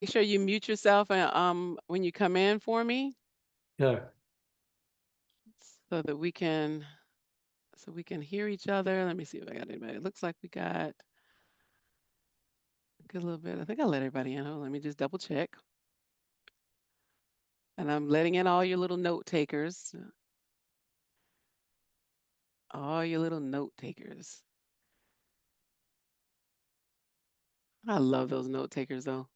make sure you mute yourself when you come in for me Yeah. so that we can hear each other. Let me see if I got anybody. It looks like we got a good little bit. I think I let everybody in. Hold on, let me just double check. And I'm letting in all your little note takers. All your little note takers. I love those note takers though.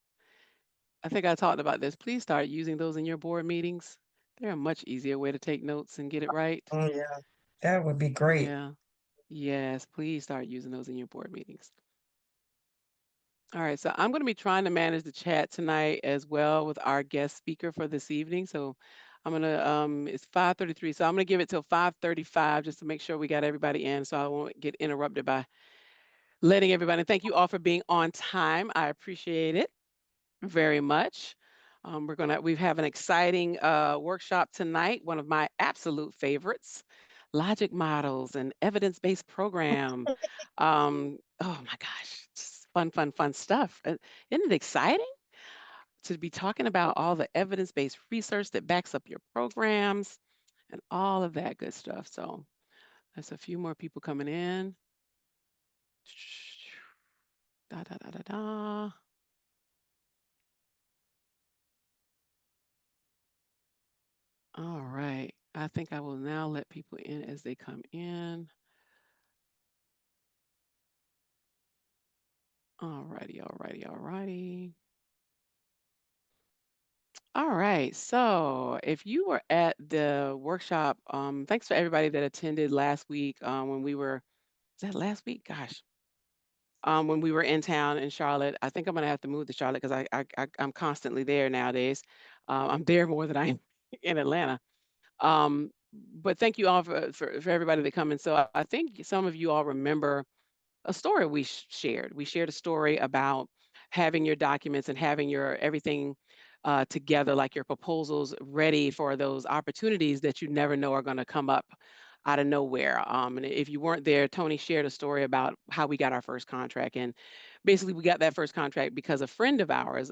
I think I talked about this. Please start using those in your board meetings. They're a much easier way to take notes and get it right. Oh, yeah. That would be great. Yeah. Yes, please start using those in your board meetings. All right, so I'm going to be trying to manage the chat tonight as well with our guest speaker for this evening. So I'm going to it's 5:33, so I'm going to give it till 5:35 just to make sure we got everybody in so I won't get interrupted by letting everybody. Thank you all for being on time. I appreciate it very much. We have an exciting workshop tonight, one of my absolute favorites, logic models and evidence-based program. Oh my gosh, just fun, fun, fun stuff. Isn't it exciting to be talking about all the evidence-based research that backs up your programs and all of that good stuff? So there's a few more people coming in. Da, da, da, da, da. All right. I think I will now let people in as they come in. All righty, all righty, all righty. All right. So if you were at the workshop, thanks for everybody that attended last week when we were, is that last week? Gosh. When we were in town in Charlotte. I think I'm gonna have to move to Charlotte because I'm constantly there nowadays. I'm there more than I am in Atlanta. But thank you all for everybody that come in. So I think some of you all remember a story we shared. We shared a story about having your documents and having your everything together, like your proposals ready for those opportunities that you never know are going to come up out of nowhere. And if you weren't there, Tony shared a story about how we got our first contract. And basically, we got that first contract because a friend of ours,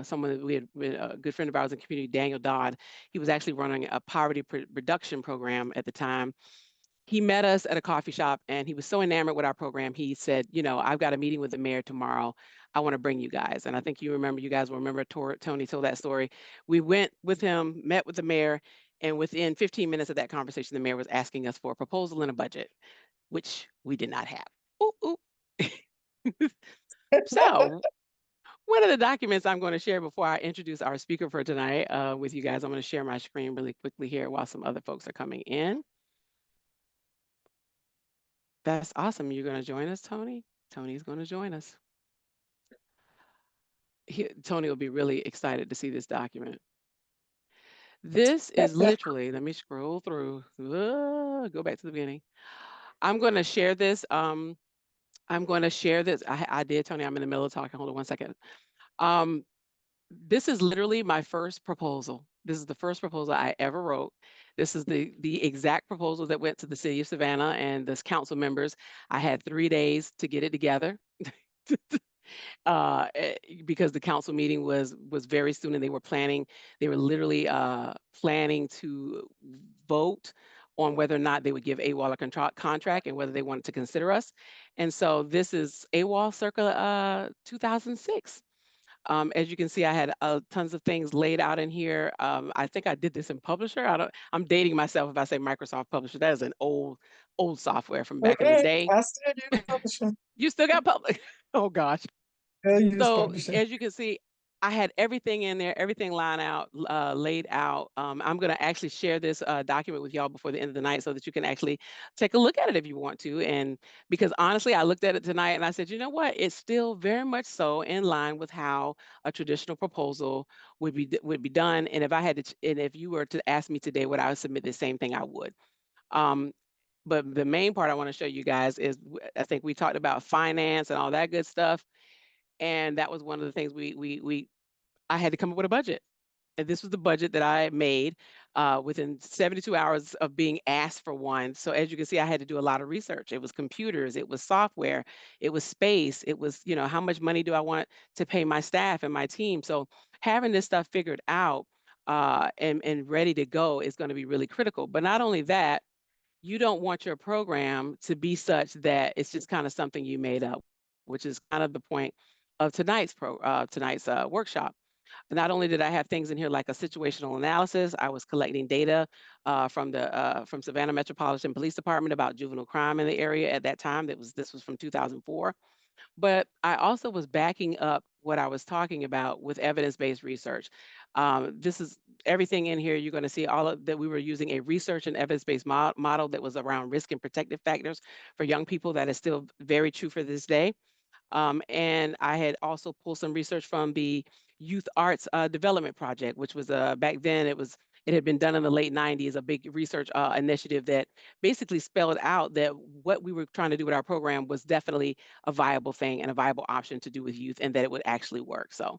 someone that a good friend of ours in the community, Daniel Dodd, he was actually running a poverty reduction program at the time. He met us at a coffee shop and he was so enamored with our program. He said, I've got a meeting with the mayor tomorrow. I want to bring you guys. And I think you guys will remember Tony told that story. We went with him, met with the mayor, and within 15 minutes of that conversation, the mayor was asking us for a proposal and a budget, which we did not have. Ooh, ooh. So, one of the documents I'm going to share before I introduce our speaker for tonight with you guys, I'm going to share my screen really quickly here while some other folks are coming in. That's awesome. You're going to join us, Tony? Tony's going to join us. Tony will be really excited to see this document. This is literally, let me scroll through, go back to the beginning. I'm going to share this. I'm going to share this. I did, Tony. I'm in the middle of talking. Hold on one second. This is literally my first proposal. This is the first proposal I ever wrote. This is the exact proposal that went to the city of Savannah and the council members. I had 3 days to get it together. Because the council meeting was very soon and they were literally planning to vote on whether or not they would give AWOL a contract and whether they wanted to consider us. And so this is AWOL circa 2006. As you can see, I had tons of things laid out in here. I think I did this in Publisher. I'm dating myself if I say Microsoft Publisher. That is an old software from back in the day. I still use publishing. You still got public. Oh gosh. I use So publishing. as you can see, I had everything in there, everything laid out. I'm going to actually share this document with y'all before the end of the night so that you can actually take a look at it if you want to. And because honestly, I looked at it tonight and I said, you know what? It's still very much so in line with how a traditional proposal would be done. And if you were to ask me today, would I submit the same thing? I would. Um, but the main part I want to show you guys is I think we talked about finance and all that good stuff. And that was one of the things I had to come up with a budget. and this was the budget that I made within 72 hours of being asked for one. So as you can see, I had to do a lot of research. It was computers, it was software, it was space, it was, how much money do I want to pay my staff and my team? So having this stuff figured out and ready to go is going to be really critical. But not only that, you don't want your program to be such that it's just kind of something you made up, which is kind of the point of tonight's workshop. Not only did I have things in here like a situational analysis, I was collecting data from Savannah Metropolitan Police Department about juvenile crime in the area at that time. This was from 2004. But I also was backing up what I was talking about with evidence-based research. This is everything in here. You're going to see all of that. We were using a research and evidence-based model that was around risk and protective factors for young people. That is still very true for this day. And I had also pulled some research from the Youth Arts Development Project, which was back then it had been done in the late 90s, a big research initiative that basically spelled out that what we were trying to do with our program was definitely a viable thing and a viable option to do with youth and that it would actually work. So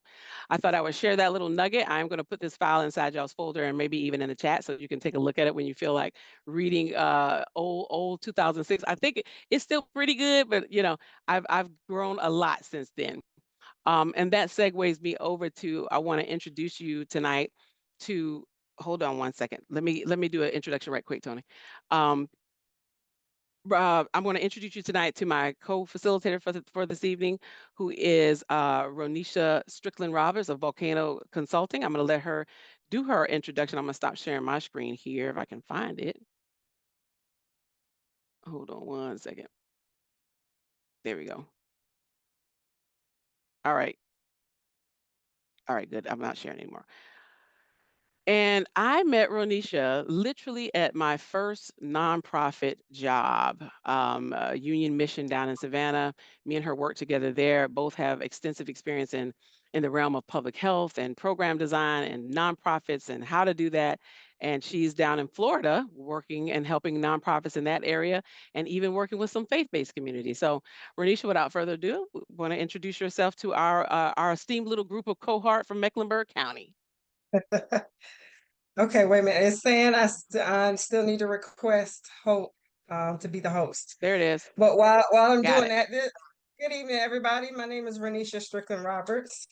I thought I would share that little nugget. I'm going to put this file inside y'all's folder and maybe even in the chat so you can take a look at it when you feel like reading old 2006. I think it's still pretty good, but I've grown a lot since then. And that segues me over to I want to introduce you tonight to hold on one second. Let me do an introduction right quick, Tony. Um, I'm going to introduce you tonight to my co-facilitator for this evening, who is Ronisha Strickland Roberts of Volcano Consulting. I'm going to let her do her introduction. I'm going to stop sharing my screen here if I can find it. Hold on one second. There we go. All right. All right, good. I'm not sharing anymore. And I met Ronisha literally at my first nonprofit job, a union mission down in Savannah. Me and her worked together there. Both have extensive experience in the realm of public health and program design and nonprofits and how to do that. And she's down in Florida working and helping nonprofits in that area and even working with some faith-based communities. So, Ronisha, without further ado, want to introduce yourself to our esteemed little group of cohort from Mecklenburg County. Okay, wait a minute. It's saying I still need to request Hope to be the host. There it is. But while I'm Got doing it. that, good evening, everybody. My name is Renisha Strickland Roberts.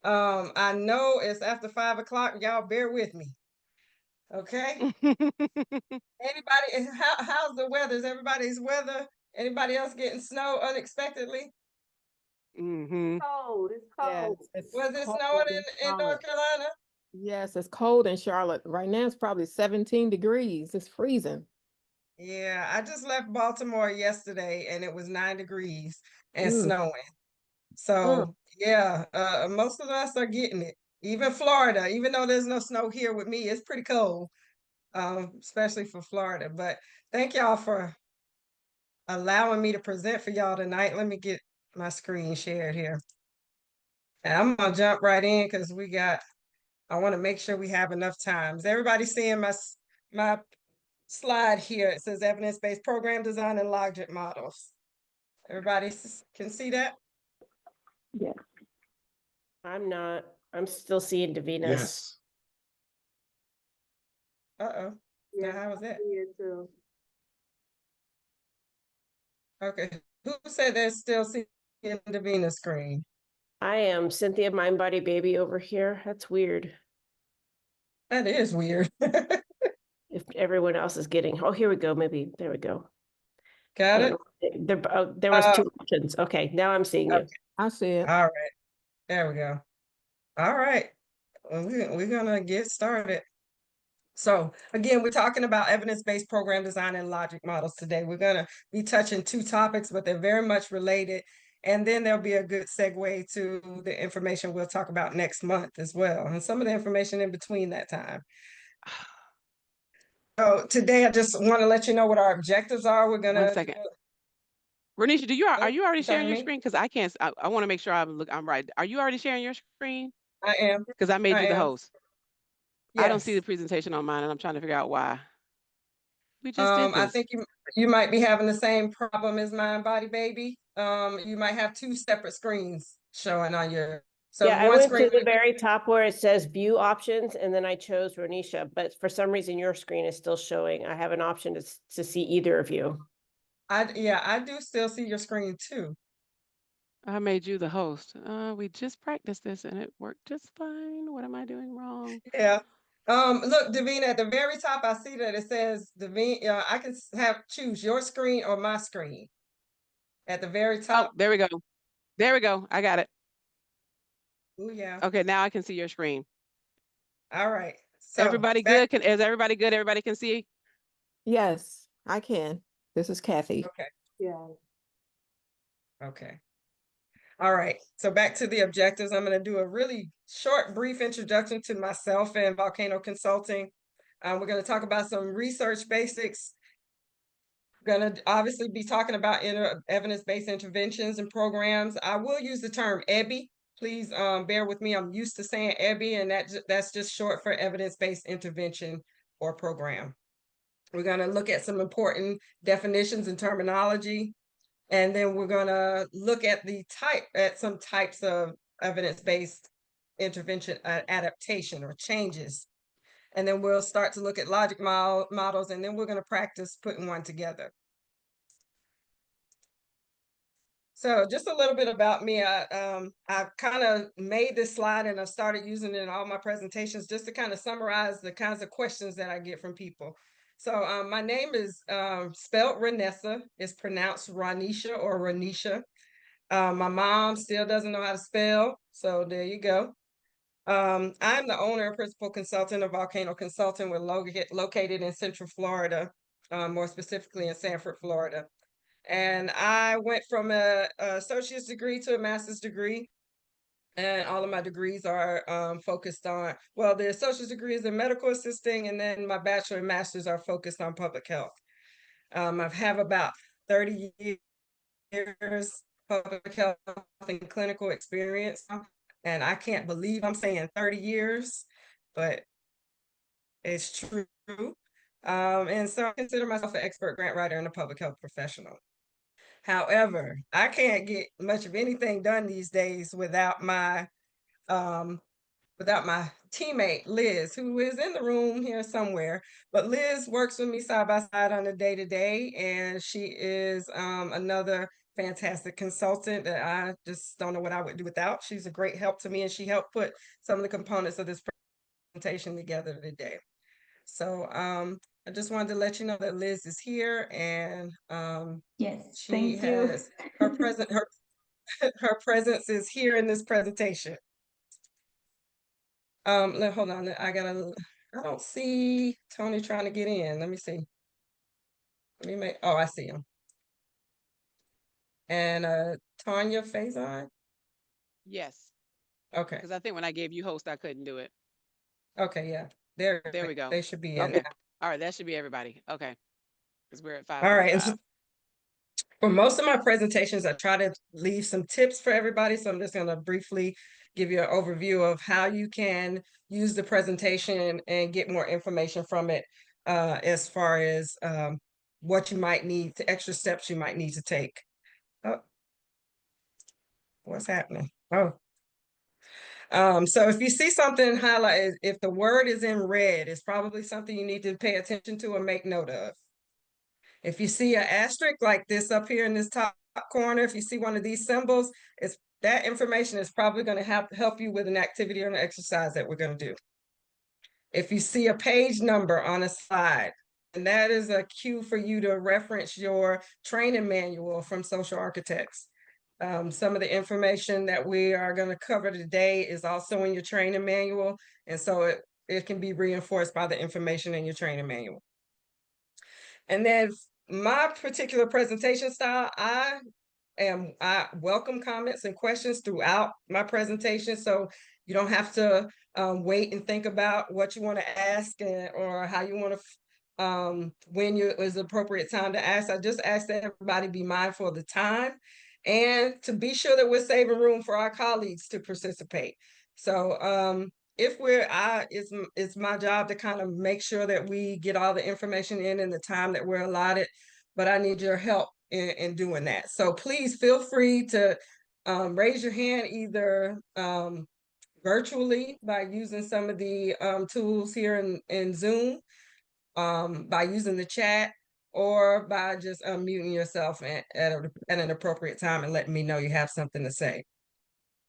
I know it's after 5 o'clock. Y'all bear with me. Okay. Anybody? How's the weather? Is everybody's weather? Anybody else getting snow unexpectedly? Mhm. Cold. It's Yes, cold. it's Was it cold snowing in in North Charlotte. Carolina? Yes, it's cold in Charlotte. Right now it's probably 17 degrees. It's freezing. Yeah, I just left Baltimore yesterday and it was 9 degrees and Mm, snowing. mm. So yeah, most of us are getting it. Even Florida, even though there's no snow here with me, it's pretty cold, especially for Florida. But thank y'all for allowing me to present for y'all tonight. Let me get my screen shared here. And I'm gonna jump right in because I want to make sure we have enough time. Is everybody seeing my slide here? It says evidence-based program design and logic models. Everybody can see that? Yeah. I'm not. I'm still seeing Davina's. Yes. Uh-oh. Now how is that? Here too. Okay. Who said they're still seeing Davina's screen? I am Cynthia Mind Body Baby over here. That's weird. That is weird. If everyone else is getting, oh, here we go. Maybe there we go. Got it? There was Uh, two options. Okay, now I'm seeing you. okay. I see it. All right. There we go. All right. Well, we're gonna get started. So again, we're talking about evidence-based program design and logic models today. We're gonna be touching two topics, but they're very much related. And then there'll be a good segue to the information we'll talk about next month as well, and some of the information in between that time. So today, I just want to let you know what our objectives are. We're One gonna second. Renisha, are oh, you already you talking sharing to your me? screen? Because I can't. I want to make sure I'm right. Are you already sharing your screen? I am. Because I made I you the am. host. I don't see the Yes. presentation on mine, and I'm trying to figure out why. We just did I this. think you might be having the same problem as Mind Body Baby. You might have two separate screens showing on your So Yeah, I one went screen, to the very top where it says view options, and then I chose Ronisha, but for some reason your screen is still showing. I have an option to see either of you. I do still see your screen too. I made you the host. We just practiced this and it worked just fine. What am I doing wrong? Yeah. Look, Davina, at the very top, I see that it says Davina. I can choose your screen or my screen. At the very Oh, top. there we go. There we go. I got it. Oh yeah. Okay, now I can see your screen. All right. So Everybody back. good? Is everybody good? Everybody can see? Yes, I can. This is Kathy. Okay. Yeah. Okay. All right. So back to the objectives. I'm going to do a really short, brief introduction to myself and Volcano Consulting. We're going to talk about some research basics. We're going to obviously be talking about evidence-based interventions and programs. I will use the term EBI. Please bear with me. I'm used to saying EBI, and that's just short for evidence-based intervention or program. We're going to look at some important definitions and terminology. And then we're going to look at some types of evidence-based intervention adaptation or changes. And then we'll start to look at logic models, and then we're going to practice putting one together. So just a little bit about me. I kind of made this slide and I started using it in all my presentations just to kind of summarize the kinds of questions that I get from people. So my name is spelled Renessa. It's pronounced Ronisha or Ronisha. My mom still doesn't know how to spell, so there you go. I'm the owner and principal consultant of Volcano Consulting. We're located in Central Florida, more specifically in Sanford, Florida. And I went from a associate's degree to a master's degree. And all of my degrees are focused on, well, the associate's degree is in medical assisting, and then my bachelor and master's are focused on public health. I have about 30 years public health and clinical experience. And I can't believe I'm saying 30 years, but it's true. And so I consider myself an expert grant writer and a public health professional. However, I can't get much of anything done these days without my teammate Liz, who is in the room here somewhere. But Liz works with me side by side on a day-to-day, and she is another fantastic consultant that I just don't know what I would do without. She's a great help to me, and she helped put some of the components of this presentation together today. So I just wanted to let you know that Liz is here, and Yes, she thank you. has her presence is here in this presentation. Hold on, I don't see Tony trying to get in. Let me see. Oh, I see him. And Tanya Faison. Yes. Okay. Because I think when I gave you host, I couldn't do it. Okay, yeah. There we go. They should be in Okay. now. All right, that should be everybody. Okay. Because we're at All right. 5:45. For most of my presentations, I try to leave some tips for everybody. So I'm just going to briefly give you an overview of how you can use the presentation and get more information from it as far as what you might need, the extra steps you might need to take. Oh, what's happening? Oh. So if you see something highlighted, if the word is in red, it's probably something you need to pay attention to or make note of. If you see an asterisk like this up here in this top corner, if you see one of these symbols, that information is probably going to help you with an activity or an exercise that we're going to do. If you see a page number on a slide, and that is a cue for you to reference your training manual from Social Architects. Some of the information that we are going to cover today is also in your training manual, and so it can be reinforced by the information in your training manual. And then my particular presentation style, I welcome comments and questions throughout my presentation, so you don't have to wait and think about what you want to ask or how you want to when is the appropriate time to ask. I just ask that everybody be mindful of the time and to be sure that we're saving room for our colleagues to participate. So it's my job to kind of make sure that we get all the information in the time that we're allotted, but I need your help in doing that. So please feel free to raise your hand either virtually by using some of the tools here in Zoom, by using the chat, or by just unmuting yourself at an appropriate time and letting me know you have something to say.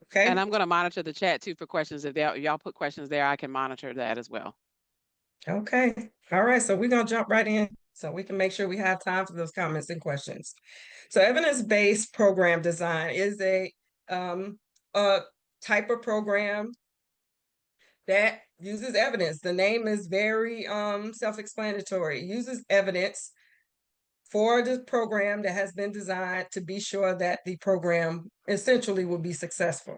Okay. And I'm going to monitor the chat too for questions. If y'all put questions there, I can monitor that as well. Okay. All right. So we're going to jump right in so we can make sure we have time for those comments and questions. So evidence-based program design is a type of program that uses evidence. The name is very self-explanatory. It uses evidence for the program that has been designed to be sure that the program essentially will be successful.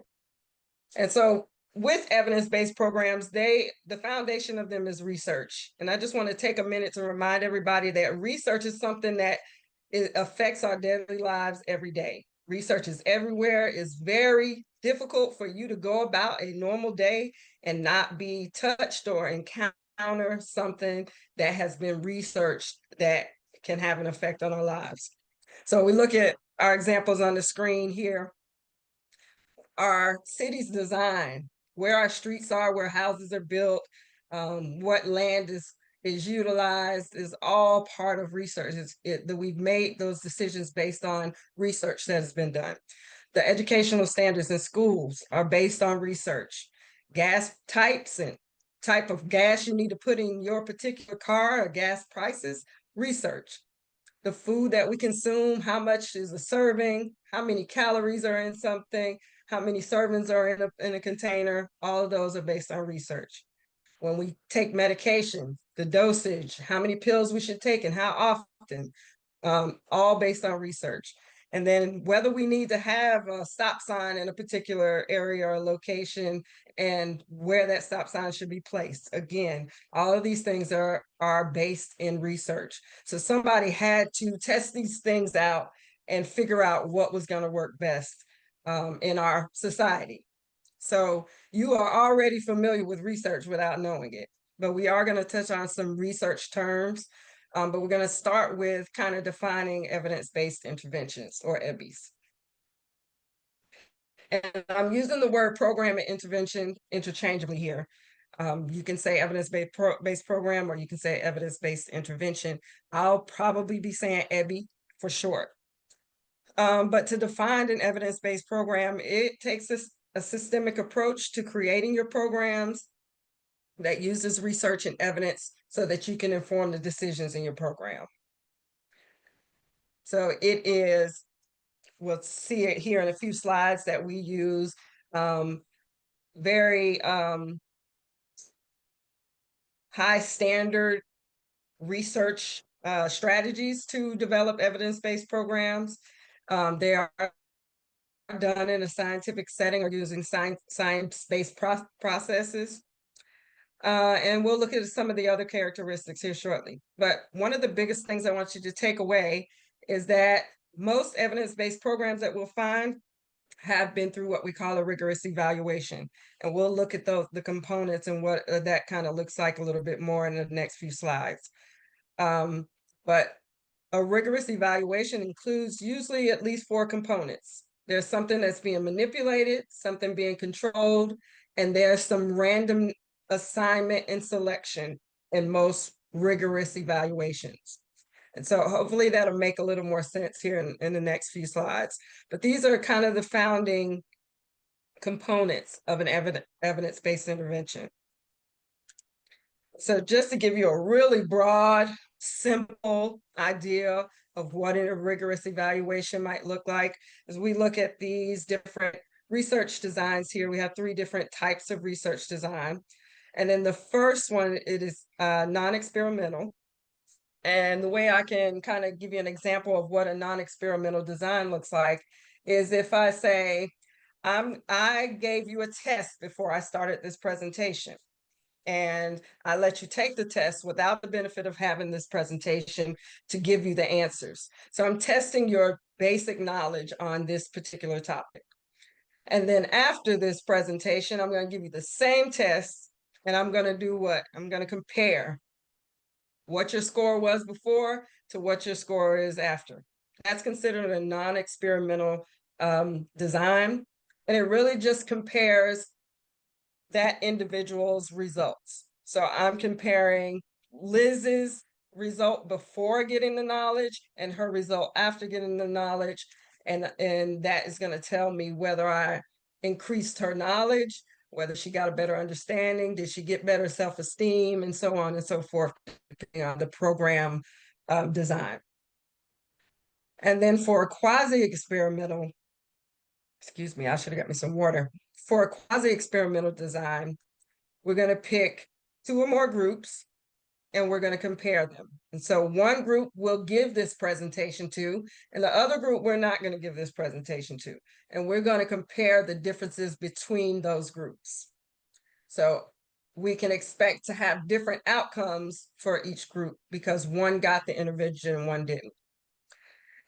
And so with evidence-based programs, the foundation of them is research. And I just want to take a minute to remind everybody that research is something that affects our daily lives every day. Research is everywhere. It's very difficult for you to go about a normal day and not be touched or encounter something that has been researched that can have an effect on our lives. So we look at our examples on the screen here. Our city's design, where our streets are, where houses are built, what land is utilized, is all part of research. That we've made those decisions based on research that has been done. The educational standards in schools are based on research. Gas types and type of gas you need to put in your particular car, or gas prices, research. The food that we consume, how much is a serving, how many calories are in something, how many servings are in a container, all of those are based on research. When we take medication, the dosage, how many pills we should take and how often, all based on research. And then whether we need to have a stop sign in a particular area or location and where that stop sign should be placed. Again, all of these things are based in research. So somebody had to test these things out and figure out what was going to work best in our society. So you are already familiar with research without knowing it, but we are going to touch on some research terms. But we're going to start with kind of defining evidence-based interventions, or EBIs. And I'm using the word program and intervention interchangeably here. You can say evidence-based program, or you can say evidence-based intervention. I'll probably be saying EBI for short. But to define an evidence-based program, it takes a systemic approach to creating your programs that uses research and evidence so that you can inform the decisions in your program. So it is, we'll see it here in a few slides, that we use very high standard research strategies to develop evidence-based programs. They are done in a scientific setting or using science-based processes. And we'll look at some of the other characteristics here shortly. But one of the biggest things I want you to take away is that most evidence-based programs that we'll find have been through what we call a rigorous evaluation. And we'll look at the components and what that kind of looks like a little bit more in the next few slides. But a rigorous evaluation includes usually at least 4 components. There's something that's being manipulated, something being controlled, and there's some random assignment and selection in most rigorous evaluations. And so hopefully that'll make a little more sense here in the next few slides. But these are kind of the founding components of an evidence-based intervention. So just to give you a really broad, simple idea of what a rigorous evaluation might look like, as we look at these different research designs here, we have 3 different types of research design. And then the first one, it is non-experimental. And the way I can kind of give you an example of what a non-experimental design looks like is if I say, I gave you a test before I started this presentation, and I let you take the test without the benefit of having this presentation to give you the answers. So I'm testing your basic knowledge on this particular topic. And then after this presentation, I'm going to give you the same test, and I'm going to do what? I'm going to compare what your score was before to what your score is after. That's considered a non-experimental design, and it really just compares that individual's results. So I'm comparing Liz's result before getting the knowledge and her result after getting the knowledge, and that is going to tell me whether I increased her knowledge, whether she got a better understanding, did she get better self-esteem, and so on and so forth, depending on the program design. And then for a quasi-experimental, excuse me, I should have got me some water. For a quasi-experimental design, we're going to pick 2 or more groups and we're going to compare them. And so one group we'll give this presentation to, and the other group we're not going to give this presentation to. And we're going to compare the differences between those groups. So we can expect to have different outcomes for each group because one got the intervention and one didn't.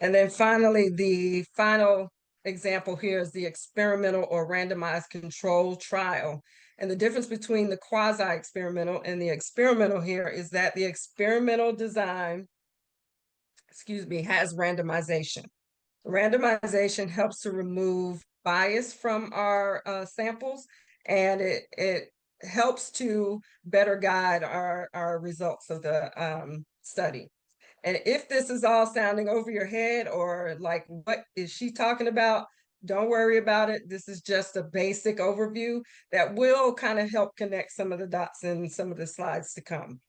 And then finally, the final example here is the experimental or randomized control trial. And the difference between the quasi-experimental and the experimental here is that the experimental design, excuse me, has randomization. Randomization helps to remove bias from our samples, and it helps to better guide our results of the study. And if this is all sounding over your head or like, what is she talking about? Don't worry about it. This is just a basic overview that will kind of help connect some of the dots in some of the slides to come.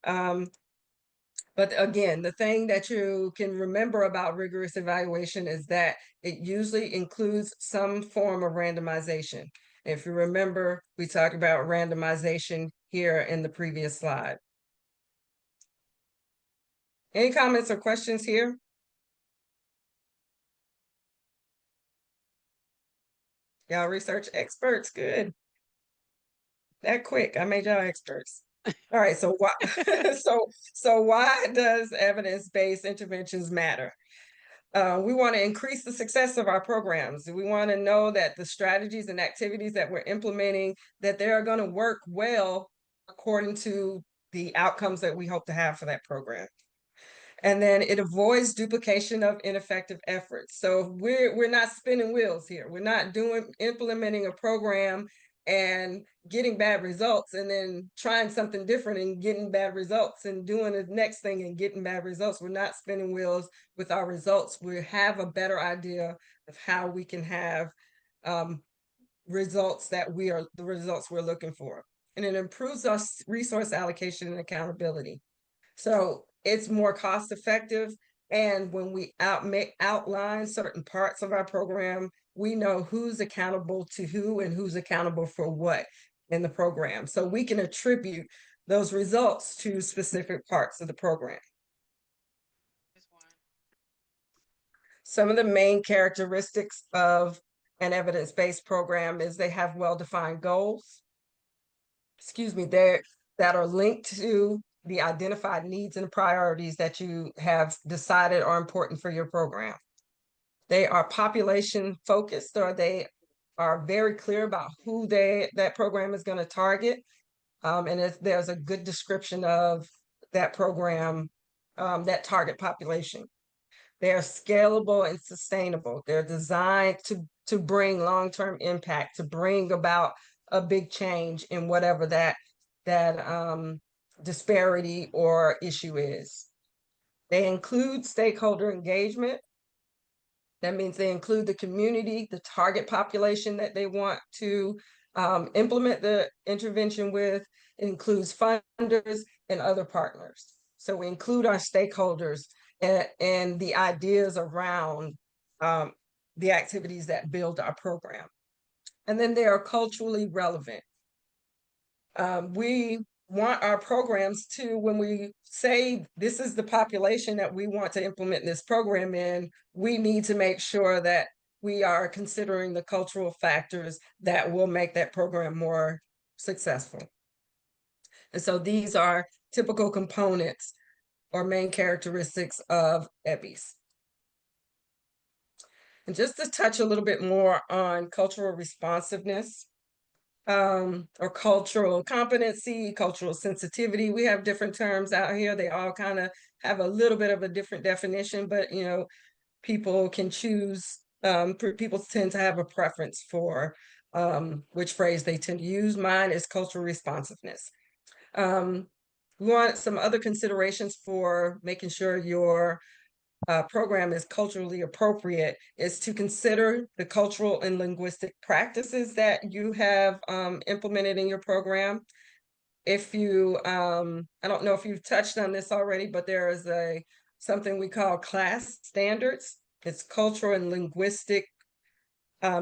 But again, the thing that you can remember about rigorous evaluation is that it usually includes some form of randomization. If you remember, we talked about randomization here in the previous slide. Any comments or questions here? Y'all research experts, good. That quick, I made y'all experts. All right, so why so why does evidence-based interventions matter? We want to increase the success of our programs. We want to know that the strategies and activities that we're implementing, that they are going to work well according to the outcomes that we hope to have for that program. And then it avoids duplication of ineffective efforts. So we're not spinning wheels here. We're not implementing a program and getting bad results and then trying something different and getting bad results and doing the next thing and getting bad results. We're not spinning wheels with our results. We have a better idea of how we can have results that the results we're looking for. And it improves our resource allocation and accountability. So it's more cost effective. And when we outline certain parts of our program, we know who's accountable to who and who's accountable for what in the program. So we can attribute those results to specific parts of the program. Some of the main characteristics of an evidence-based program is they have well-defined goals. Excuse me, that are linked to the identified needs and priorities that you have decided are important for your program. They are population focused, or they are very clear about who that program is going to target. And there's a good description of that program, that target population. They are scalable and sustainable. They're designed to bring long-term impact, to bring about a big change in whatever that disparity or issue is. They include stakeholder engagement. That means they include the community, the target population that they want to implement the intervention with. It includes funders and other partners. So we include our stakeholders and the ideas around the activities that build our program. And then they are culturally relevant. We want our programs to, when we say this is the population that we want to implement this program in, we need to make sure that we are considering the cultural factors that will make that program more successful. And so these are typical components or main characteristics of EBIs. And just to touch a little bit more on cultural responsiveness, or cultural competency, cultural sensitivity. We have different terms out here. They all kind of have a little bit of a different definition, but people can choose People tend to have a preference for which phrase they tend to use. Mine is cultural responsiveness. We want some other considerations for making sure your program is culturally appropriate is to consider the cultural and linguistic practices that you have implemented in your program. If you, I don't know if you've touched on this already, but there is something we call class standards. It's cultural and linguistic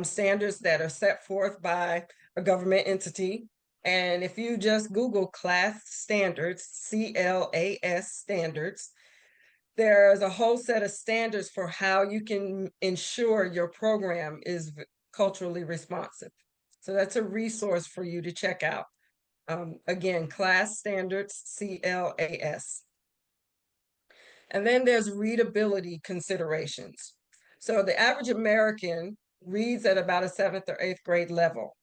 standards that are set forth by a government entity. And if you just Google class standards, CLAS standards, there's a whole set of standards for how you can ensure your program is culturally responsive. So that's a resource for you to check out. Again, class standards, CLAS. And then there's readability considerations. So the average American reads at about a 7th or 8th grade level.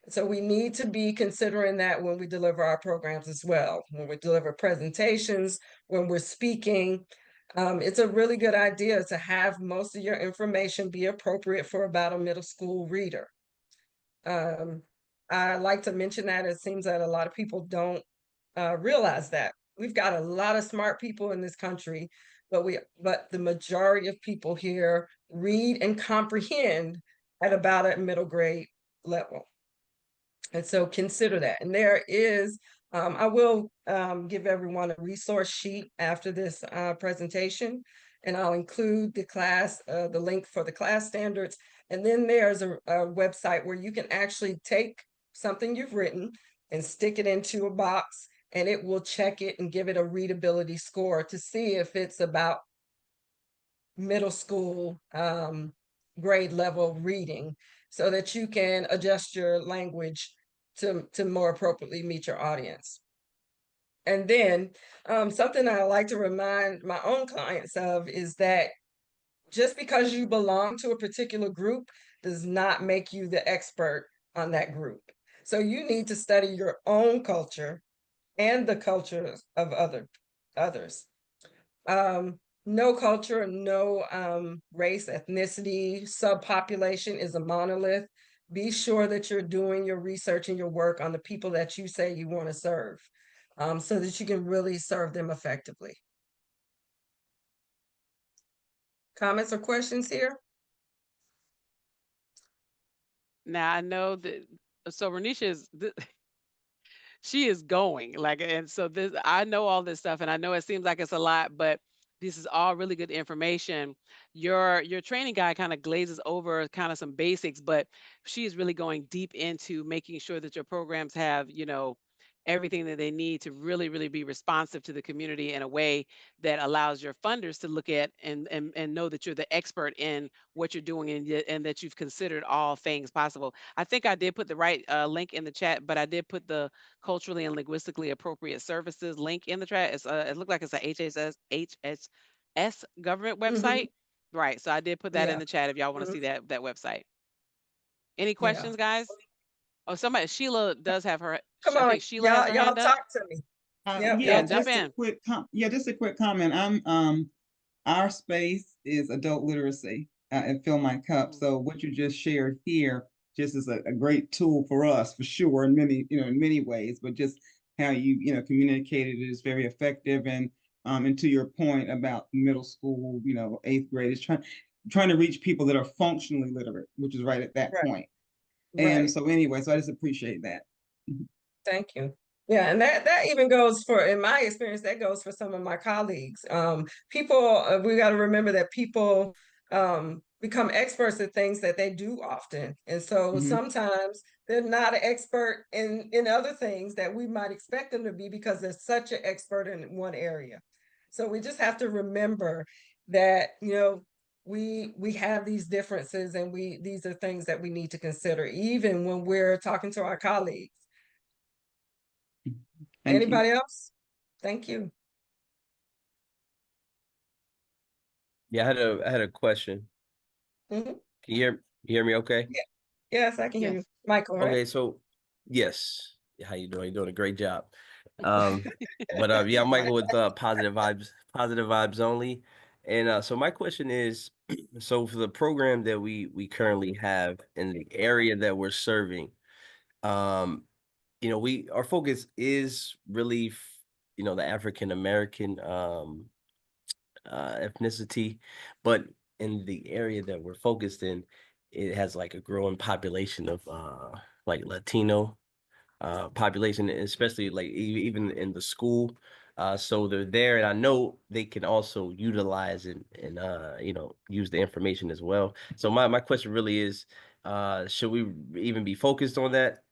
So we need to be considering that when we deliver our programs as well. When we deliver presentations, when we're speaking, it's a really good idea to have most of your information be appropriate for about a middle school reader. I like to mention that it seems that a lot of people don't realize that. We've got a lot of smart people in this country, but the majority of people here read and comprehend at about a middle grade level. And so consider that. And there is, I will give everyone a resource sheet after this presentation, and I'll include the link for the class standards. And then there's a website where you can actually take something you've written and stick it into a box, and it will check it and give it a readability score to see if it's about middle school grade level reading, so that you can adjust your language to more appropriately meet your audience. And then something I like to remind my own clients of is that just because you belong to a particular group does not make you the expert on that group. So you need to study your own culture and the cultures of others. No culture, no race, ethnicity, subpopulation is a monolith. Be sure that you're doing your research and your work on the people that you say you want to serve, so that you can really serve them effectively. Comments or questions here? Now I know that so Renisha is she is going like, and so this I know all this stuff, and I know it seems like it's a lot, but this is all really good information. Your training guide kind of glazes over kind of some basics, but she is really going deep into making sure that your programs have, everything that they need to really, really be responsive to the community in a way that allows your funders to look at and know that you're the expert in what you're doing, and that you've considered all things possible. I think I did put the right link in the chat, but I did put the culturally and linguistically appropriate services link in the chat. It looked like it's a HHS government Mhm. website. Right. So I did put that in Yeah. the chat if y'all want to Mhm. see that website. Any Yeah. questions, guys? Oh, somebody, Sheila does have her, Come I on, think Sheila has her y'all hand up. talk to me. Yep, Yeah, y'all jump talk. in. Just a quick comment. Our space is adult literacy and Fill My Cup. Mm. So what you just shared here just is a great tool for us for sure in many ways, but just how you communicated it is very effective. And to your point about middle school, 8th grade is trying to reach people that are functionally literate, which is right at that Right, point. And right. so anyway, so I just appreciate that. Thank you. Yeah, and that even goes for, in my experience, that goes for some of my colleagues. People, we got to remember that people become experts at things that they do often, and so Mhm. sometimes they're not an expert in other things that we might expect them to be because they're such an expert in one area. So we just have to remember that we have these differences, and these are things that we need to consider even when we're talking to our colleagues. Thank you. Anybody else? Thank you. Yeah, I had a question. Mhm. Can you hear me okay? Yeah. Yes, I can hear you. Yes. Michael, right? Okay, so yes. How you doing? You're doing a great job. Yeah, I'm Michael with positive vibes only. And so my question is, So for the program that we currently have in the area that we're serving, um, our focus is really, the African American ethnicity, but in the area that we're focused in, it has like a growing population of like Latino population, especially like even in the school. So they're there, and I know they can also utilize and use the information as well. So my question really is, should we even be focused on that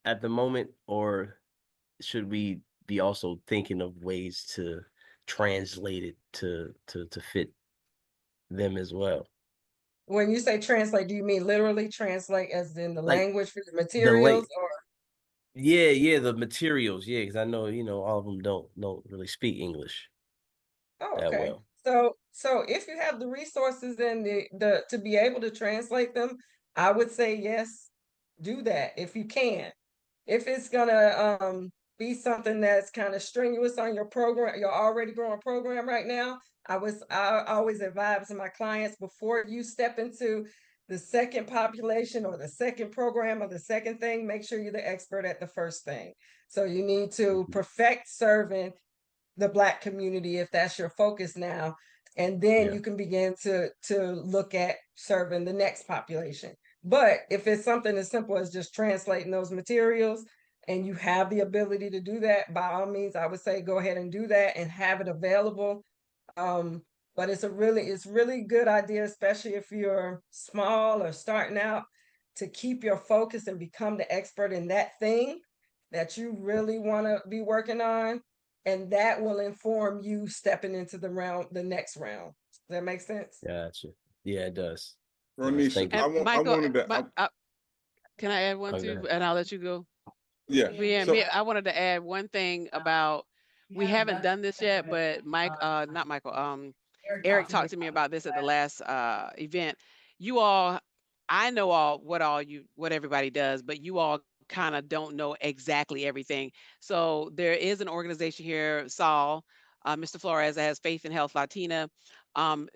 at the moment, or should we be also thinking of ways to translate it to fit them as well? When you say translate, do you mean literally translate as in the Like language for the the materials, late, or? yeah, the materials, yeah, because I know all of them don't really speak English Oh, that okay. well. So if you have the resources and the to be able to translate them, I would say yes, do that if you can. If it's gonna be something that's kind of strenuous on your program, your already growing program right now, I always advise my clients before you step into the second population or the second program or the second thing, make sure you're the expert at the first thing. So you need to Mhm. perfect serving the Black community if that's your focus now, and then Yeah, you can begin to look at serving the next population. But if it's something as simple as just translating those materials and you have the ability to do that, by all means I would say go ahead and do that and have it available. um but it's really good idea, especially if you're small or starting out, to keep your focus and become the expert in that thing that you really want to be working on, and that will inform you stepping into the next round. Does that make sense? gotcha. Yeah, it does. Ronisha, Thank you. And I Michael, wanted to, can I add one Oh, go too? ahead. And I'll let you go. yeah. So, I wanted to add one thing about we haven't done this yet, but not Michael, Eric talked to me about this at the last event. You all, I know what everybody does, but you all kind of don't know exactly everything. So there is an organization here, Saul, Mr. Flores, that has Faith and Health Latina. Um,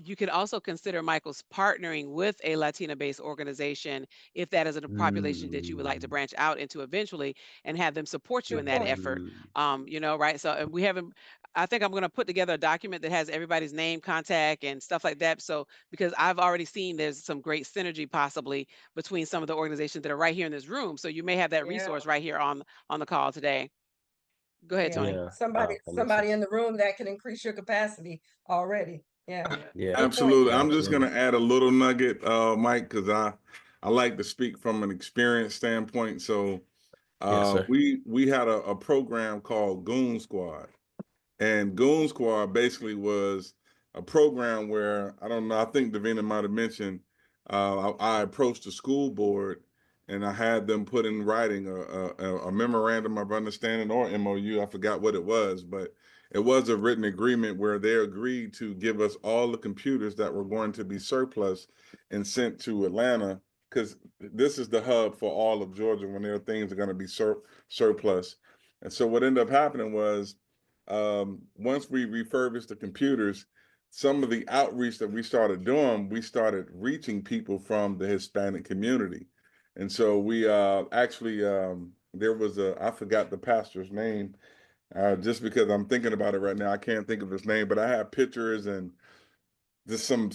you could also consider Michael's partnering with a Latina-based organization if that is a population that you would like to Mm, branch out into eventually and have them support you in Good that point. effort. mm, Right? So we haven't I think I'm going to put together a document that has everybody's name, contact, and stuff like that. So, because I've already seen there's some great synergy possibly between some of the organizations that are right here in this room. So you may have that Yeah, resource right here on the call today. Go ahead, yeah. Tony. yeah. That makes Somebody in sense. the room that can increase your capacity already. Yeah. Yeah, Good point, absolutely. I'm Tony. just absolutely. gonna add a little nugget, Mike, because I like to speak from an experience standpoint. So, Yes, sir. we had a program called Goon Squad. And Goon Squad basically was a program where, I don't know, I think Davina might have mentioned, I approached the school board and I had them put in writing a memorandum of understanding, or MOU. I forgot what it was, but it was a written agreement where they agreed to give us all the computers that were going to be surplus and sent to Atlanta, because this is the hub for all of Georgia when there are things are going to be surplus. And so what ended up happening was, once we refurbished the computers, some of the outreach that we started doing, we started reaching people from the Hispanic community. And so we actually, there was I forgot the pastor's name, just because I'm thinking about it right now, I can't think of his name, but I have pictures and just some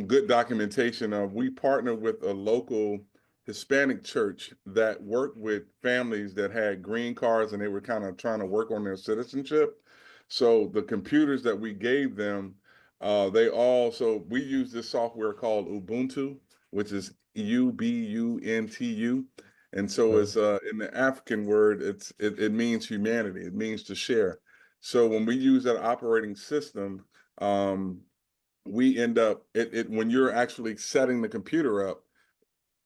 good documentation of, we partnered with a local Hispanic church that worked with families that had green cards and they were kind of trying to work on their citizenship. So the computers that we gave them, so we use this software called Ubuntu, which is Ubuntu. And so Uh, it's in the African word, it means humanity, it means to share. So when we use that operating system, we end up when you're actually setting the computer up,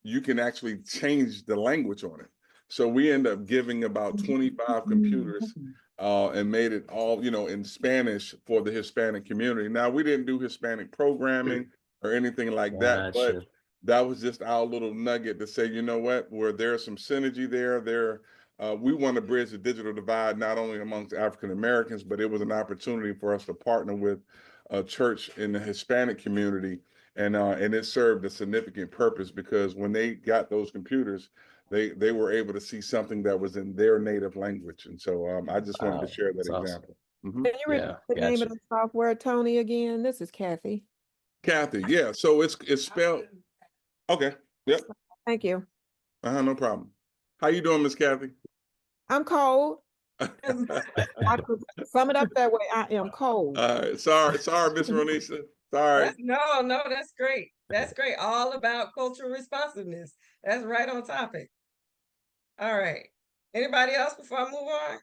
you can actually change the language on it. So we end up giving about 25 computers, and made it all, in Spanish for the Hispanic community. Now, we didn't do Hispanic programming or anything like that, but Gotcha. that was just our little nugget to say, you know what, where there's some synergy there, we want to bridge the digital divide, not only amongst African Americans, but it was an opportunity for us to partner with a church in the Hispanic community and it served a significant purpose because when they got those computers, they were able to see something that was in their native language. And so I just wanted to Wow, share that that's awesome. example. Mhm. Can you repeat Yeah, the name of gotcha. the software, Tony, again? This is Kathy. Kathy, yeah. So it's spelled. Okay. Yep. Thank you. No problem. How you doing, Miss Kathy? I'm cold. I could sum it up that way. I am cold. All right. Sorry, Miss Ronisha. Sorry. No, that's great. That's great. All about cultural responsiveness. That's right on topic. All right. Anybody else before I move on?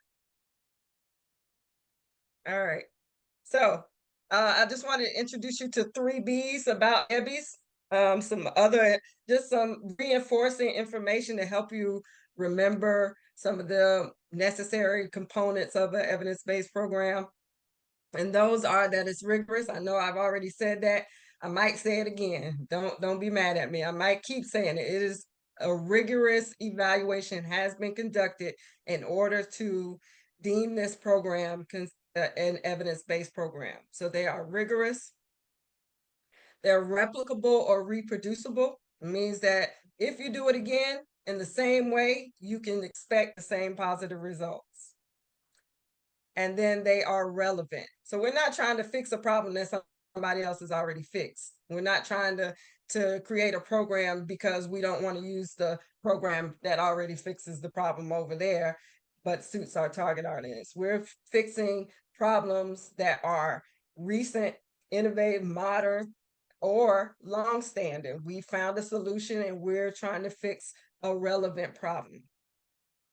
All right. So I just wanted to introduce you to 3Bs about EBIs. Just some reinforcing information to help you remember some of the necessary components of an evidence-based program. And those are that it's rigorous. I know I've already said that. I might say it again. Don't be mad at me. I might keep saying it. It is a rigorous evaluation has been conducted in order to deem this program an evidence-based program. So they are rigorous. They're replicable or reproducible. It means that if you do it again in the same way, you can expect the same positive results. And then they are relevant. So we're not trying to fix a problem that somebody else has already fixed. We're not trying to create a program because we don't want to use the program that already fixes the problem over there, but suits our target audience. We're fixing problems that are recent, innovative, modern, or long-standing. We found a solution and we're trying to fix a relevant problem.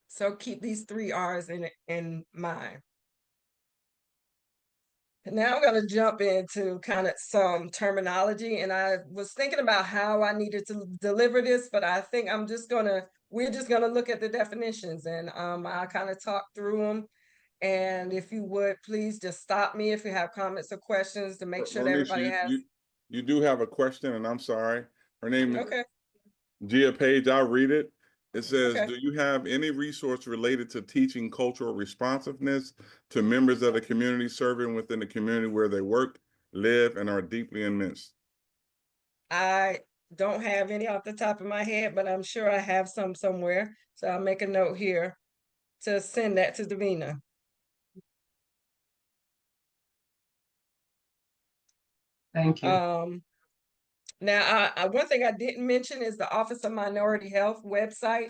So keep these 3 R's in mind. Now I'm going to jump into kind of some terminology, and I was thinking about how I needed to deliver this, but I think we're just gonna look at the definitions, and I'll kind of talk through them. And if you would, please just stop me if you have comments or questions to make sure that Ronisha, everybody has. you do have a question, and I'm sorry. Her name is Okay, Gia Page. I'll read it. It says, okay. do you have any resource related to teaching cultural responsiveness to members of the community serving within the community where they work, live, and are deeply immersed? I don't have any off the top of my head, but I'm sure I have some somewhere. So I'll make a note here to send that to Davina. Thank you. Now, one thing I didn't mention is the Office of Minority Health website.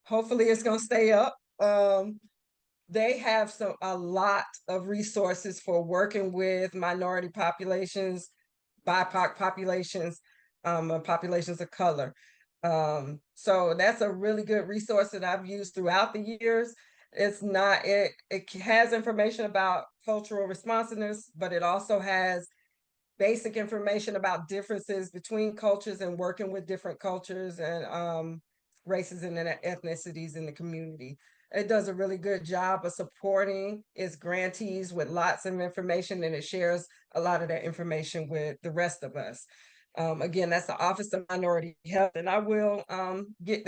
Hopefully it's going to stay up. They have a lot of resources for working with minority populations, BIPOC populations, populations of color. So that's a really good resource that I've used throughout the years. It has information about cultural responsiveness, but it also has basic information about differences between cultures and working with different cultures and races and ethnicities in the community. It does a really good job of supporting its grantees with lots of information, and it shares a lot of that information with the rest of us. Again, that's the Office of Minority Health, and I will get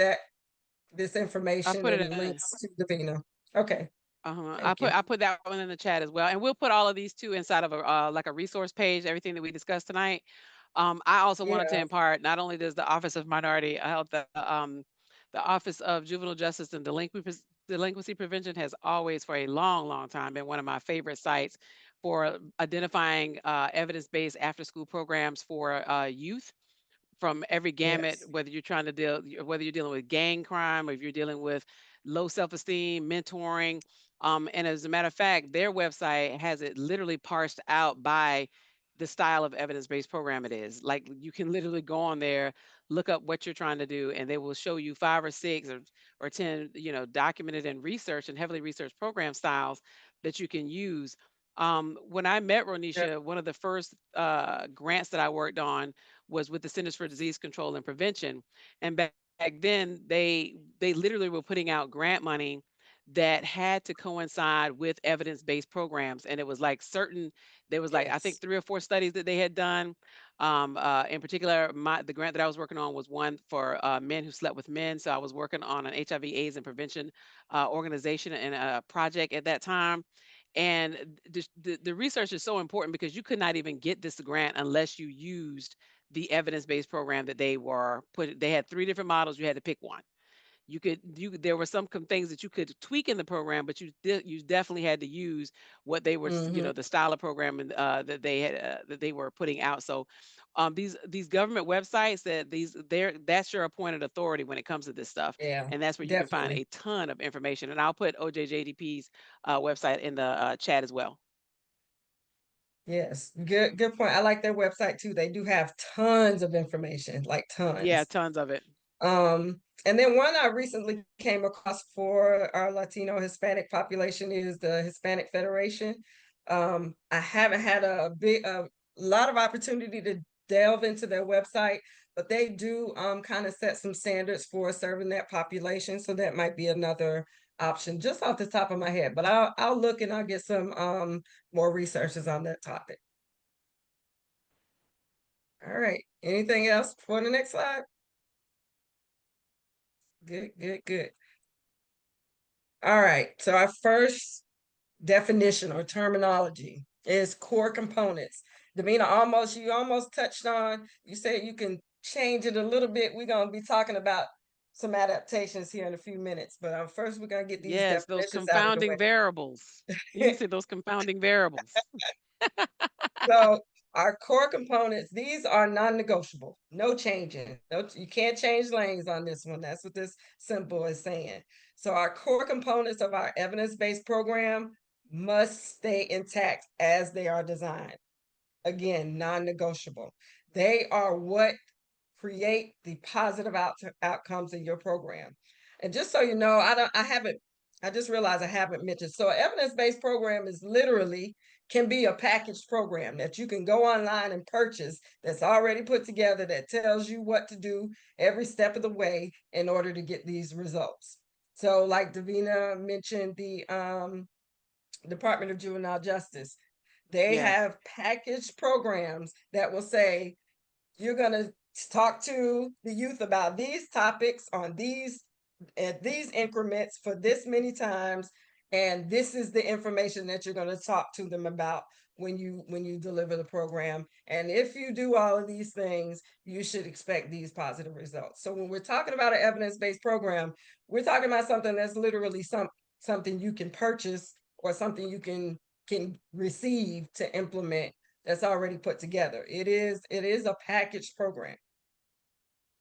this I information put it and in. links to Davina. Okay, thank you. I put that one in the chat as well, and we'll put all of these too inside of a like a resource page. Everything that we discussed tonight. I also wanted to Yeah, impart. Not only does the Office of Minority Health, the Office of Juvenile Justice and Delinquency Prevention has always, for a long, long time, been one of my favorite sites for identifying evidence-based after-school programs for youth from every gamut, yes. whether you're dealing with gang crime or if you're dealing with low self-esteem, mentoring. And as a matter of fact, their website has it literally parsed out by the style of evidence-based program it is. Like you can literally go on there, look up what you're trying to do, and they will show you 5 or 6 or 10, documented and researched and heavily researched program styles that you can use. When I met Yeah. Ronisha, one of the first grants that I worked on was with the Centers for Disease Control and Prevention. And back then, they literally were putting out grant money that had to coincide with evidence-based programs. And it was like there was like I think Yes. 3 or 4 studies that they had done. In particular, the grant that I was working on was one for men who slept with men. So I was working on an HIV/AIDS and prevention organization and a project at that time. And the research is so important because you could not even get this grant unless you used the evidence-based program that they had 3 different models, you had to pick one. There were some things that you could tweak in the program, but you definitely had to use what they were, the style of programming that they had that they were putting out. So these government websites that's your appointed authority when it comes to this stuff, Yeah, and that's where you can find definitely. a ton of information. And I'll put OJJDP's website in the chat as well. Yes, good point. I like their website too. They do have tons of information, like Yeah, tons. tons of it. And then one I recently came across for our Latino Hispanic population is the Hispanic Federation. I haven't had a lot of opportunity to delve into their website, but they do kind of set some standards for serving that population. So that might be another option just off the top of my head. But I'll look and I'll get some more researches on that topic. All right. Anything else for the next slide? Good. All right. So our first definition or terminology is core components. Davina, you almost touched on, you said you can change it a little bit. We're going to be talking about some adaptations here in a few minutes, but first we're going to get these Yes, those definitions out of the confounding variables. You way. said those confounding variables. So our core components, these are non-negotiable, no changing. No, you can't change lanes on this one. That's what this symbol is saying. So our core components of our evidence-based program must stay intact as they are designed. Again, non-negotiable. They are what create the positive outcomes in your program. And just so you know, I just realized I haven't mentioned. So evidence-based program is literally can be a packaged program that you can go online and purchase that's already put together that tells you what to do every step of the way in order to get these results. So like Davina mentioned, the Department of Juvenile Justice, they Yes. have packaged programs that will say, you're going to talk to the youth about these topics on these at these increments for this many times, and this is the information that you're going to talk to them about when you deliver the program. And if you do all of these things, you should expect these positive results. So when we're talking about an evidence-based program, we're talking about something that's literally something you can purchase or something you can receive to implement that's already put together. It is a packaged program.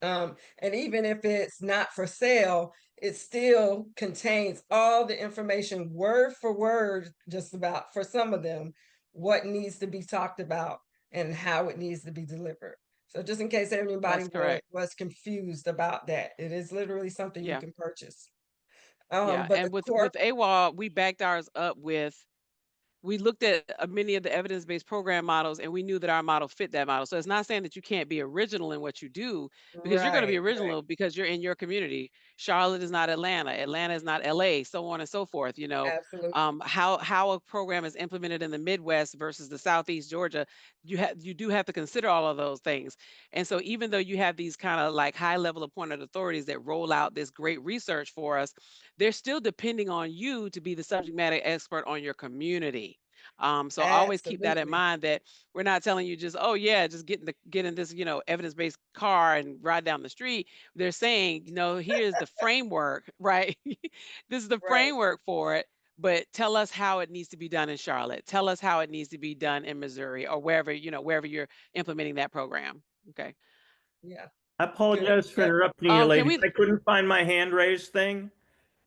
And even if it's not for sale, it still contains all the information word for word, just about for some of them, what needs to be talked about and how it needs to be delivered. So just in case anybody That's correct. was confused about that, it is literally something you Yeah. can purchase. Yeah. But the And with core, AWOL, we backed ours up with we looked at many of the evidence-based program models and we knew that our model fit that model. So it's not saying that you can't be original in what you do, because you're going to be right, original because you're in your community. Charlotte is not Atlanta. Atlanta is not LA, so on and so forth. absolutely. How a program is implemented in the Midwest versus the Southeast Georgia, you do have to consider all of those things. And so even though you have these kind of like high level appointed authorities that roll out this great research for us, they're still depending on you to be the subject matter expert on your community. So always keep that in Absolutely. mind, that we're not telling you just, oh yeah, just get in this, evidence-based car and ride down the street. They're saying, here's the framework, right? This is the Right. framework for it, but tell us how it needs to be done in Charlotte. Tell us how it needs to be done in Missouri or wherever you're implementing that program. Okay. Yeah. I Good. apologize for Yep. interrupting you, Can ladies. we I couldn't find my hand raised thing.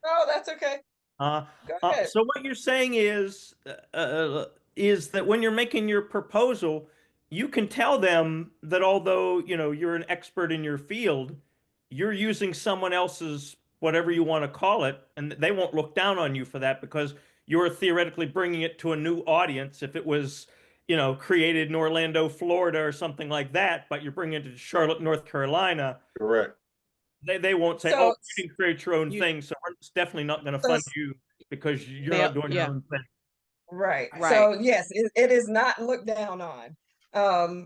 Oh, that's okay. Uh, Go ahead. so what you're saying is that when you're making your proposal, you can tell them that although, you're an expert in your field, you're using someone else's whatever you want to call it, and they won't look down on you for that because you're theoretically bringing it to a new audience. If it was, created in Orlando, Florida or something like that, but you're bringing it to Charlotte, North Carolina, Correct. they won't say, "Oh, So, you can create your own you thing, so we're definitely not going to so fund you because you're nail not doing your yeah, own thing." right. right. So yes, it is not looked down on.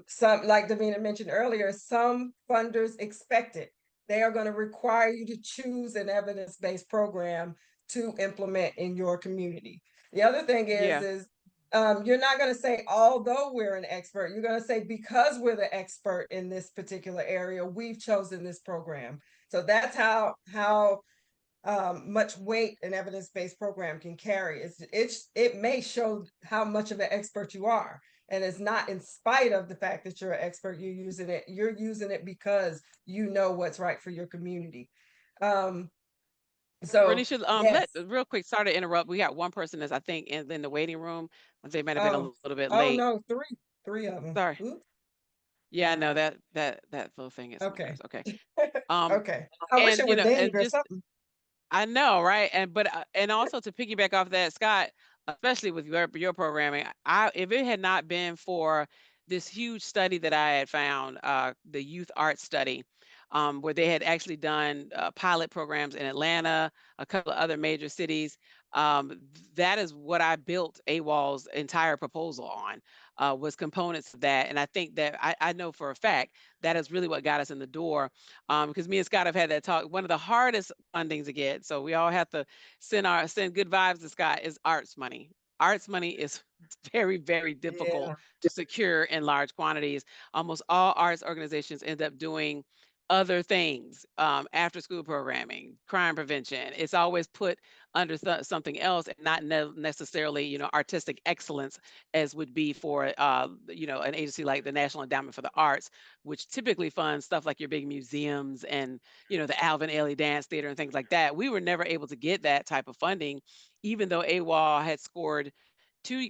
Some, like Davina mentioned earlier, some funders expect it. They are going to require you to choose an evidence-based program to implement in your community. The other thing Yeah. is you're not going to say, although we're an expert, you're going to say, because we're the expert in this particular area, we've chosen this program. So that's how much weight an evidence-based program can carry. It may show how much of an expert you are. And it's not in spite of the fact that you're an expert, you're using it because you know what's right for your community. So Renisha, yes. real quick, sorry to interrupt. We got one person that's, I think, in the waiting room. They might have been a Oh, little bit oh late. no, three of them. Sorry. Oops. Yeah, I know that little thing is Okay. sometimes. Okay. Um, Okay. I wish and it would ding and or just something. I know, right? And also to piggyback off that, Scott, especially with your programming, if it had not been for this huge study that I had found, the youth art study, where they had actually done pilot programs in Atlanta, a couple of other major cities. That is what I built AWOL's entire proposal on, was components of that. And I think that I know for a fact that is really what got us in the door, because me and Scott have had that talk. One of the hardest fundings to get, so we all have to send good vibes to Scott, is arts money. Arts money is very, very difficult Yeah. to secure in large quantities. Almost all arts organizations end up doing other things, after school programming, crime prevention. It's always put under something else, and not necessarily, artistic excellence, as would be for, an agency like the National Endowment for the Arts, which typically funds stuff like your big museums and, the Alvin Ailey Dance Theater and things like that. We were never able to get that type of funding, even though AWOL had scored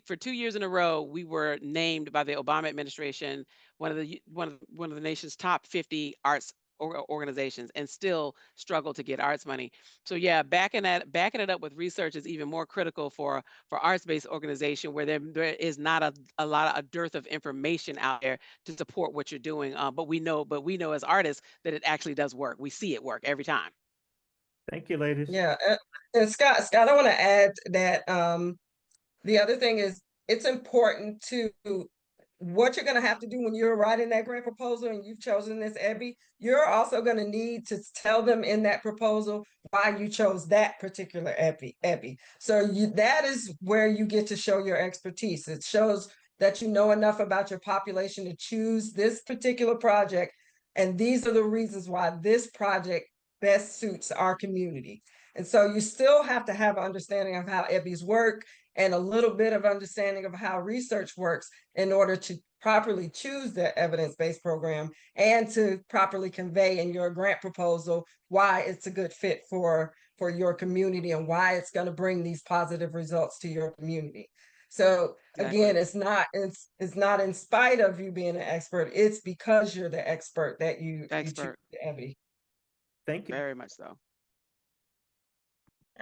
for 2 years in a row. We were named by the Obama administration one of the nation's top 50 arts organizations, and still struggle to get arts money. So yeah, backing it up with research is even more critical for arts-based organization, where there is not a dearth of information out there to support what you're doing. But we know as artists that it actually does work. We see it work every time. Thank you, ladies. Yeah. And Scott, I want to add that the other thing is, it's important to what you're going to have to do when you're writing that grant proposal and you've chosen this EBI. You're also going to need to tell them in that proposal why you chose that particular EBI. So that is where you get to show your expertise. It shows that you know enough about your population to choose this particular project, and these are the reasons why this project best suits our community. And so you still have to have an understanding of how EBIs work, and a little bit of understanding of how research works, in order to properly choose the evidence-based program, and to properly convey in your grant proposal why it's a good fit for your community, and why it's going to bring these positive results to your community. So again, Exactly. it's not in spite of you being an expert, it's because you're the expert that you choose Expert. the EBI. Thank you. Very much so.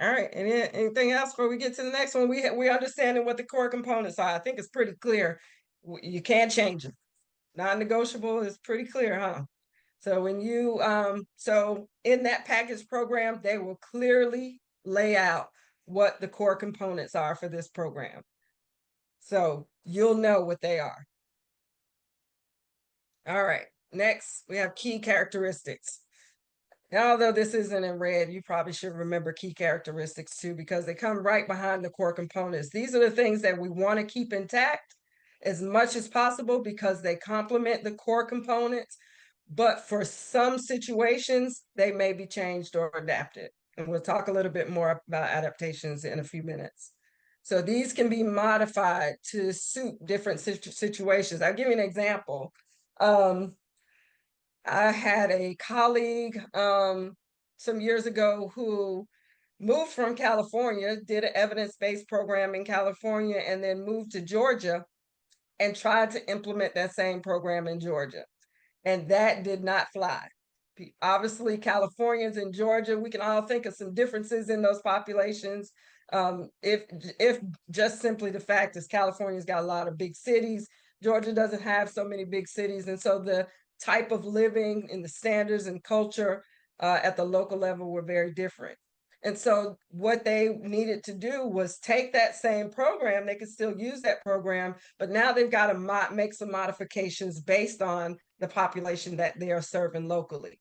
All right. Anything else before we get to the next one? We're understanding what the core components are. I think it's pretty clear. You can't change them. Non-negotiable is pretty clear, huh? So when you so in that package program, they will clearly lay out what the core components are for this program. So you'll know what they are. All right. Next, we have key characteristics. Now, although this isn't in red, you probably should remember key characteristics too, because they come right behind the core components. These are the things that we want to keep intact as much as possible, because they complement the core components. But for some situations, they may be changed or adapted. And we'll talk a little bit more about adaptations in a few minutes. So these can be modified to suit different situations. I'll give you an example. I had a colleague some years ago who moved from California, did an evidence-based program in California, and then moved to Georgia and tried to implement that same program in Georgia. And that did not fly. Obviously, Californians and Georgia, we can all think of some differences in those populations. If just simply the fact is California's got a lot of big cities, Georgia doesn't have so many big cities. And so the type of living and the standards and culture at the local level were very different. And so what they needed to do was take that same program. They could still use that program, but now they've got to make some modifications based on the population that they are serving locally.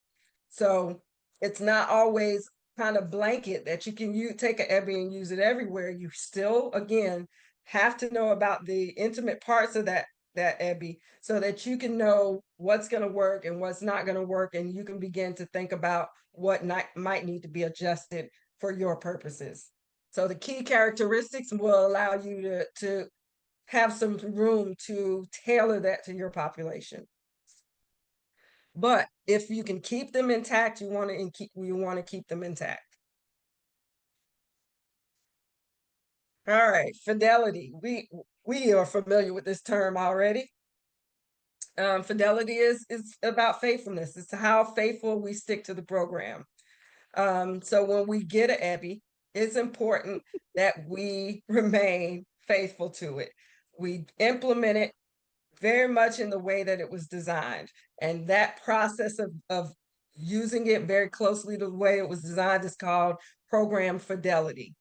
So it's not always kind of blanket that you can take an EBI and use it everywhere. You still, again, have to know about the intimate parts of that EBI so that you can know what's going to work and what's not going to work, and you can begin to think about what might need to be adjusted for your purposes. So the key characteristics will allow you to have some room to tailor that to your population. But if you can keep them intact, you want to keep them intact. All right, fidelity. We are familiar with this term already. Fidelity is about faithfulness. It's how faithful we stick to the program. So when we get an EBI, it's important that we remain faithful to it. We implement it very much in the way that it was designed. And that process of using it very closely to the way it was designed is called program fidelity.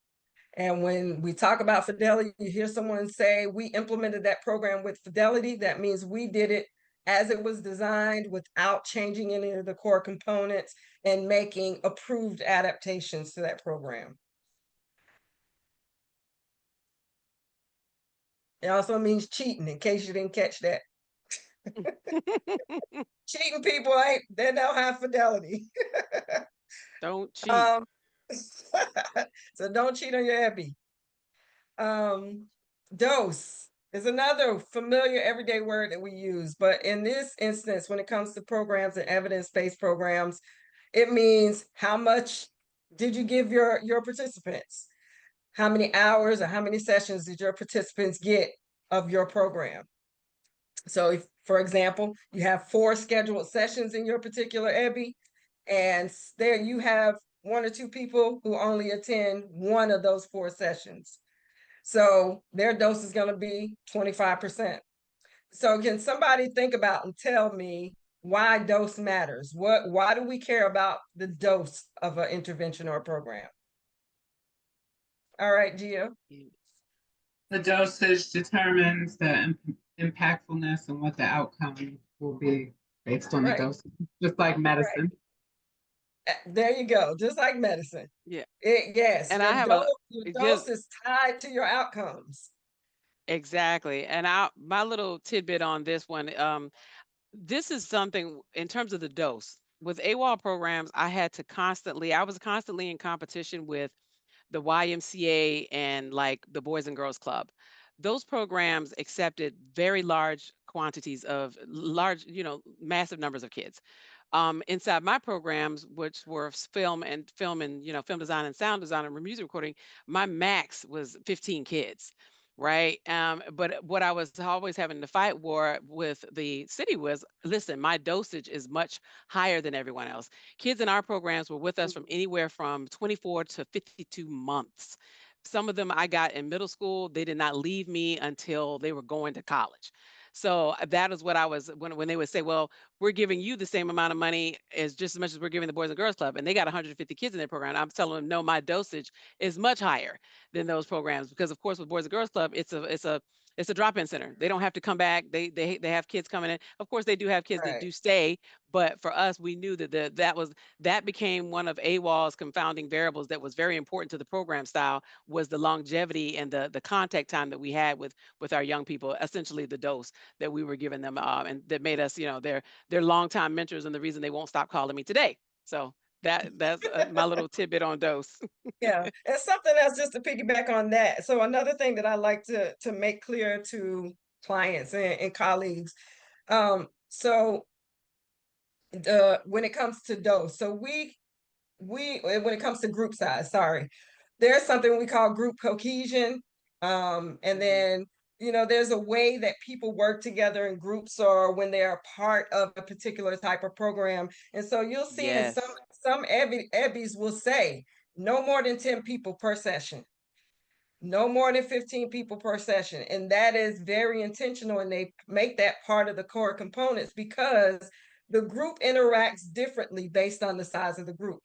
And when we talk about fidelity, you hear someone say, we implemented that program with fidelity. That means we did it as it was designed without changing any of the core components and making approved adaptations to that program. It also means cheating, in case you didn't catch that. Cheating people they don't have fidelity. Don't cheat. So don't cheat on your EBI. Dose is another familiar everyday word that we use, but in this instance, when it comes to programs and evidence-based programs, it means how much did you give your participants? How many hours or how many sessions did your participants get of your program? So if, for example, you have 4 scheduled sessions in your particular EBI, and there you have 1 or 2 people who only attend 1 of those 4 sessions. So their dose is going to be 25%. So can somebody think about and tell me why dose matters? Why do we care about the dose of an intervention or a program? All right, Gia. The dosage determines the impactfulness and what the outcome will be based on the dosage, just like medicine. There you go, just like medicine. Yeah. Yes, And your I have dose is tied to your outcomes. Exactly. And my little tidbit on this one, this is something in terms of the dose. With AWOL programs, I was constantly in competition with the YMCA and like the Boys and Girls Club. Those programs accepted very large quantities of massive numbers of kids. Inside my programs, which were film and film design and sound design and music recording, my max was 15 kids, right? But what I was always having to fight with the city was, listen, my dosage is much higher than everyone else. Kids in our programs were with us from anywhere from 24 to 52 months. Some of them I got in middle school. They did not leave me until they were going to college. So that is what I was when they would say, well, we're giving you the same amount of money as just as much as we're giving the Boys and Girls Club, and they got 150 kids in their program. I'm telling them, no, my dosage is much higher than those programs because, of course, with Boys and Girls Club, it's a drop-in center. They don't have to come back. They have kids coming in. Of course, they do have kids that do stay, but for us, we knew that that became one of AWOL's confounding variables that was very important to the program style, was the longevity and the contact time that we had with our young people, essentially the dose that we were giving them, and that made us, their longtime mentors and the reason they won't stop calling me today. So that's my little tidbit on dose. Yeah, and something else just to piggyback on that. So another thing that I like to make clear to clients and colleagues. So when it comes to dose, so when it comes to group size, sorry, there's something we call group cohesion. And then, there's a way that people work together in groups or when they're a part of a particular type of program. And so you'll see in some EBIs will say no more than 10 people per session, no more than 15 people per session. And that is very intentional. And they make that part of the core components because the group interacts differently based on the size of the group.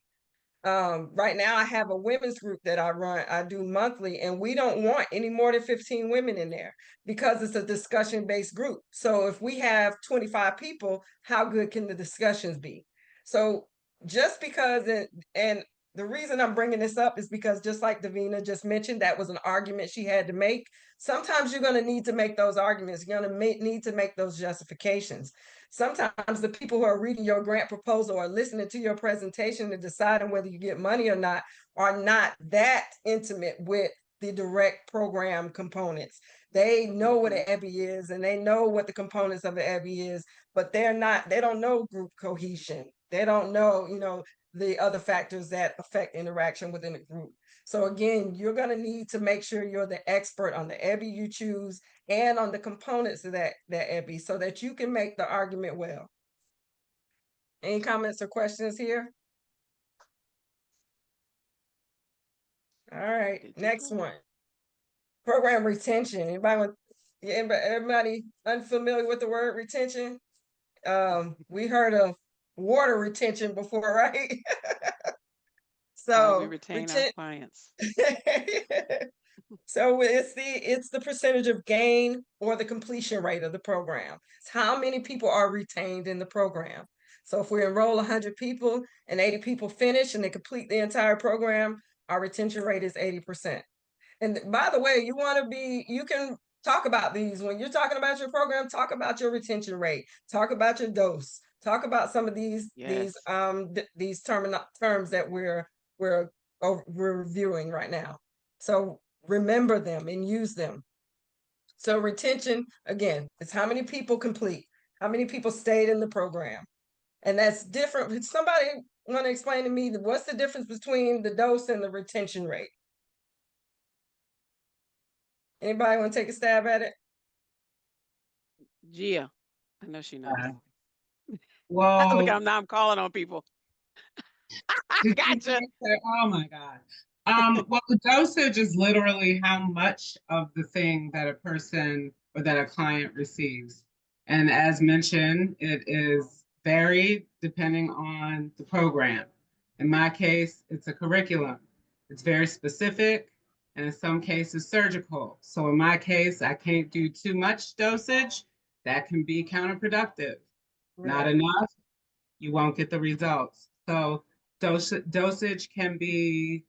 Right now I have a women's group that I do monthly, and we don't want any more than 15 women in there because it's a discussion-based group. So if we have 25 people, how good can the discussions be? So just because and the reason I'm bringing this up is because just like Davina just mentioned, that was an argument she had to make. Sometimes you're going to need to make those arguments. You're going to need to make those justifications. Sometimes the people who are reading your grant proposal or listening to your presentation and deciding whether you get money or not are not that intimate with the direct program components. They know what an EBI is and they know what the components of an EBI is, but they don't know group cohesion. They don't know, the other factors that affect interaction within a group. So again, you're going to need to make sure you're the expert on the EBI you choose and on the components of that EBI so that you can make the argument well. Any comments or questions here? All right, next one. Program retention. Everybody unfamiliar with the word retention? We heard of water retention before, right? How we So retain our clients. So it's the percentage of gain or the completion rate of the program. It's how many people are retained in the program. So if we enroll 100 people and 80 people finish and they complete the entire program, our retention rate is 80%. And by the way, you can talk about these when you're talking about your program. Talk about your retention rate. Talk about your dose. Talk about some of these terms that we're reviewing right now. So remember them and use them. So retention, again, is how many people complete, how many people stayed in the program. And that's different. Somebody want to explain to me what's the difference between the dose and the retention rate? Anybody want to take a stab at it? Gia, I know she knows. Well, Look, now I'm calling on people. Gotcha. Oh my God. Well, the dosage is literally how much of the thing that a person or that a client receives. And as mentioned, it is varied depending on the program. In my case, it's a curriculum. It's very specific, and in some cases surgical. So in my case, I can't do too much dosage. That can be counterproductive. Right. Not enough, you won't get the results. So dosage can be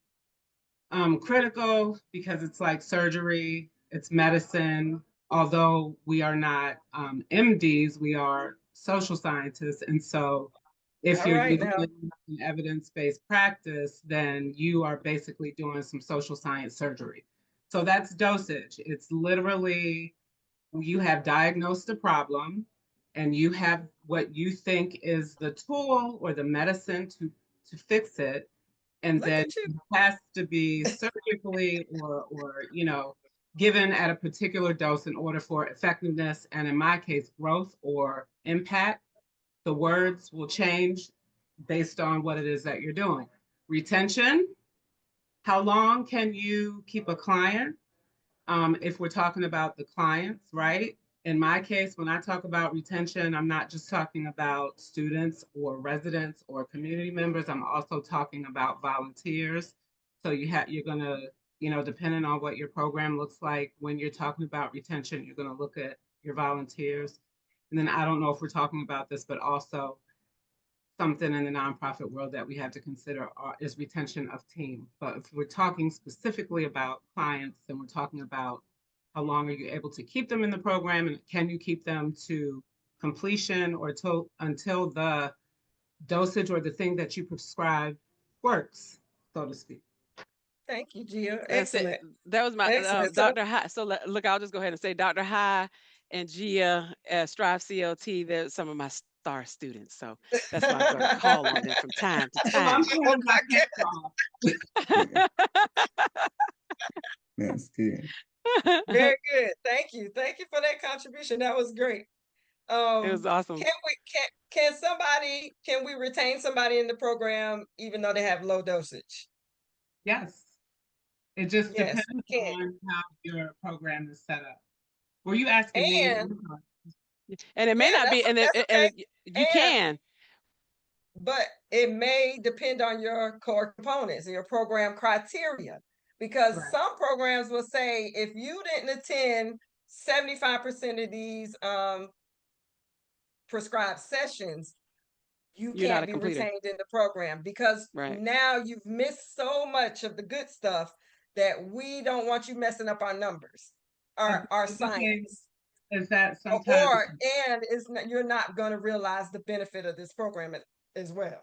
critical because it's like surgery, it's medicine. Although we are not MDs, we are social scientists. And so if you're using an evidence-based practice, then you are basically doing some social science surgery. So that's dosage. It's literally, you have diagnosed a problem and you have what you think is the tool or the medicine to fix it. And then it has to be surgically or given at a particular dose in order for effectiveness, and in my case, growth or impact. The words will change based on what it is that you're doing. Retention, how long can you keep a client? If we're talking about the clients, right? In my case, when I talk about retention, I'm not just talking about students or residents or community members. I'm also talking about volunteers. So you're gonna, depending on what your program looks like, when you're talking about retention, you're gonna look at your volunteers. And then I don't know if we're talking about this, but also something in the nonprofit world that we have to consider is retention of team. But if we're talking specifically about clients, then we're talking about how long are you able to keep them in the program, and can you keep them to completion or until the dosage or the thing that you prescribe works, so to speak. Thank you, Gia. Excellent. That was my Dr. High. So look, I'll just go ahead and say Dr. High and Gia at Strive CLT. They're some of my star students. So that's why I'm going to call on them from time to time. That's good. Very good. Thank you. Thank you for that contribution. That was great. It was awesome. Can we retain somebody in the program even though they have low dosage? Yes. It just depends on how your program is set up. Were you asking me? And it may not be, and you can. But it may depend on your core components and your program criteria. Because some programs will say, if you didn't attend 75% of these prescribed sessions, you You're not can't a be completer. retained in the program because Right. now you've missed so much of the good stuff that we don't want you messing up our numbers, our The thing science. is that sometimes And you're not going to realize the benefit of this program as well.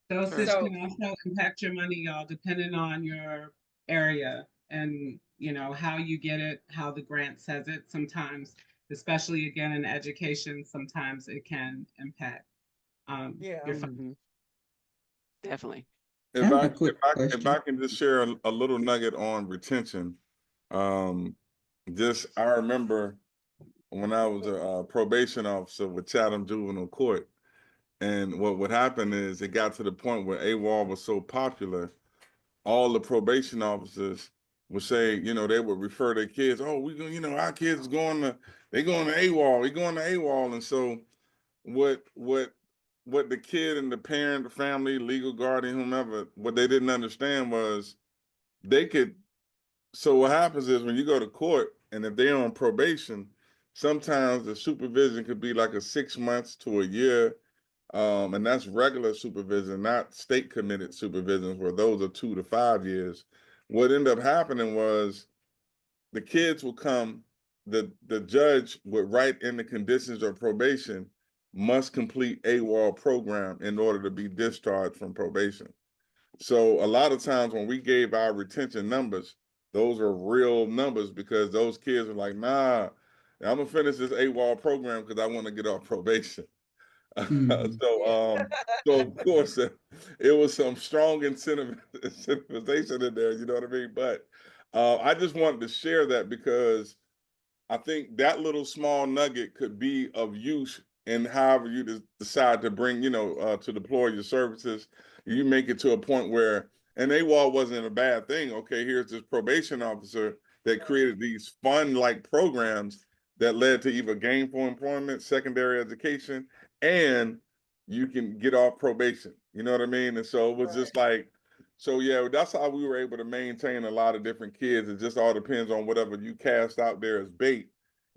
dosage So can also impact your money, y'all, depending on your area and how you get it, how the grant says it. Sometimes, especially again in education, sometimes it can impact yeah. your funding. Mm-hmm. Definitely. I If have I a quick if I question. can just share a little nugget on retention, just I remember when I was a probation officer with Chatham Juvenile Court, and what would happen is it got to the point where AWOL was so popular, all the probation officers would say, they would refer their kids, oh, we go, our kids they going to AWOL, we going to AWOL, and so what the kid and the parent, the family, legal guardian, whomever, what they didn't understand was they could. So what happens is when you go to court and if they're on probation, sometimes the supervision could be like a 6 months to a year, and that's regular supervision, not state committed supervisions where those are 2 to 5 years. What ended up happening was the kids would come, the judge would write in the conditions of probation must complete AWOL program in order to be discharged from probation. So a lot of times when we gave our retention numbers, those are real numbers because those kids are like, nah, I'm gonna finish this AWOL program because I want to get off probation. Mhm. So of course it was some strong incentivization in there, you know what I mean? But I just wanted to share that because I think that little small nugget could be of use in however you decide to bring, to deploy your services. You make it to a point where, and AWOL wasn't a bad thing. Okay, here's this probation officer that created these fun-like programs that led to either gainful employment, secondary education, and you can get off probation. You know what I mean? And so it was just like, so yeah, that's how we were able to maintain a lot of different kids. It just all depends on whatever you cast out there as bait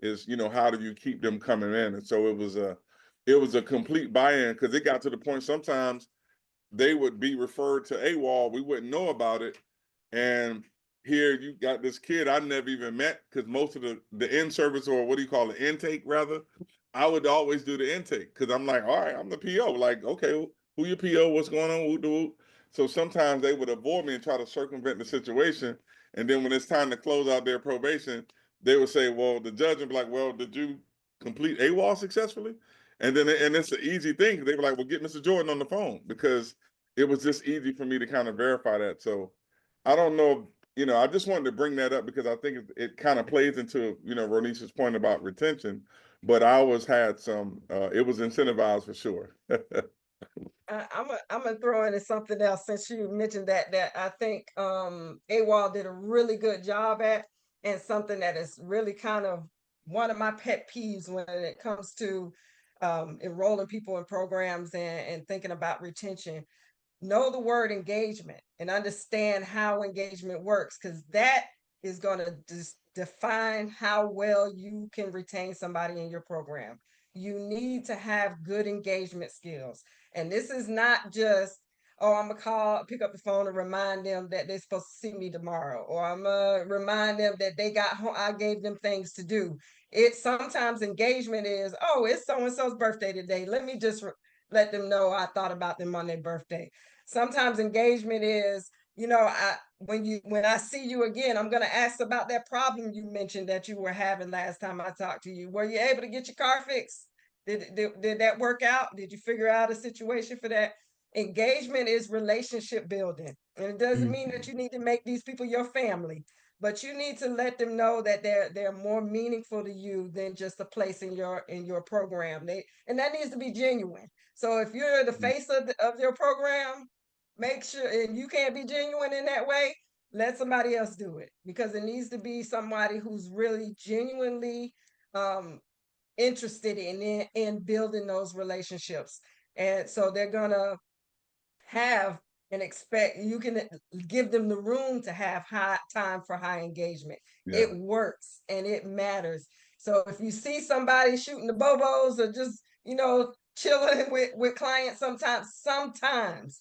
is, how do you keep them coming in? And so it was a complete buy-in because it got to the point sometimes they would be referred to AWOL, we wouldn't know about it. And here you got this kid I never even met because most of the in-service, or what do you call it, intake rather, I would always do the intake because I'm like, all right, I'm the PO. Like, okay, who your PO? What's going on? Who? So sometimes they would avoid me and try to circumvent the situation. And then when it's time to close out their probation, they would say, well, the judge would be like, well, did you complete AWOL successfully? And then and it's an easy thing. They were like, well, get Mr. Jordan on the phone because it was just easy for me to kind of verify that. So I don't know, I just wanted to bring that up because I think it kind of plays into, Ronisha's point about retention, but I always had some, it was incentivized for sure. I'm gonna throw in something else since you mentioned that I think AWOL did a really good job at, and something that is really kind of one of my pet peeves when it comes to enrolling people in programs and thinking about retention. Know the word engagement and understand how engagement works, because that is going to define how well you can retain somebody in your program. You need to have good engagement skills. And this is not just, oh, I'm gonna pick up the phone and remind them that they're supposed to see me tomorrow, or I'm gonna remind them that they got home, I gave them things to do. It's sometimes engagement is, oh, it's so-and-so's birthday today. Let me just let them know I thought about them on their birthday. Sometimes engagement is, when I see you again, I'm gonna ask about that problem you mentioned that you were having last time I talked to you. Were you able to get your car fixed? Did that work out? Did you figure out a situation for that? Engagement is relationship building. And it doesn't mean that you need to make these people your family, but you need to let them know that they're more meaningful to you than just a place in your program. And that needs to be genuine. So if you're the face of your program, make sure, and you can't be genuine in that way, let somebody else do it, because it needs to be somebody who's really genuinely interested in building those relationships. And so they're gonna have and expect, you can give them the room to have high time for high engagement. Yeah. It works and it matters. So if you see somebody shooting the bobos or just chilling with clients sometimes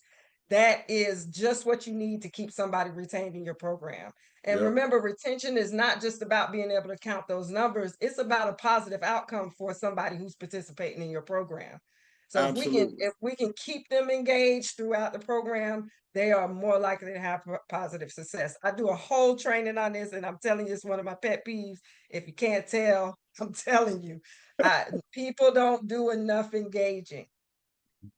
that is just what you need to keep somebody retained in your program. And Yep. remember, retention is not just about being able to count those numbers. It's about a positive outcome for somebody who's participating in your program. So Absolutely. if we can keep them engaged throughout the program, they are more likely to have positive success. I do a whole training on this, and I'm telling you, it's one of my pet peeves. If you can't tell, I'm telling you, people don't do enough engaging.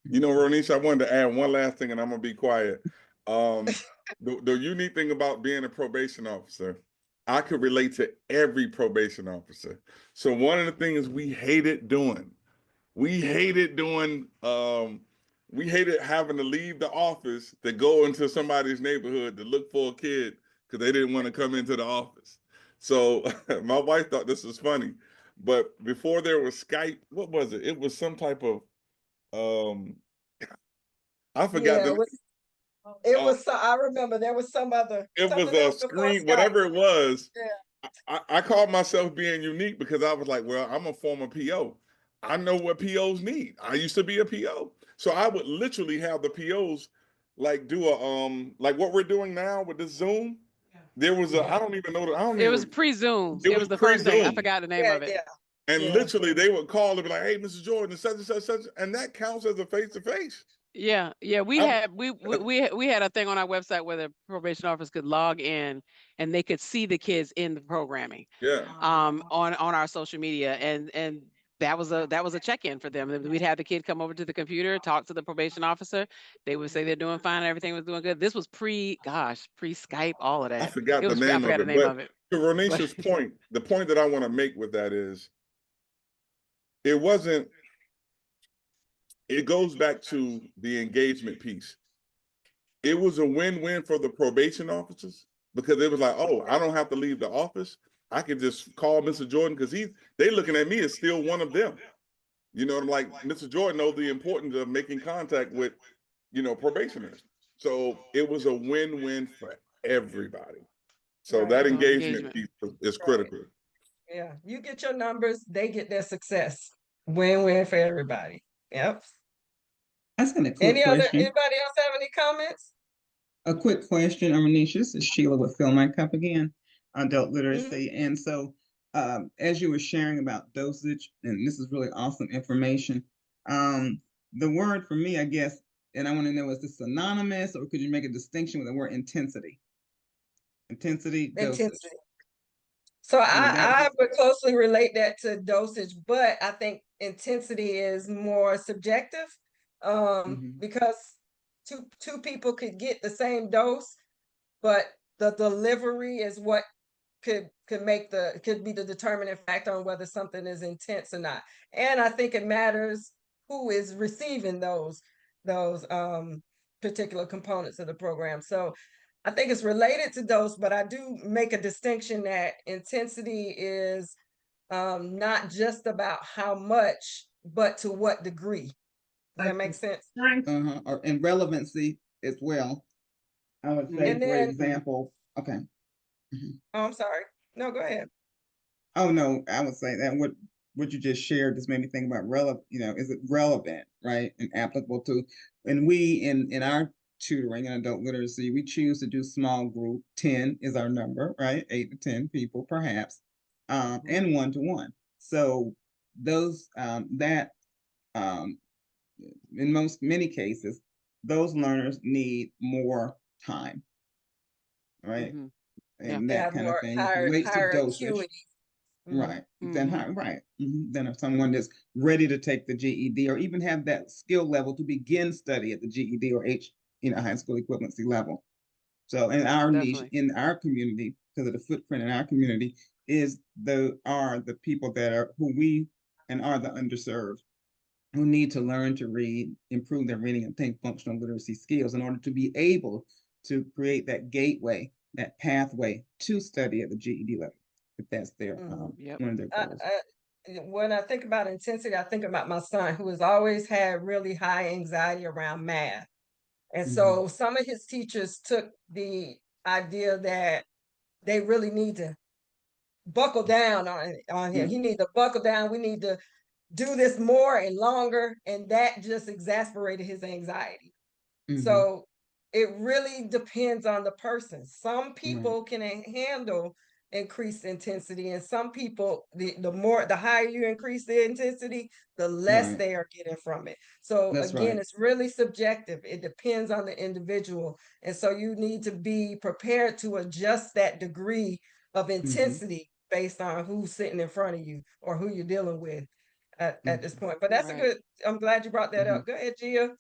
You know, Ronisha, I wanted to add one last thing, and I'm gonna be quiet. The unique thing about being a probation officer, I could relate to every probation officer. So one of the things we hated doing, we hated having to leave the office to go into somebody's neighborhood to look for a kid because they didn't want to come into the office. So my wife thought this was funny, but before there was Skype, what was it? It was some type of I forgot Yeah, it uh, was. I remember there was something it was else a before screen, Skype. whatever it was. Yeah. I called myself being unique because I was like, well, I'm a former PO. I know what POs need. I used to be a PO. So I would literally have the POs like do a like what we're doing now with this Zoom. There was a I don't even know I don't It was even pre-Zoom. it It was was the first thing. I pre-Zoom. forgot the name Yeah, of it. yeah. And Yeah. literally they would call and be like, hey, Mrs. Jordan, such and such, such, and that counts as a face-to-face. Yeah, yeah. We I'm- had we had a thing on our website where the probation officers could log in and they could see the kids in the programming. Yeah. On our social media, and that was a check-in for them. We'd have the kid come over to the computer, talk to the probation officer. They would say they're doing fine, everything was doing good. This was pre-Skype, all of I that. forgot It the was I name forgot of the it, name but of it. to Ronisha's point, the point that I want to make with that is it wasn't, it goes back to the engagement piece. It was a win-win for the probation officers because it was like, oh, I don't have to leave the office. I can just call Mr. Jordan because they looking at me as still one of them. You know, I'm like, Mr. Jordan knows the importance of making contact with, probationers. So it was a win-win for everybody. So Right. that So engagement engagement. piece is Right. critical. Yeah. You get your numbers, they get their success. Win-win for everybody. Yep. That's a quick Anybody question. else have any comments? A quick question, Manisha. This is Sheila with Fill My Cup again, adult Mm-hmm. literacy. And so, as you were sharing about dosage, and this is really awesome information. The word for me, I guess, and I want to know, is this synonymous, or could you make a distinction with the word intensity? Intensity, dosage. Intensity. So I would closely relate that to dosage, but I think intensity is more subjective, because two people could get the same dose, but the delivery is what could be the determining factor on whether something is intense or not. And I think it matters who is receiving those particular components of the program. So I think it's related to dose, but I do make a distinction that intensity is not just about how much, but to what degree. Does that make sense? And relevancy as well. I would say, And for then, example, okay. oh, I'm sorry. No, go ahead. Oh no, I would say that what you just shared just made me think about is it relevant, right, and applicable to? And we in our tutoring and adult literacy, we choose to do small group. 10 is our number, right? 8 to 10 people, perhaps, and 1-to-1. So those that in many cases, those learners need more time, right? Mm-hmm. And They that have kind of more thing. You can relate to higher dosage. acuity. Right. Then right. Then if Mm-hmm. someone that's ready to take the GED or even have that skill level to begin study at the GED or high school equivalency level. So in our niche, in our community, because of the footprint in our community, are the people that are are the underserved, who need to learn to read, improve their reading, and think functional literacy skills in order to be able to create that gateway, that pathway to study at the GED level, if that's their one of their goals. When I think about intensity, I think about my son, who has always had really high anxiety around math. And so some of his teachers took the idea that they really need to buckle down on him. He needs to buckle down. We need to do this more and longer, and that just exasperated his anxiety. So it really depends on the person. Some people can handle increased intensity, and some people, the higher you increase the intensity, the less they are getting from it. So That's again, right. it's really subjective. It depends on the individual. And so you need to be prepared to adjust that degree of intensity based on who's sitting in front of you or who you're dealing with at this point. But that's a Right. good, I'm glad you brought that up. Go ahead, Gia.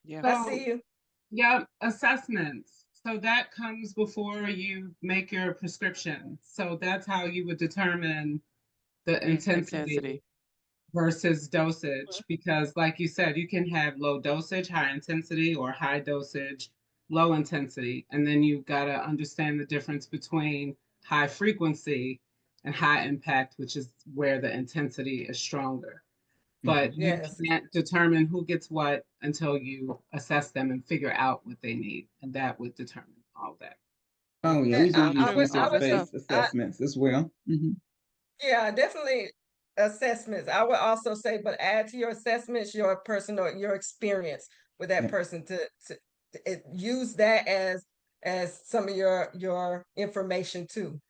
Yeah. I So, see you. yeah, assessments. So that comes before you make your prescription. So that's how you would determine the intensity versus dosage. Because like you said, you can have low dosage, high intensity, or high dosage, low intensity. And then you got to understand the difference between high frequency and high impact, which is where the intensity is stronger. But you Yes. can't determine who gets what until you assess them and figure out what they need. And that would determine all that. Oh yeah, And we do use All good stuff. research-based assessments as well. yeah, definitely assessments. I would also say, but add to your assessments your personal, your experience with that Yeah. person to use that as some of your information too.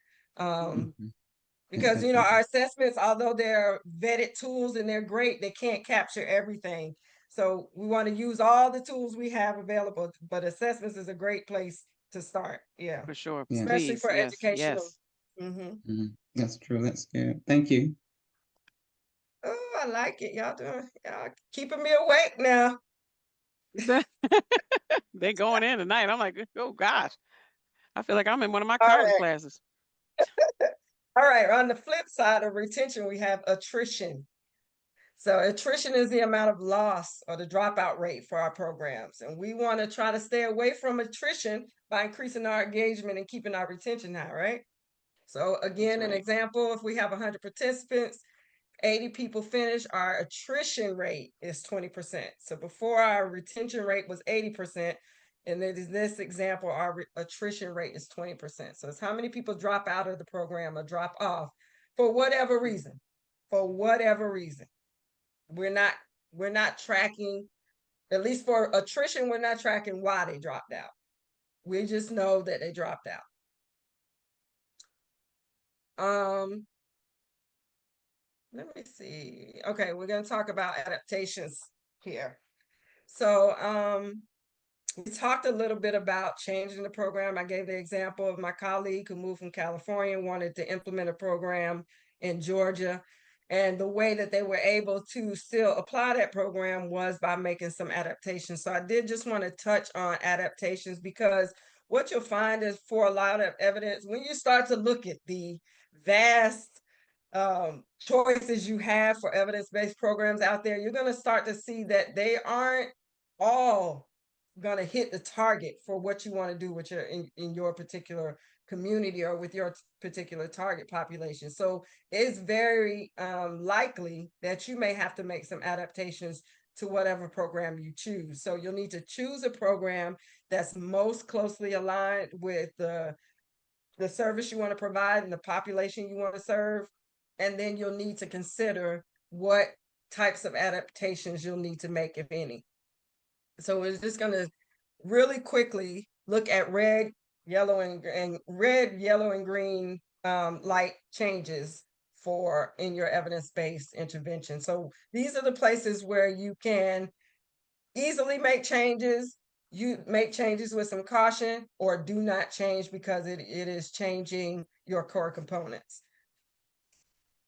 Because you know, our assessments, although they're vetted tools and they're great, they can't capture everything. So we want to use all the tools we have available, but assessments is a great place to start. Yeah, For sure. Yeah. especially Please. for Yes. educational. Yes. That's true. That's good. Thank you. Oh, I like it. Y'all keeping me awake now. They going in tonight. I'm like, oh gosh. I feel like I'm in one of my All college right. classes. All right. On the flip side of retention, we have attrition. So attrition is the amount of loss or the dropout rate for our programs. And we want to try to stay away from attrition by increasing our engagement and keeping our retention high, right? So again, an right. example, if we have 100 participants, 80 people finish, our attrition rate is 20%. So before our retention rate was 80%, and in this example, our attrition rate is 20%. So it's how many people drop out of the program or drop off for whatever reason. For whatever reason. We're not tracking, at least for attrition, we're not tracking why they dropped out. We just know that they dropped out. Let me see. Okay, we're going to talk about adaptations here. So we talked a little bit about changing the program. I gave the example of my colleague who moved from California, wanted to implement a program in Georgia. And the way that they were able to still apply that program was by making some adaptations. So I did just want to touch on adaptations, because what you'll find is, for a lot of evidence, when you start to look at the vast choices you have for evidence-based programs out there, you're going to start to see that they aren't all going to hit the target for what you want to do with your in your particular community or with your particular target population. So it's very likely that you may have to make some adaptations to whatever program you choose. So you'll need to choose a program that's most closely aligned with the service you want to provide and the population you want to serve. And then you'll need to consider what types of adaptations you'll need to make, if any. So we're just going to really quickly look at red, yellow, and green light changes for in your evidence-based intervention. So these are the places where you can easily make changes. You make changes with some caution, or do not change because it is changing your core components.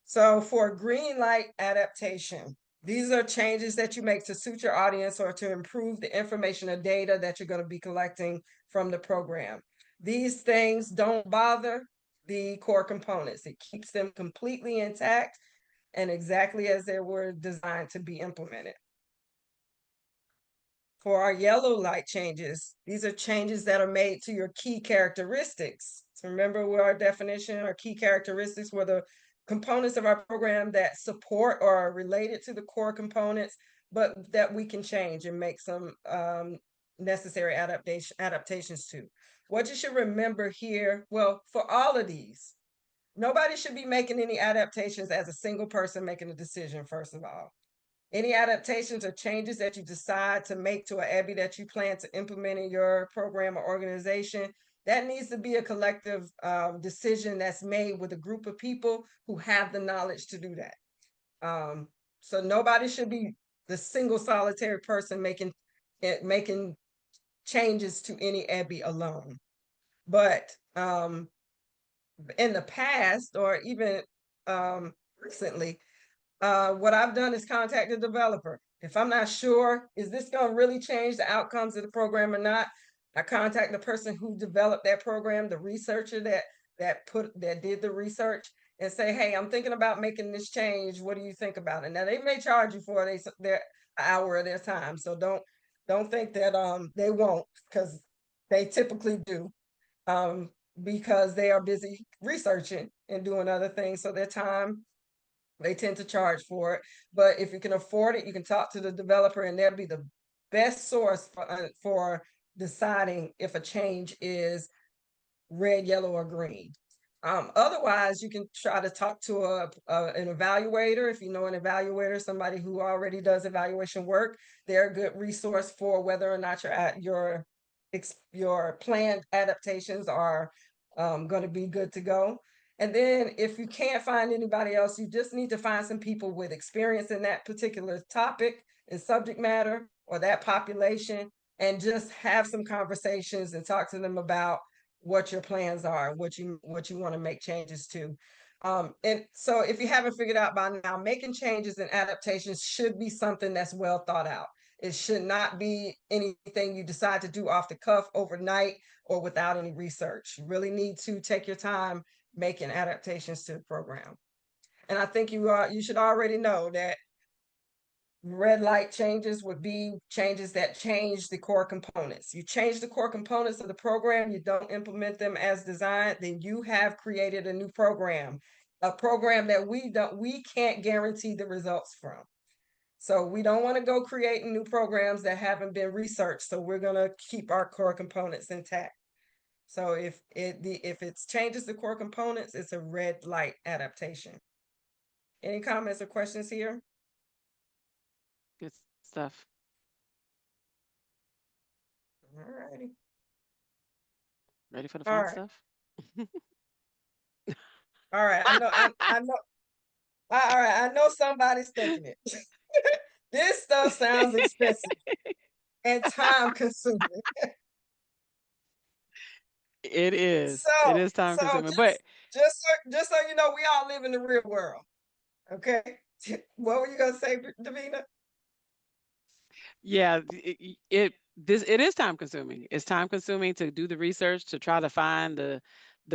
So for green light adaptation, these are changes that you make to suit your audience or to improve the information or data that you're going to be collecting from the program. These things don't bother the core components. It keeps them completely intact and exactly as they were designed to be implemented. For our yellow light changes, these are changes that are made to your key characteristics. So remember where our definition, our key characteristics were the components of our program that support or are related to the core components, but that we can change and make some necessary adaptations to. What you should remember here, well, for all of these, nobody should be making any adaptations as a single person making a decision, first of all. Any adaptations or changes that you decide to make to an EBI that you plan to implement in your program or organization, that needs to be a collective decision that's made with a group of people who have the knowledge to do that. So nobody should be the single solitary person making changes to any EBI alone. But in the past, or even recently, what I've done is contact the developer. If I'm not sure, is this going to really change the outcomes of the program or not? I contact the person who developed that program, the researcher that did the research, and say, hey, I'm thinking about making this change. What do you think about it? Now they may charge you for their hour of their time, so don't think that they won't, because they typically do, because they are busy researching and doing other things, so their time, they tend to charge for it. But if you can afford it, you can talk to the developer, and they'll be the best source for deciding if a change is red, yellow, or green. Otherwise, you can try to talk to an evaluator. If you know an evaluator, somebody who already does evaluation work, they're a good resource for whether or not your planned adaptations are going to be good to go. And then if you can't find anybody else, you just need to find some people with experience in that particular topic and subject matter or that population, and just have some conversations and talk to them about what your plans are, what you want to make changes to. And so if you haven't figured out by now, making changes and adaptations should be something that's well thought out. It should not be anything you decide to do off the cuff overnight or without any research. You really need to take your time making adaptations to the program. And I think you should already know that red light changes would be changes that change the core components. You change the core components of the program, you don't implement them as designed, then you have created a new program, a program that we can't guarantee the results from. So we don't want to go creating new programs that haven't been researched. So we're going to keep our core components intact. So if it changes the core components, it's a red light adaptation. Any comments or questions here? Good stuff. All righty. Ready for the All fun right. stuff? All right. I know. All right. I know somebody's thinking it. This stuff sounds expensive and time consuming. It is. So, It is time consuming, but just so you know, we all live in the real world. Okay. What were you gonna say, Davina? yeah, it is time consuming. It's time consuming to do the research, to try to find the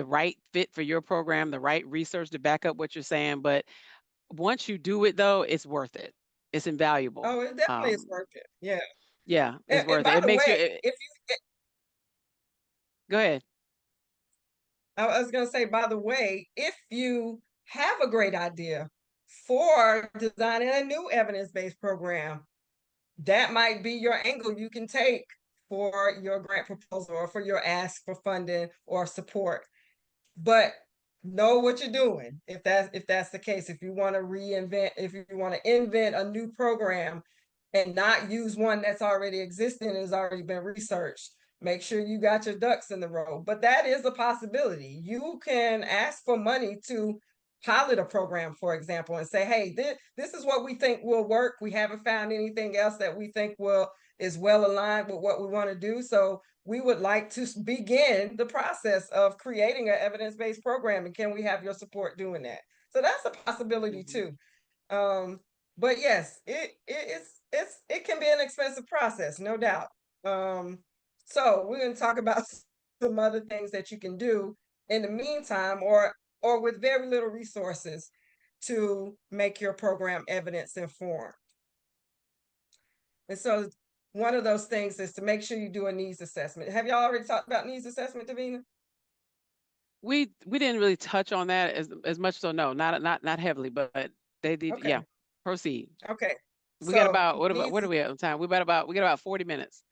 right fit for your program, the right research to back up what you're saying. But once you do it, though, it's worth it. It's invaluable. Oh, it definitely is worth it. Yeah. Yeah, it's And worth it. by It the makes you. way, Go ahead. I was gonna say, by the way, if you have a great idea for designing a new evidence-based program, that might be your angle you can take for your grant proposal or for your ask for funding or support. But know what you're doing if that's the case. If you want to invent a new program and not use one that's already existing and has already been researched, make sure you got your ducks in the row. But that is a possibility. You can ask for money to pilot a program, for example, and say, hey, this is what we think will work. We haven't found anything else that we think is well aligned with what we want to do. So we would like to begin the process of creating an evidence-based program, and can we have your support doing that? So that's a possibility too. But yes, it can be an expensive process, no doubt. So we're going to talk about some other things that you can do in the meantime, or with very little resources, to make your program evidence informed. And so one of those things is to make sure you do a needs assessment. Have y'all already talked about needs assessment, Davina? We didn't really touch on that as much, so no, not heavily, but they did. Okay. Yeah, proceed. Okay. We got So about what are we at on time? We got about 40 minutes.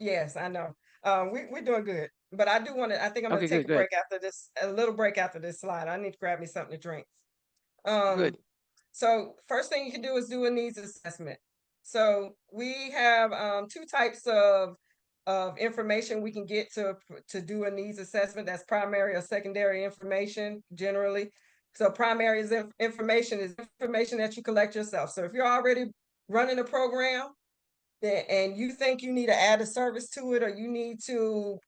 Yes, I know. We're doing good, but I do want to. I think I'm going Okay, to take good, a good, break after this, a little break after this slide. I need to grab me something to drink. good. So first thing you can do is do a needs assessment. So we have two types of information we can get to do a needs assessment. That's primary or secondary information generally. So primary is information that you collect yourself. So if you're already running a program and you think you need to add a service to it, or you need to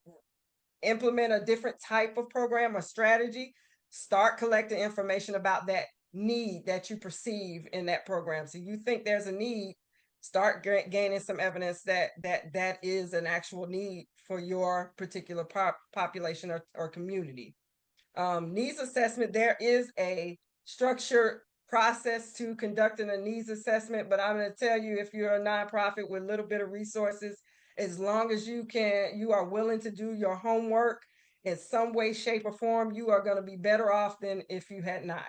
implement a different type of program or strategy, start collecting information about that need that you perceive in that program. So you think there's a need, start gaining some evidence that is an actual need for your particular population or community. Needs assessment, there is a structured process to conducting a needs assessment, but I'm going to tell you, if you're a nonprofit with a little bit of resources, as long as you are willing to do your homework in some way, shape, or form, you are going to be better off than if you had not.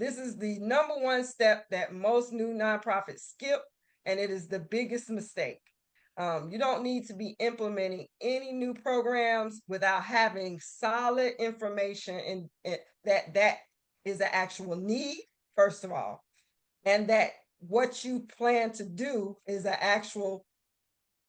This is the number one step that most new nonprofits skip, and it is the biggest mistake. You don't need to be implementing any new programs without having solid information and that is an actual need, first of all, and that what you plan to do is an actual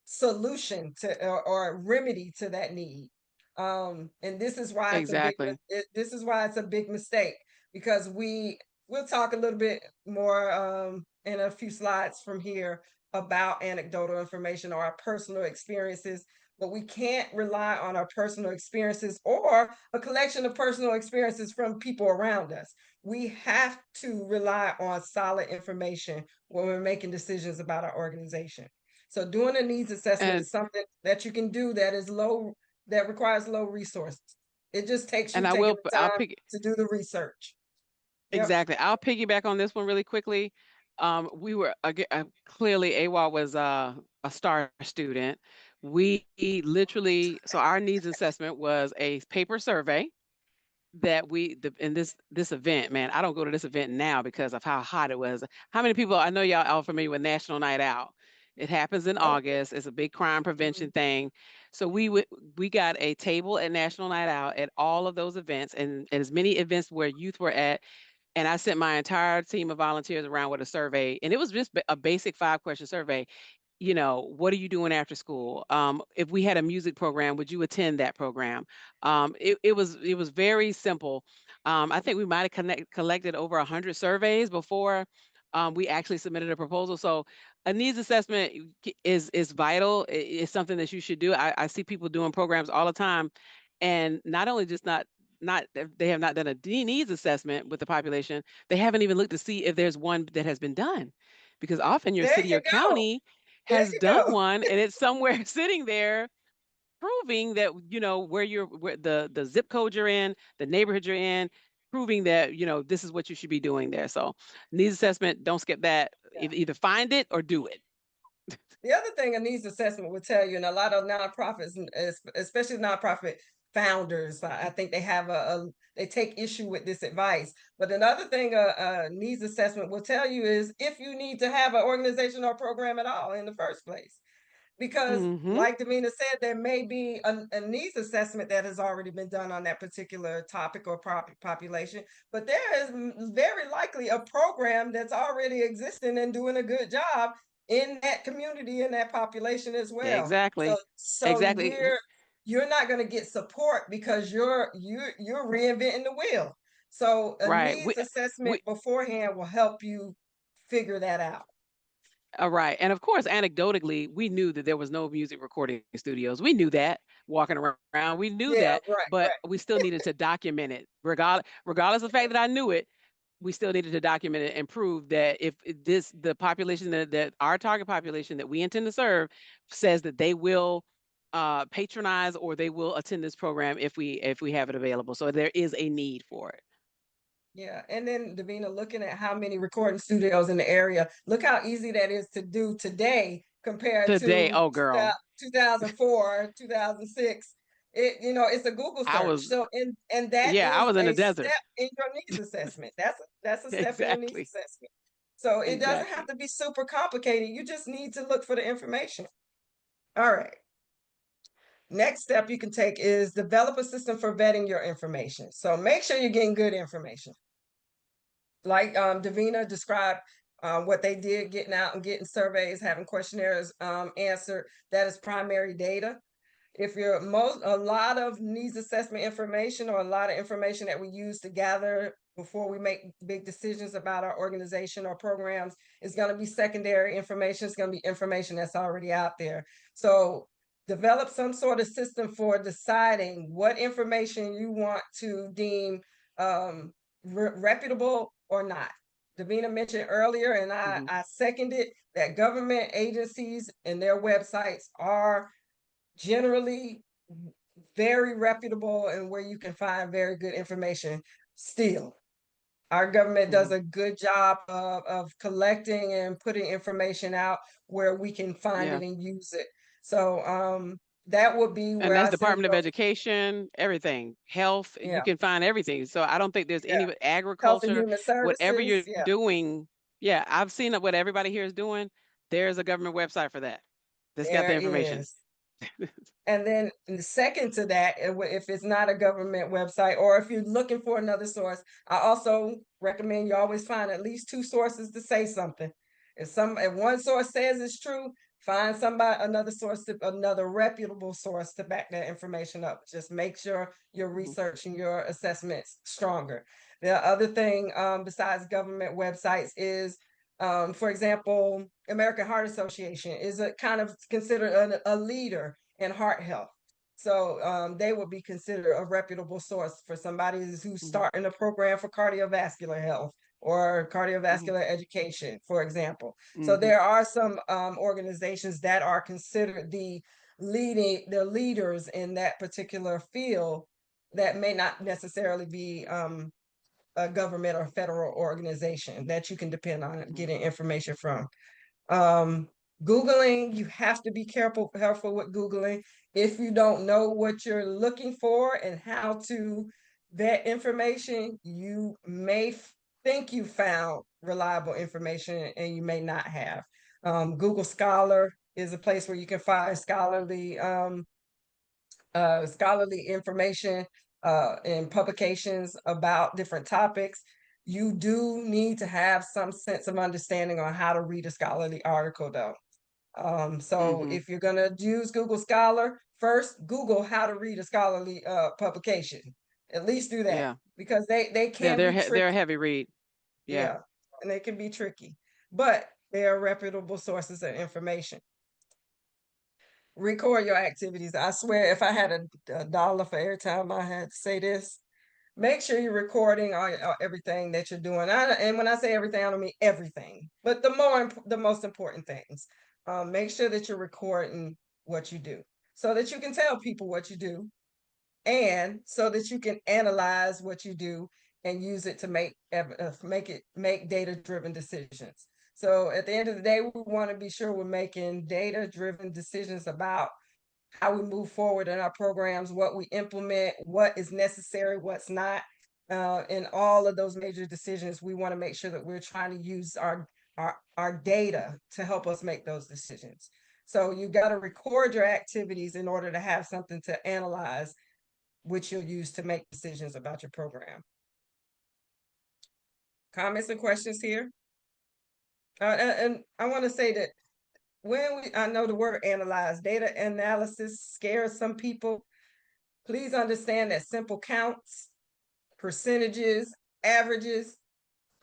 solution to or remedy to that need. And this is why Exactly. this is why it's a big mistake, because we'll talk a little bit more in a few slides from here about anecdotal information or our personal experiences, but we can't rely on our personal experiences or a collection of personal experiences from people around us. We have to rely on solid information when we're making decisions about our organization. So doing a needs assessment And is something that you can do that requires low resources. It just takes you and taking the I'll time pick to do the research. Yep. exactly. I'll piggyback on this one really quickly. We were clearly AWA was a star student. We literally, so our needs assessment was a paper survey that in this event, man, I don't go to this event now because of how hot it was. How many people, I know y'all all familiar with National Night Out. It happens in Oh, August. It's a big crime prevention thing. So we got a table at National Night Out at all of those events, and as many events where youth were at. And I sent my entire team of volunteers around with a survey, and it was just a basic 5-question survey. What are you doing after school? If we had a music program, would you attend that program? It was very simple. I think we might have collected over 100 surveys before we actually submitted a proposal. So a needs assessment is vital. It's something that you should do. I see people doing programs all the time, and not only just not they have not done a needs assessment with the population, they haven't even looked to see if there's one that has been done, because often your there city you or go. county There has you done go. one and it's somewhere sitting there proving that where the zip code you're in, the neighborhood you're in, proving that this is what you should be doing there. So needs assessment, don't skip that. Yeah. Either find it or do it. The other thing a needs assessment will tell you, and a lot of nonprofits, especially nonprofit founders, I think they have they take issue with this advice. But another thing a needs assessment will tell you is if you need to have an organization or program at all in the first place. Because Hmm. like Davina said, there may be a needs assessment that has already been done on that particular topic or population, but there is very likely a program that's already existing and doing a good job in that community, in that population as well. So Exactly. so Exactly. you're not going to get support because you're reinventing the wheel. So a Right. needs assessment We beforehand will help you figure that out. Right. And of course, anecdotally, we knew that there was no music recording studios. We knew that walking around. We knew Yeah, that, right, but right. we still needed to document it. Regardless of the fact that I knew it, we still needed to document it and prove that if the population that our target population that we intend to serve says that they will patronize or they will attend this program if we have it available. So there is a need for it. Yeah, and then Davina, looking at how many recording studios in the area, look how easy that is to do today compared Today, to oh girl, 2004, 2006. It's a Google I search. was So and that yeah, I is was in the a desert. step in your needs assessment. That's a step in your needs Exactly. assessment. So it doesn't have Exactly. to be super complicated. You just need to look for the information. All right. next step you can take is develop a system for vetting your information. So make sure you're getting good information. Like Davina described what they did, getting out and getting surveys, having questionnaires answered. That is primary data. If you're a lot of needs assessment information or a lot of information that we use to gather before we make big decisions about our organization or programs is going to be secondary information. It's going to be information that's already out there. So develop some sort of system for deciding what information you want to deem reputable or not. Davina mentioned earlier, and I seconded that government agencies and their websites are generally very reputable and where you can find very good information still. Our government does a good job of collecting and putting information out where we can find it and use it. So that would be And where that's I say Department of go. Education, everything, health, you Yeah, can find everything. So I don't think there's yeah. any Health and agriculture, Human whatever Services. you're Yeah. doing. Yeah, I've seen what everybody here is doing. There's a government website for that. That's got the There information. is. And then the second to that, if it's not a government website or if you're looking for another source, I also recommend you always find at least two sources to say something. If one source says it's true, find another source, another reputable source to back that information up. Just make sure your research and your assessments stronger. The other thing besides government websites is for example, American Heart Association is a kind of considered a leader in heart health. So they would be considered a reputable source for somebody who's starting a program for cardiovascular health or cardiovascular education, for example. So there are some organizations that are considered the leaders in that particular field that may not necessarily be a government or federal organization that you can depend on getting information from. Googling, you have to be careful with Googling. If you don't know what you're looking for and how to vet information, you may think you found reliable information and you may not have. Google Scholar is a place where you can find scholarly information and publications about different topics. You do need to have some sense of understanding on how to read a scholarly article, though. So if you're going to use Google Scholar, first Google how to read a scholarly publication. At least do that. Yeah. Because they Yeah, can be tricky. they're a heavy read. Yeah, and they can be tricky, but they are reputable sources of information. Record your activities. I swear, if I had a dollar for every time I had to say this, make sure you're recording everything that you're doing. And when I say everything, I don't mean everything, but the most important things. Make sure that you're recording what you do so that you can tell people what you do and so that you can analyze what you do and use it to make data-driven decisions. So at the end of the day, we want to be sure we're making data-driven decisions about how we move forward in our programs, what we implement, what is necessary, what's not. In all of those major decisions, we want to make sure that we're trying to use our data to help us make those decisions. So you got to record your activities in order to have something to analyze, which you'll use to make decisions about your program. Comments and questions here? And I want to say that I know the word analyze, data analysis scares some people. Please understand that simple counts, percentages, averages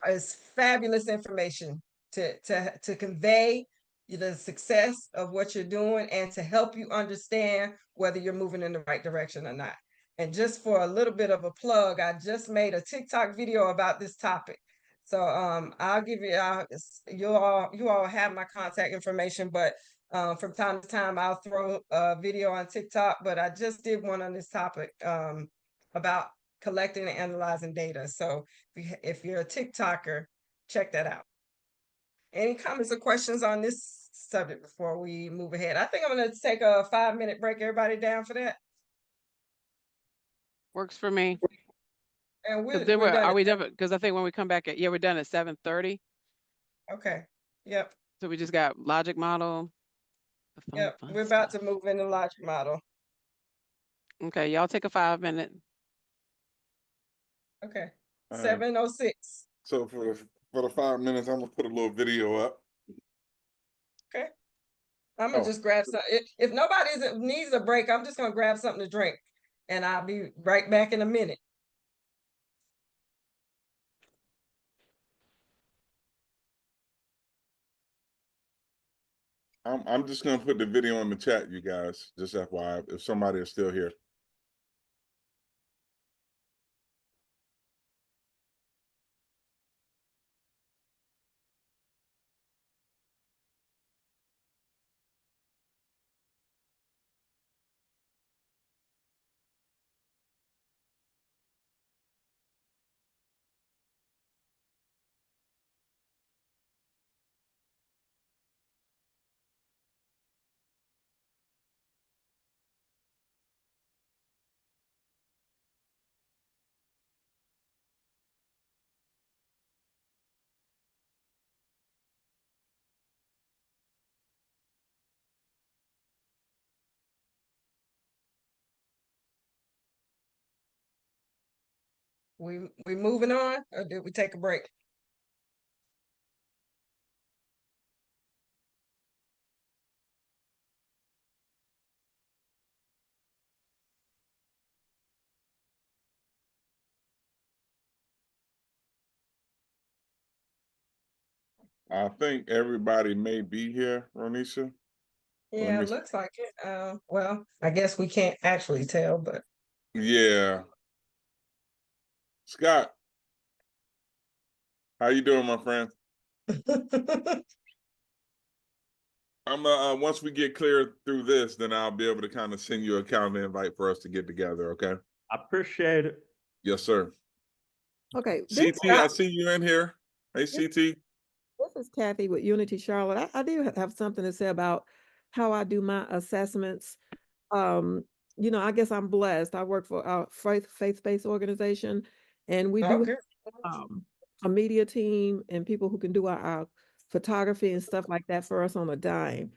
is fabulous information to convey the success of what you're doing and to help you understand whether you're moving in the right direction or not. And just for a little bit of a plug, I just made a TikTok video about this topic. So I'll give you all have my contact information, but from time to time I'll throw a video on TikTok, but I just did one on this topic about collecting and analyzing data. So if you're a TikToker, check that out. Any comments or questions on this subject before we move ahead? I think I'm going to take a 5-minute break. Everybody down for that? Works for me. And we're Are done. we done? Because I think when we come back we're done at 7:30. Okay. Yep. So we just got logic model. Yep. We're about to move into logic model. Okay, y'all take a 5-minute. Okay. All right. 7:06. So for the 5 minutes, I'm gonna put a little video up. Okay. I'm gonna just grab some. If nobody needs a break, I'm just gonna grab something to drink, and I'll be right back in a minute. I'm just gonna put the video in the chat, you guys. Just FYI, if somebody is still here. We moving on, or did we take a break? I think everybody may be here, Ronisha. Yeah, it looks like it. Well, I guess we can't actually tell, but Yeah. Scott, how you doing, my friend? I'm once we get clear through this, then I'll be able to kind of send you a calendar invite for us to get together, okay? I appreciate it. Yes, sir. Okay, CT, I see you in here. Hey, CT. this is Kathy with Unity Charlotte. I do have something to say about how I do my assessments. You know, I guess I'm blessed. I work for a faith-based organization, and we do okay. a media team and people who can do our photography and stuff like that for us on a dime.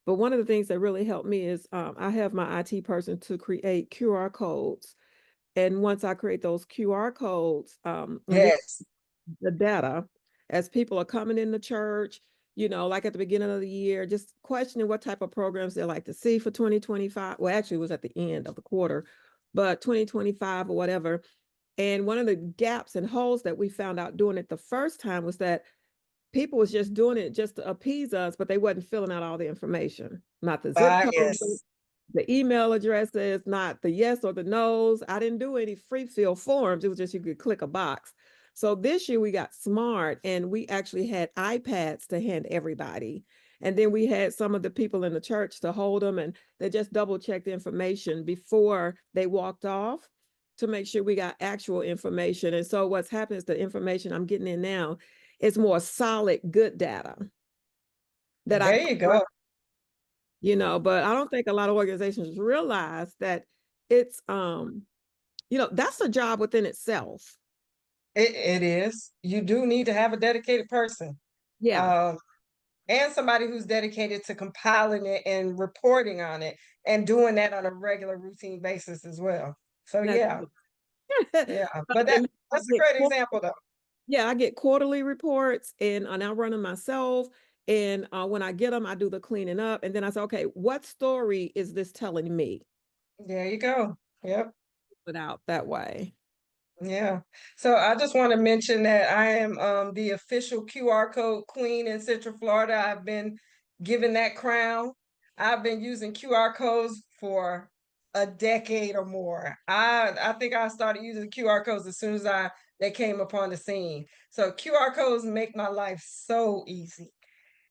But one of the things that really helped me is I have my IT person to create QR codes. And once I create those QR codes, and then Yes. the data as people are coming in the church, you know, like at the beginning of the year, just questioning what type of programs they like to see for 2025. Well, actually, it was at the end of the quarter, but 2025 or whatever. And one of the gaps and holes that we found out doing it the first time was that people was just doing it just to appease us, but they wasn't filling out all the information, not the zip code, Yes. the email addresses, not the yes or the no's. I didn't do any free fill forms. It was just you could click a box. So this year we got smart and we actually had iPads to hand everybody. And then we had some of the people in the church to hold them, and they just double checked the information before they walked off to make sure we got actual information. And so what's happening is the information I'm getting in now is more solid, good data that There you go. you know, but I don't think a lot of organizations realize that it's you know, that's a job within itself. It is. You do need to have a dedicated person. Yeah. And somebody who's dedicated to compiling it and reporting on it and doing that on a regular routine basis as well. So yeah. Yeah. But that's a great example though. Yeah, I get quarterly reports and I run them myself. And when I get them, I do the cleaning up. And then I say, okay, what story is this telling me? There you go. Yep. Put out that way. Yeah. So I just want to mention that I am the official QR code queen in Central Florida. I've been given that crown. I've been using QR codes for a decade or more. I think I started using QR codes as soon as they came upon the scene. So QR codes make my life so easy.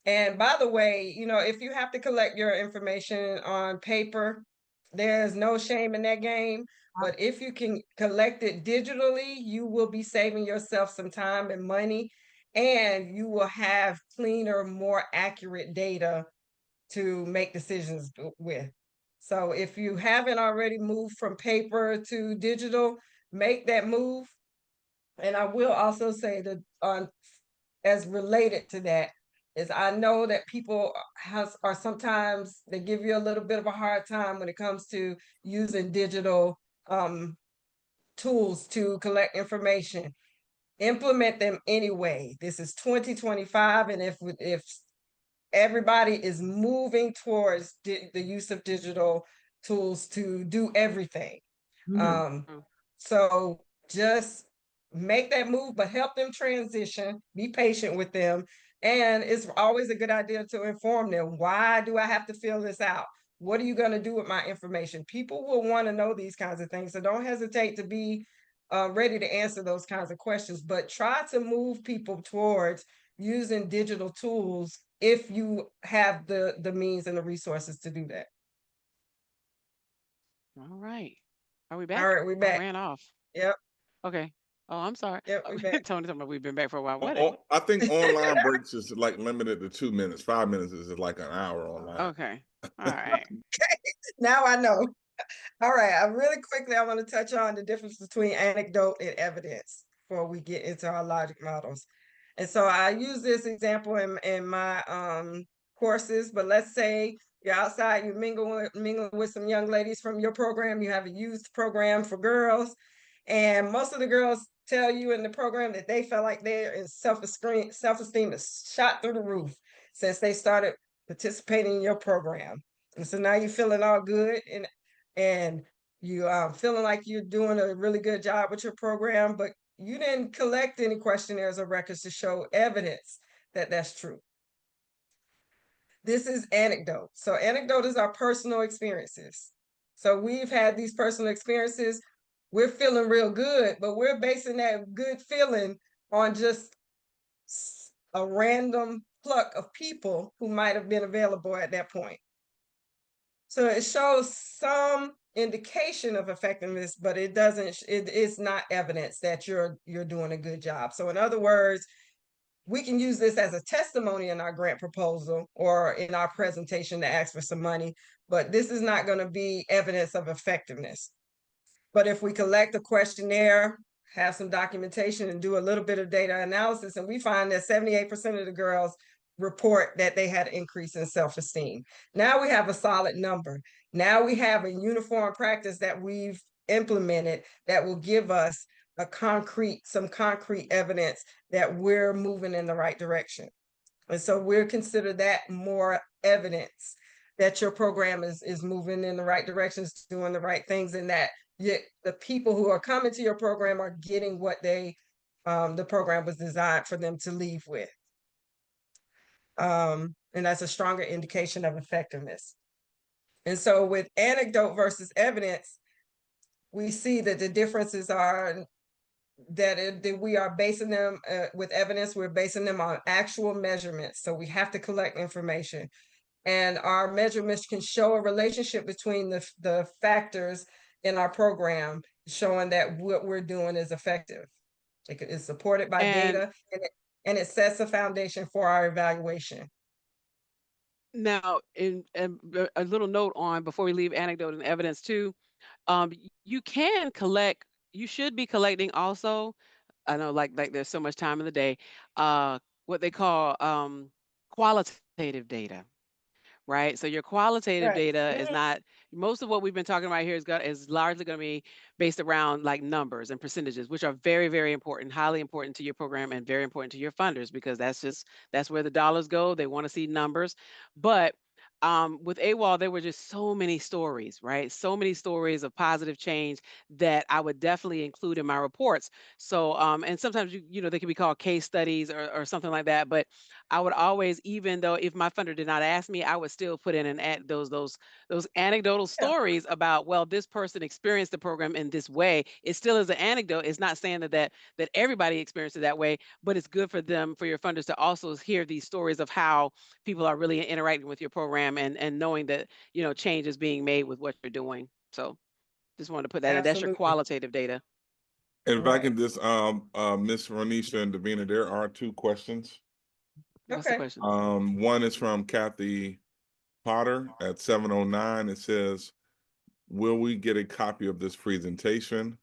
And by the way, you know, if you have to collect your information on paper, there's no shame in that game. But if you can collect it digitally, you will be saving yourself some time and money, and you will have cleaner, more accurate data to make decisions with. So if you haven't already moved from paper to digital, make that move. And I will also say that as related to that, is I know that people are sometimes, they give you a little bit of a hard time when it comes to using digital tools to collect information. Implement them anyway. This is 2025, and if everybody is moving towards the use of digital tools to do everything. Mhm. So just make that move, but help them transition, be patient with them. And it's always a good idea to inform them, why do I have to fill this out? What are you going to do with my information? People will want to know these kinds of things. So don't hesitate to be ready to answer those kinds of questions, but try to move people towards using digital tools if you have the means and the resources to do that. All right. Are we All back? right, we're I back. ran off. Yep. Okay. Oh, I'm sorry. Yep, we're back. Tony told me we've been back for a while. I think online breaks is like limited to 2 minutes. 5 minutes is like an hour online. Okay. All right. Now I know. All right, really quickly, I want to touch on the difference between anecdote and evidence before we get into our logic models. And so I use this example in my courses, but let's say you're outside, you're mingling with some young ladies from your program, you have a youth program for girls, and most of the girls tell you in the program that they felt like their self-esteem is shot through the roof since they started participating in your program. And so now you're feeling all good and you feeling like you're doing a really good job with your program, but you didn't collect any questionnaires or records to show evidence that that's true. This is anecdote. So anecdote is our personal experiences. So we've had these personal experiences. We're feeling real good, but we're basing that good feeling on just a random pluck of people who might have been available at that point. So it shows some indication of effectiveness, but it doesn't, it's not evidence that you're doing a good job. So in other words, we can use this as a testimony in our grant proposal or in our presentation to ask for some money, but this is not going to be evidence of effectiveness. But if we collect a questionnaire, have some documentation, and do a little bit of data analysis, and we find that 78% of the girls report that they had an increase in self-esteem. Now we have a solid number. Now we have a uniform practice that we've implemented that will give us some concrete evidence that we're moving in the right direction. And so we'll consider that more evidence that your program is moving in the right directions, doing the right things, and that the people who are coming to your program are getting what the program was designed for them to leave with. And that's a stronger indication of effectiveness. And so with anecdote versus evidence, we see that the differences are that we are basing them with evidence, we're basing them on actual measurements. So we have to collect information. And our measurements can show a relationship between the factors in our program, showing that what we're doing is effective. It is supported by data, and it sets a foundation for our evaluation. Now, in a little note on before we leave anecdote and evidence too, you can collect. You should be collecting also. I know, like there's so much time in the day. What they call qualitative data. Right. So your qualitative Right. data is not, most of what we've been talking about here is largely going to be based around like numbers and percentages, which are very, very important, highly important to your program and very important to your funders, because that's where the dollars go. They want to see numbers. But with AWOL, there were just so many stories, right? So many stories of positive change that I would definitely include in my reports. So, and sometimes they can be called case studies or something like that. But I would always, even though if my funder did not ask me, I would still put in and add those anecdotal stories about, well, this person experienced the program in this way. It still is an anecdote. It's not saying that everybody experienced it that way, but it's good for your funders to also hear these stories of how people are really interacting with your program and knowing that change is being made with what you're doing. So just wanted to put that in. That's your Absolutely. qualitative data. And if I can Right. just, Miss Ronisha and Davina, there are 2 questions. What's the Okay. question? One is from Kathy Potter at 709. It says, will we get a copy of this presentation?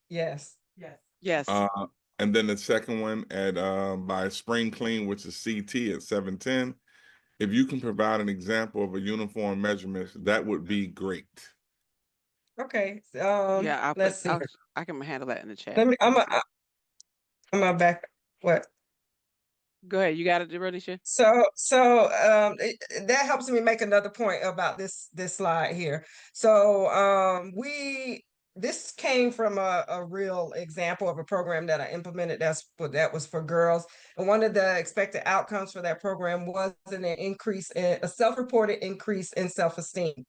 Yes. Yes. And then the second one at by Spring Clean, which is CT at 710. If you can provide an example of a uniform measurement, that would be great. Okay. Yeah, Let's see. I can handle that in the chat. Let me. I'm back. What? Go ahead. You got it, Ronisha? That helps me make another point about this slide here. So this came from a real example of a program that I implemented that was for girls. And one of the expected outcomes for that program was a self-reported increase in self-esteem.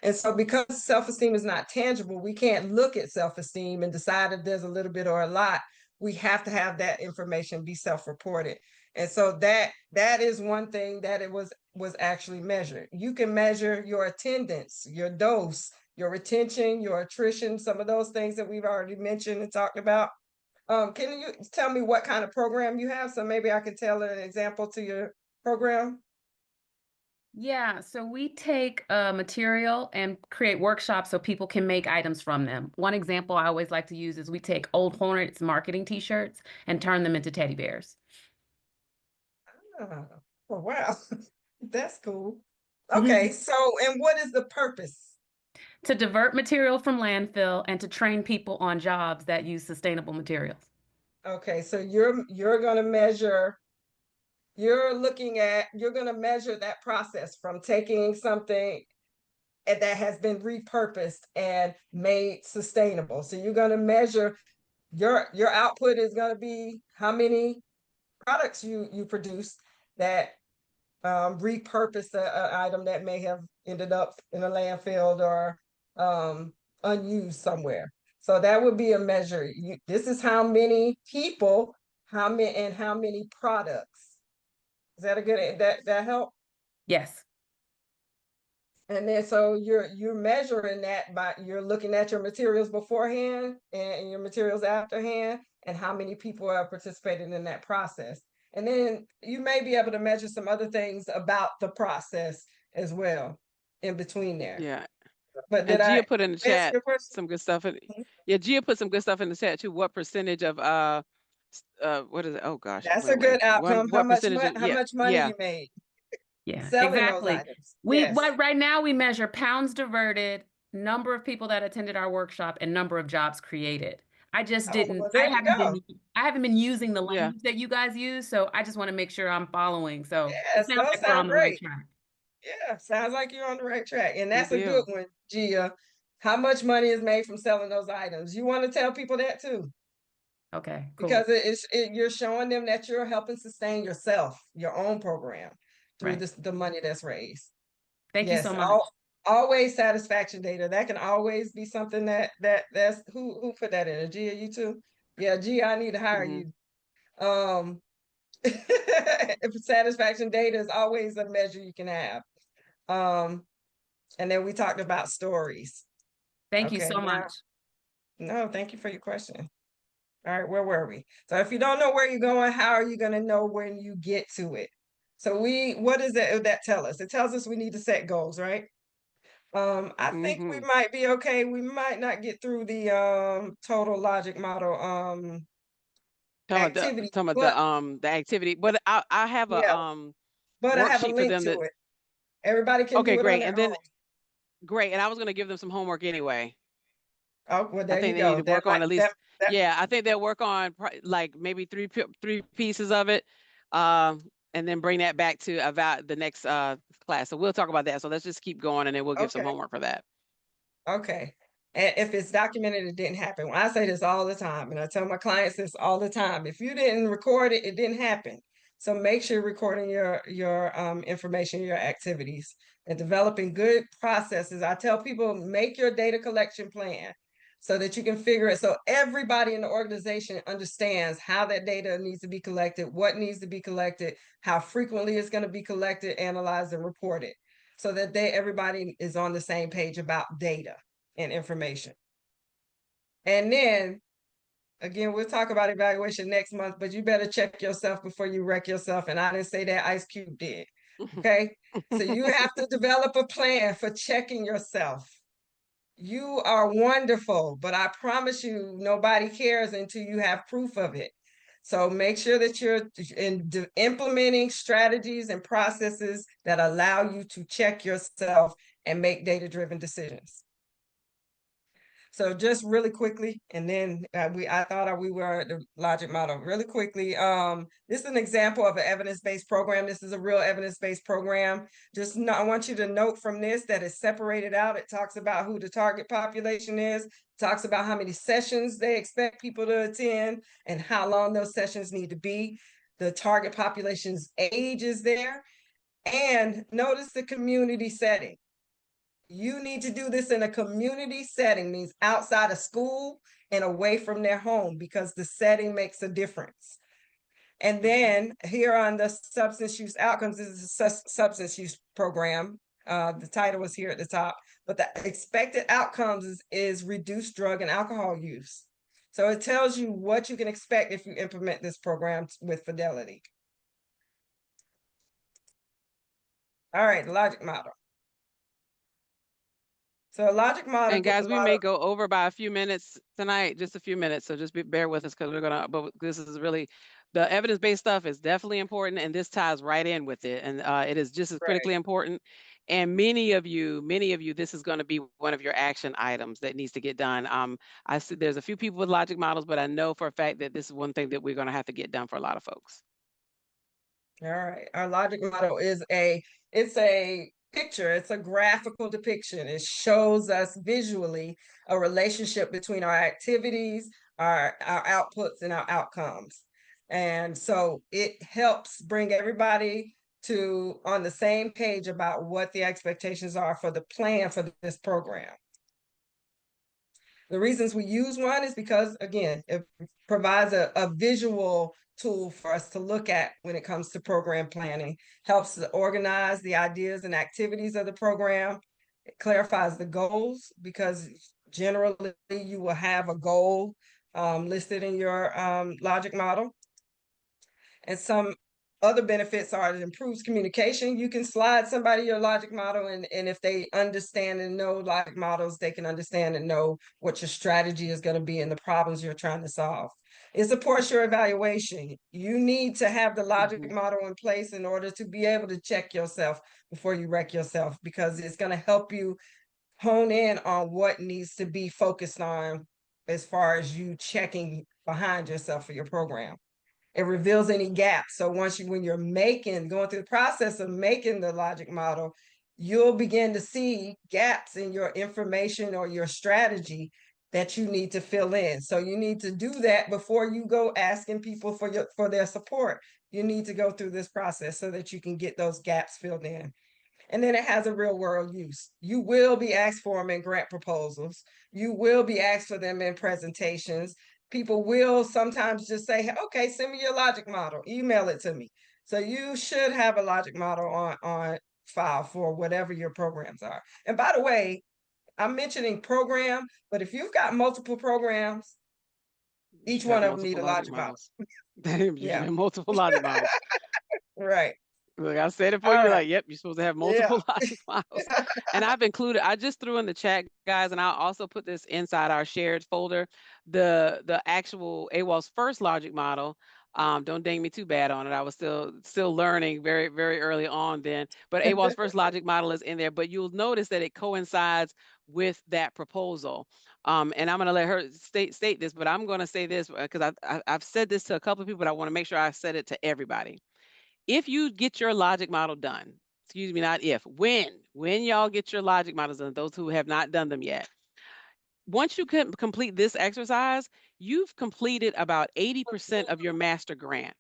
And so because self-esteem is not tangible, we can't look at self-esteem and decide if there's a little bit or a lot. We have to have that information be self-reported. And so that is one thing that it was actually measured. You can measure your attendance, your dose, your retention, your attrition, some of those things that we've already mentioned and talked about. Can you tell me what kind of program you have? So maybe I can tell an example to your program. Yeah, so we take material and create workshops so people can make items from them. One example I always like to use is we take old Hornets marketing t-shirts and turn them into teddy bears. Oh, wow. That's cool. Okay, so and what is the purpose? To divert material from landfill and to train people on jobs that use sustainable materials. Okay, so you're going to measure, you're going to measure that process from taking something that has been repurposed and made sustainable. So you're going to measure your output is going to be how many products you produce that repurpose an item that may have ended up in a landfill or unused somewhere. So that would be a measure. This is how many people, how many products. Is that a good, that help? Yes. And then so you're measuring that by you're looking at your materials beforehand and your materials afterhand and how many people are participating in that process. And then you may be able to measure some other things about the process as well in between there. Yeah. But And Gia put in the answer chat your question? some good stuff. Yeah, Gia put some good stuff in the chat too. What percentage of what is it? Oh gosh, it That's went a good away. outcome. What percentage of How much money you made Yeah, selling those exactly. items? Right now we measure pounds diverted, number of people that attended our workshop, and number of jobs created. I just didn't. Well, there you go. I haven't been using the Yeah. language that you guys use, so I just want to make sure I'm following. So Yeah, it sounds like we're on the right track. Yeah, sounds like you're on the right track. And Good that's a good deal. one, Gia. How much money is made from selling those items? You want to tell people that too, Okay, cool. because you're showing them that you're helping sustain yourself, your own program through Right. the money that's raised. Thank you so much. Always satisfaction data. That can always be something that's who put that in? Gia, you too? Yeah, Gia, I need to hire you. If satisfaction data is always a measure you can have. And then we talked about stories. Thank you so much. No, thank you for your question. All right, where were we? So if you don't know where you're going, how are you going to know when you get to it? So what does that tell us? It tells us we need to set goals, right? I think we might be okay. We might not get through the total logic model activity. The activity. But I have a but I have a worksheet for link them to it. Everybody can do it great. on their And then own. great. And I was going to give them some homework anyway. Oh, well, there I think you they go. need to work on at least. Yeah, I think they'll work on like maybe three pieces of it, and then bring that back to about the next class. So we'll talk about that. So let's just keep going, and then we'll give some homework for that. Okay. And if it's documented, it didn't happen. When I say this all the time, and I tell my clients this all the time, if you didn't record it, it didn't happen. So make sure you're recording your information, your activities, and developing good processes. I tell people, make your data collection plan so that you can figure it. So everybody in the organization understands how that data needs to be collected, what needs to be collected, how frequently it's going to be collected, analyzed, and reported, so that everybody is on the same page about data and information. And then, again, we'll talk about evaluation next month, but you better check yourself before you wreck yourself. And I didn't say that, Ice Cube did. Okay. So you have to develop a plan for checking yourself. You are wonderful, but I promise you, nobody cares until you have proof of it. So make sure that you're implementing strategies and processes that allow you to check yourself and make data-driven decisions. So just really quickly, and then I thought we were at the logic model really quickly. This is an example of an evidence-based program. This is a real evidence-based program. I want you to note from this that it's separated out. It talks about who the target population is, talks about how many sessions they expect people to attend and how long those sessions need to be. The target population's age is there. And notice the community setting. You need to do this in a community setting, means outside of school and away from their home, because the setting makes a difference. And then here on the substance use outcomes, this is a substance use program. The title is here at the top, but the expected outcomes is reduced drug and alcohol use. So it tells you what you can expect if you implement this program with fidelity. All right, the logic model. So a logic model. And guys, we may go over by a few minutes tonight, just a few minutes. So just bear with us, because we're gonna. But this is really, the evidence-based stuff is definitely important, and this ties right in with it, and it is just as critically important. And many of you, this is going to be one of your action items that needs to get done. I see there's a few people with logic models, but I know for a fact that this is one thing that we're going to have to get done for a lot of folks. All right, our logic model is it's a picture, it's a graphical depiction. It shows us visually a relationship between our activities, our outputs, and our outcomes. And so it helps bring everybody on the same page about what the expectations are for the plan for this program. The reasons we use one is because, again, it provides a visual tool for us to look at when it comes to program planning, helps to organize the ideas and activities of the program. It clarifies the goals, because generally you will have a goal listed in your logic model. And some other benefits are it improves communication. You can slide somebody your logic model, and if they understand and know logic models, they can understand and know what your strategy is going to be and the problems you're trying to solve. It supports your evaluation. You need to have the logic model in place in order to be able to check yourself before you wreck yourself, because it's going to help you hone in on what needs to be focused on as far as you checking behind yourself for your program. It reveals any gaps. So when you're going through the process of making the logic model, you'll begin to see gaps in your information or your strategy that you need to fill in. So you need to do that before you go asking people for their support. You need to go through this process so that you can get those gaps filled in. And then it has a real world use. You will be asked for them in grant proposals. You will be asked for them in presentations. People will sometimes just say, okay, send me your logic model, email it to me. So you should have a logic model on file for whatever your programs are. And by the way, I'm mentioning program, but if you've got multiple programs, each one of them need a logic model. Yeah, multiple logic models. Right. Look, I said it for you. Like, yep, you're supposed to have multiple logic models. And I just threw in the chat, guys, and I'll also put this inside our shared folder. The actual AWOL's first logic model. Don't ding me too bad on it. I was still learning very, very early on then. But AWOL's first logic model is in there. But you'll notice that it coincides with that proposal. And I'm going to let her state this, but I'm going to say this because I've said this to a couple of people, but I want to make sure I said it to everybody. If you get your logic model done, excuse me, not if, when y'all get your logic models done, those who have not done them yet, once you can complete this exercise, you've completed about 80% of your master grant,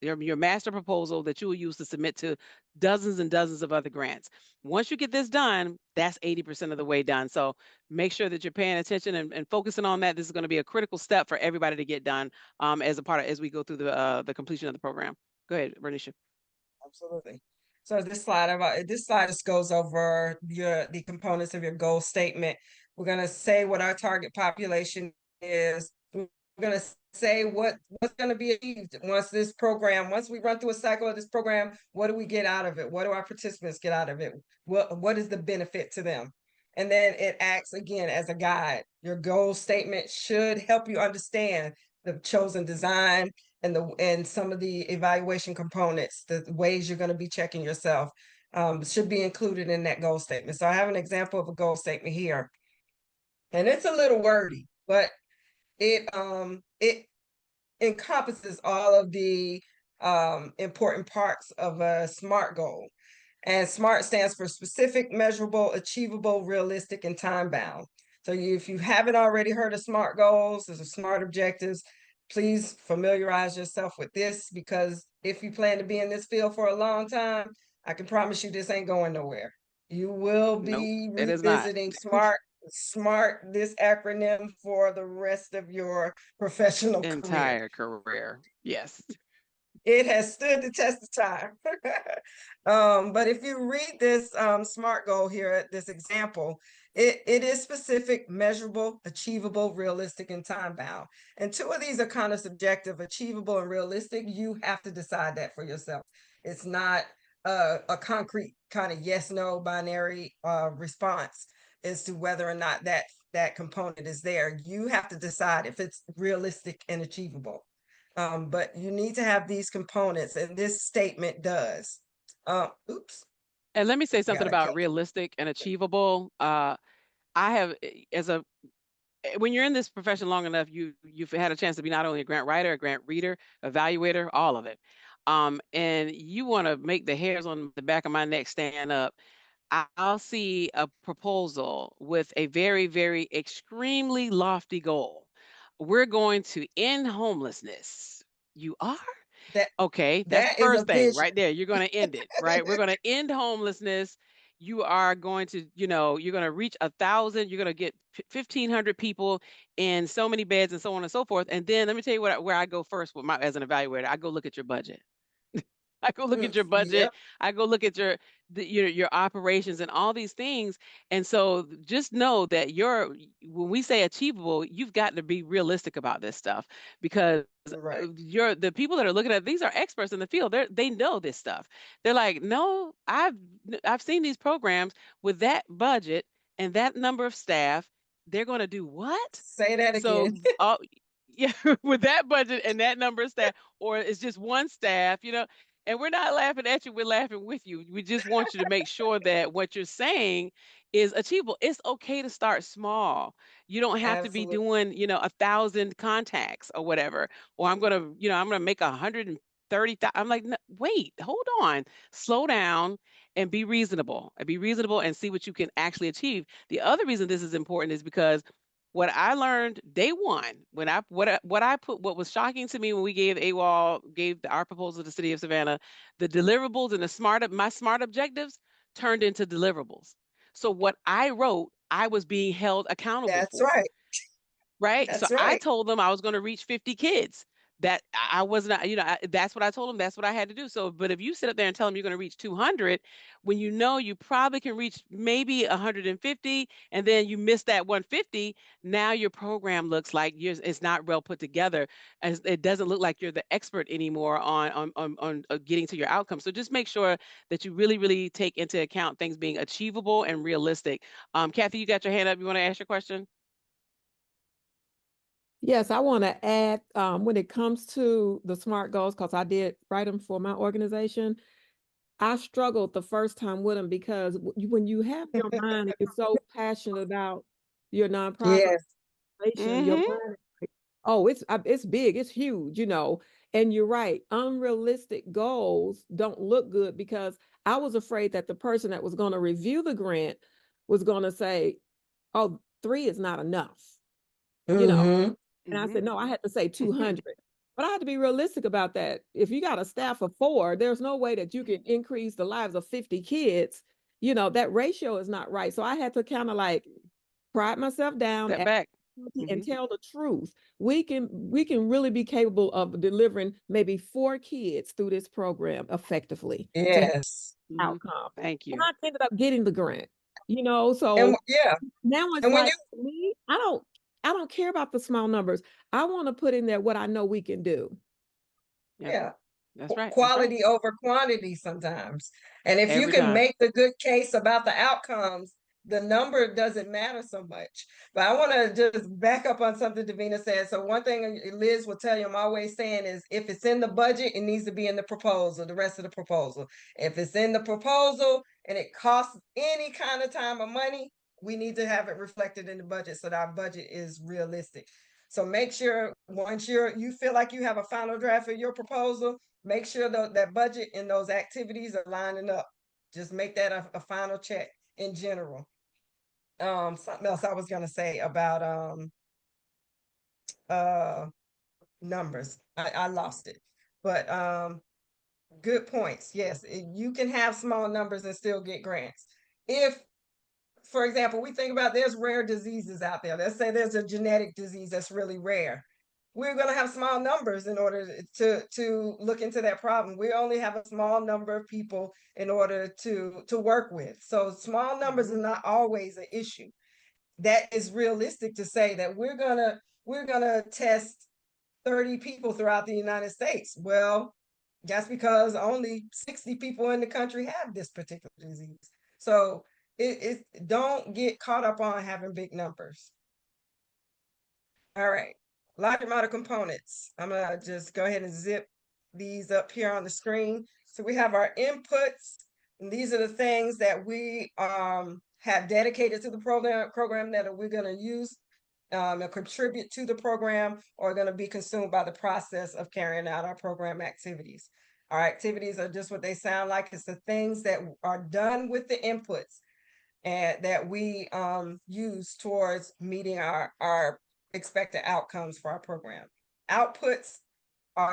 your master proposal that you will use to submit to dozens and dozens of other grants. Once you get this done, that's 80% of the way done. So make sure that you're paying attention and focusing on that. This is going to be a critical step for everybody to get done as we go through the completion of the program. Go ahead, Bernicia. Absolutely. So this slide just goes over the components of your goal statement. We're going to say what our target population is. We're going to say what's going to be achieved once we run through a cycle of this program. What do we get out of it? What do our participants get out of it? What is the benefit to them? And then it acts again as a guide. Your goal statement should help you understand the chosen design, and some of the evaluation components, the ways you're going to be checking yourself, should be included in that goal statement. So I have an example of a goal statement here, and it's a little wordy, but it encompasses all of the important parts of a SMART goal. And SMART stands for specific, measurable, achievable, realistic, and time bound. So if you haven't already heard of SMART goals, there's a SMART objectives, please familiarize yourself with this, because if you plan to be in this field for a long time, I can promise you this ain't going nowhere. You will Nope, be it is not. revisiting SMART, this acronym, for the rest of your professional career. Entire career. Yes. It has stood the test of time. But if you read this SMART goal here, this example, it is specific, measurable, achievable, realistic, and time bound. And two of these are kind of subjective. Achievable and realistic, you have to decide that for yourself. It's not a concrete kind of yes, no binary response as to whether or not that component is there. You have to decide if it's realistic and achievable. But you need to have these components, and this statement does. Oops. And let me say something Gotta about catch. realistic and achievable. I have, when you're in this profession long enough, you've had a chance to be not only a grant writer, a grant reader, evaluator, all of it. And you want to make the hairs on the back of my neck stand up. I'll see a proposal with a very, very extremely lofty goal. We're going to end homelessness. You are? That Okay, that's the that is a first thing vision. right there. You're going to end it, right? We're going to end homelessness. You are going to, you're going to reach 1,000. You're going to get 1,500 people in so many beds and so on and so forth. And then let me tell you where I go first with as an evaluator. I go look at your budget. I go look at your budget. Yep. I go look at your operations and all these things. And so just know that when we say achievable, you've got to be realistic about this stuff, because Right. the people that are looking at these are experts in the field. They know this stuff. They're like, no, I've seen these programs with that budget and that number of staff. They're going to do what? Say that So, again. yeah, with that budget and that number of staff, or it's just one staff, and we're not laughing at you, we're laughing with you. We just want you to make sure that what you're saying is achievable. It's okay to start small. You don't have to be Absolutely. doing, 1,000 contacts or whatever. Or I'm gonna make 130,000. I'm like, no, wait, hold on, slow down and be reasonable. And be reasonable and see what you can actually achieve. The other reason this is important is because what I learned day one, what was shocking to me when we gave our proposal to the city of Savannah, the deliverables and my SMART objectives turned into deliverables. So what I wrote, I was being held accountable That's for. right. Right. So That's I right. told them I was going to reach 50 kids. That I was not, that's what I told them. That's what I had to do. So, but if you sit up there and tell them you're going to reach 200, when you probably can reach maybe 150, and then you miss that 150, now your program looks like it's not well put together, as it doesn't look like you're the expert anymore on getting to your outcome. So just make sure that you really, really take into account things being achievable and realistic. Kathy, you got your hand up. You want to ask your question? Yes, I want to add when it comes to the SMART goals, because I did write them for my organization. I struggled the first time with them because when you have your mind and you're so passionate about your nonprofit Yes. organization, your Mm-hmm. mind is like, oh, it's big, it's huge, And you're right, unrealistic goals don't look good, because I was afraid that the person that was going to review the grant was going to say, oh, 3 is not enough, you know. Mm-hmm. And I Mm-hmm. said, no, I had to say 200. But I had to be realistic about that. If you got a staff of 4, there's no way that you can increase the lives of 50 kids. That ratio is not right. So I had to kind of like pride myself down Step back. and Mm-hmm. tell the truth. We can really be capable of delivering maybe 4 kids through this program effectively to have Yes. outcome. Thank And you. I ended up getting the grant. So And yeah. now it's And when like you me, I don't care about the small numbers. I want to put in there what I know we can do. Yep. yeah. That's right. That's right. Quality over quantity sometimes. And if you Every can time. make the good case about the outcomes, the number doesn't matter so much. But I want to just back up on something Davina said. So one thing Liz will tell you, I'm always saying is if it's in the budget, it needs to be in the proposal, the rest of the proposal. If it's in the proposal and it costs any kind of time or money, we need to have it reflected in the budget so that our budget is realistic. So make sure once you feel like you have a final draft of your proposal, make sure that budget and those activities are lining up. Just make that a final check in general. Something else I was gonna say about numbers. I lost it. But good points. Yes, you can have small numbers and still get grants. If, for example, we think about there's rare diseases out there. Let's say there's a genetic disease that's really rare. We're going to have small numbers in order to look into that problem. We only have a small number of people in order to work with. So small numbers is not always an issue. That is realistic to say that we're gonna test 30 people throughout the United States. Well, that's because only 60 people in the country have this particular disease. So it don't get caught up on having big numbers. All right, logic model components. I'm gonna just go ahead and zip these up here on the screen. So we have our inputs, and these are the things that we have dedicated to the program that we're gonna use and contribute to the program or going to be consumed by the process of carrying out our program activities. Our activities are just what they sound like. It's the things that are done with the inputs and that we use towards meeting our expected outcomes for our program. Outputs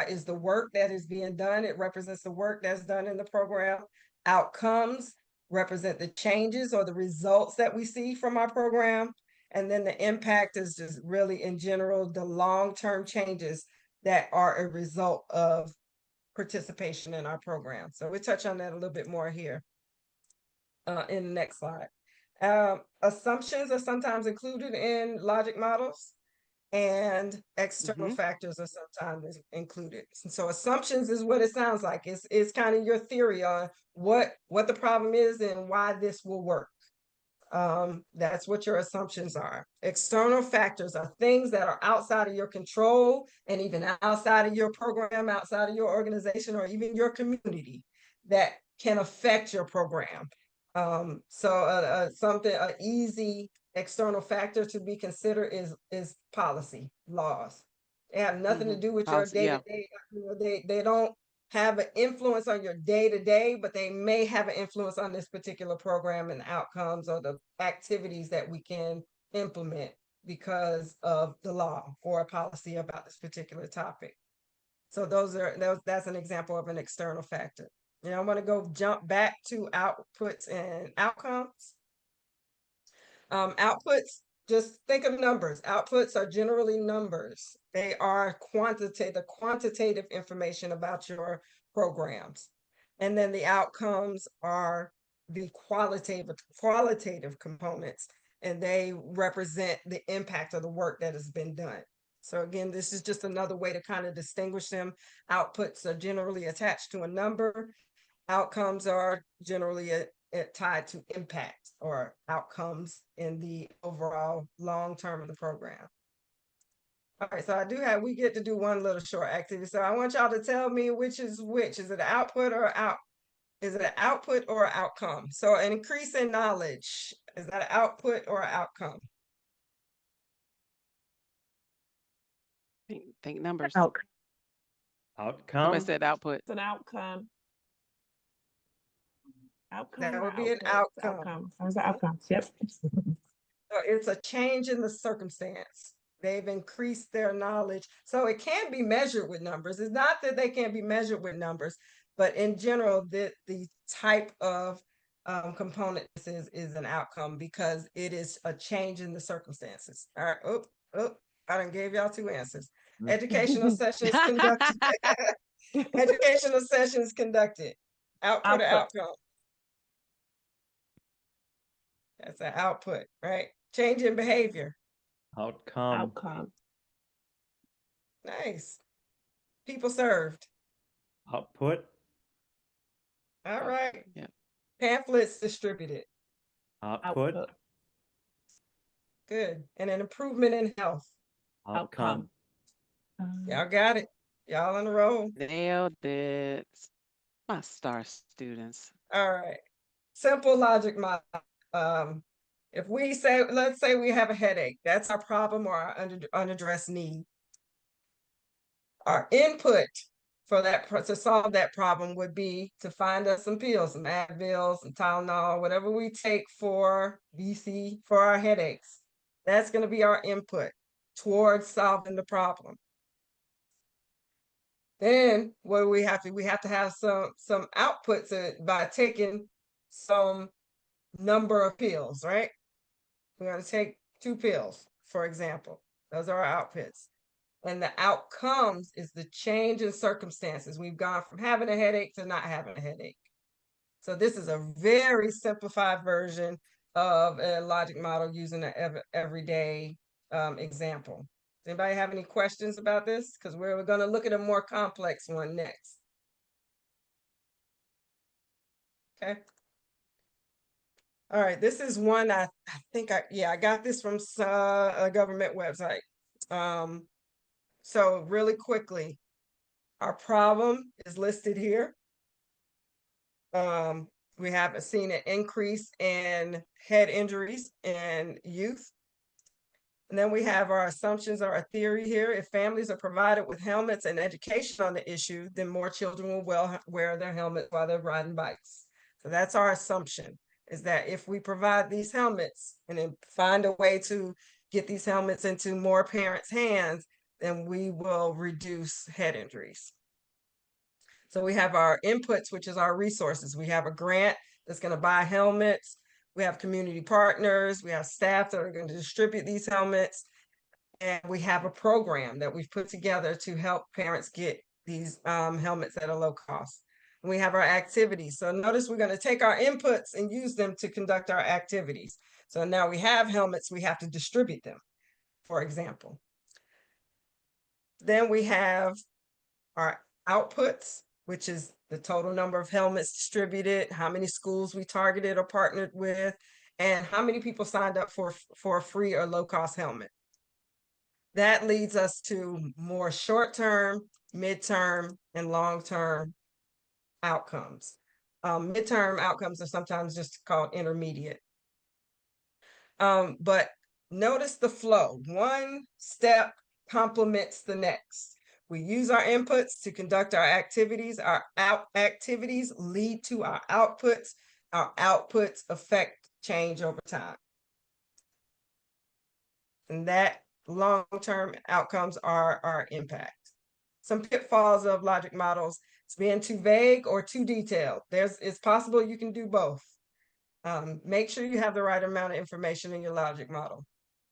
is the work that is being done. It represents the work that's done in the program. Outcomes represent the changes or the results that we see from our program. And then the impact is just really in general, the long-term changes that are a result of participation in our program. So we'll touch on that a little bit more here in the next slide. Assumptions are sometimes included in logic models and external factors are sometimes included. So assumptions is what it sounds like. It's kind of your theory on what the problem is and why this will work. That's what your assumptions are. External factors are things that are outside of your control and even outside of your program, outside of your organization, or even your community that can affect your program. Something, an easy external factor to be considered is policy, laws. They have nothing to do with your day-to-day. They don't have an influence on your day-to-day, but they may have an influence on this particular program and outcomes or the activities that we can implement because of the law or a policy about this particular topic. So that's an example of an external factor. And I want to jump back to outputs and outcomes. Outputs, just think of numbers. Outputs are generally numbers. They are the quantitative information about your programs. And then the outcomes are the qualitative components, and they represent the impact of the work that has been done. So again, this is just another way to kind of distinguish them. Outputs are generally attached to a number. Outcomes are generally tied to impact or outcomes in the overall long term of the program. All right, so we get to do one little short activity. So I want y'all to tell me which is which. Is it an output or is it an output or an outcome? So an increase in knowledge, is that an output or an outcome? Think numbers. Outcome. Somebody said output. It's an outcome. That would be an outcome. Sounds like outcomes. Yep. So it's a change in the circumstance. They've increased their knowledge. So it can be measured with numbers. It's not that they can't be measured with numbers, but in general, the type of component is an outcome because it is a change in the circumstances. All right. I done gave y'all two answers. Educational sessions conducted. Educational sessions conducted. Output or outcome? That's an output, right? Change in behavior. Outcome. Nice. People served. Output. All right. Yeah. Pamphlets distributed. Output. Good. And an improvement in health. Outcome. Y'all got it. Y'all on the roll. Nailed it. My star students. All right. Simple logic model. If we say, let's say we have a headache, that's our problem or our unaddressed need. Our input for that to solve that problem would be to find us some pills, some Advil, some Tylenol, whatever we take for VC for our headaches. That's going to be our input towards solving the problem. Then what do we have to? We have to have some outputs by taking some number of pills, right? We're going to take 2 pills, for example. Those are our outputs. And the outcomes is the change in circumstances. We've gone from having a headache to not having a headache. So this is a very simplified version of a logic model using an everyday example. Does anybody have any questions about this? Because we're going to look at a more complex one next. Okay. All right, this is one I think I got this from a government website. So really quickly, our problem is listed here. We have seen an increase in head injuries in youth. And then we have our assumptions or our theory here. If families are provided with helmets and education on the issue, then more children will wear their helmets while they're riding bikes. So that's our assumption, is that if we provide these helmets and then find a way to get these helmets into more parents' hands, then we will reduce head injuries. So we have our inputs, which is our resources. We have a grant that's going to buy helmets. We have community partners. We have staff that are going to distribute these helmets. And we have a program that we've put together to help parents get these helmets at a low cost. And we have our activities. So notice we're going to take our inputs and use them to conduct our activities. So now we have helmets, we have to distribute them, for example. Then we have our outputs, which is the total number of helmets distributed, how many schools we targeted or partnered with, and how many people signed up for a free or low-cost helmet. That leads us to more short-term, mid-term, and long-term outcomes. Mid-term outcomes are sometimes just called intermediate. But notice the flow. One step complements the next. We use our inputs to conduct our activities. Our activities lead to our outputs. Our outputs affect change over time. And that long-term outcomes are our impact. Some pitfalls of logic models: it's being too vague or too detailed. It's possible you can do both. Make sure you have the right amount of information in your logic model.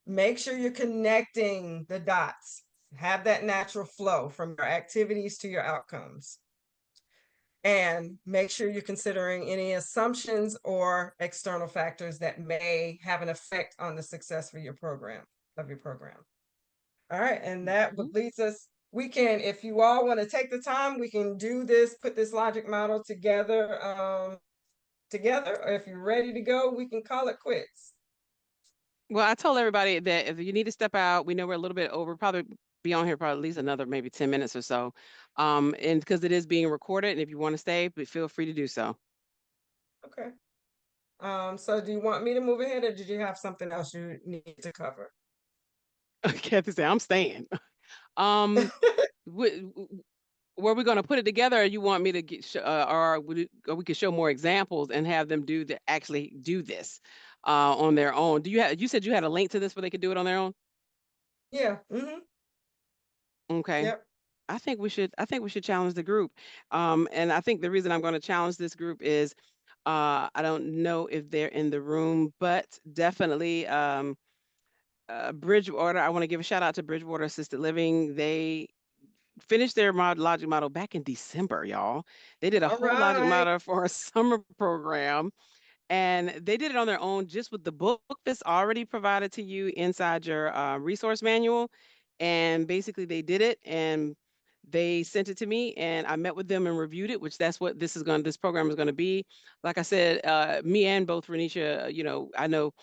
Make sure you're connecting the dots. Have that natural flow from your activities to your outcomes. And make sure you're considering any assumptions or external factors that may have an effect on the success of your program. All right, and that leads us, we can, if you all want to take the time, we can do this, put this logic model together, or if you're ready to go, we can call it quits. Well, I told everybody that if you need to step out, we know we're a little bit over, probably be on here probably at least another maybe 10 minutes or so. And because it is being recorded, and if you want to stay, but feel free to do so. Okay. So do you want me to move ahead, or did you have something else you need to cover? Kathy said, I'm staying. Were we going to put it together, or you want me to get, or we could show more examples and have them actually do this on their own? You said you had a link to this where they could do it on their own? Yeah. Mm-hmm. Okay. Yep. I think we should challenge the group. And I think the reason I'm going to challenge this group is I don't know if they're in the room, but definitely Bridgewater. I want to give a shout out to Bridgewater Assisted Living. They finished their logic model back in December, y'all. They did a whole logic model for a summer program, and they did it on their own just with the book that's already provided to you inside your resource manual. And basically they did it and they sent it to me, and I met with them and reviewed it, which that's what this program is going to be. Like I said, me and both Renisha, I know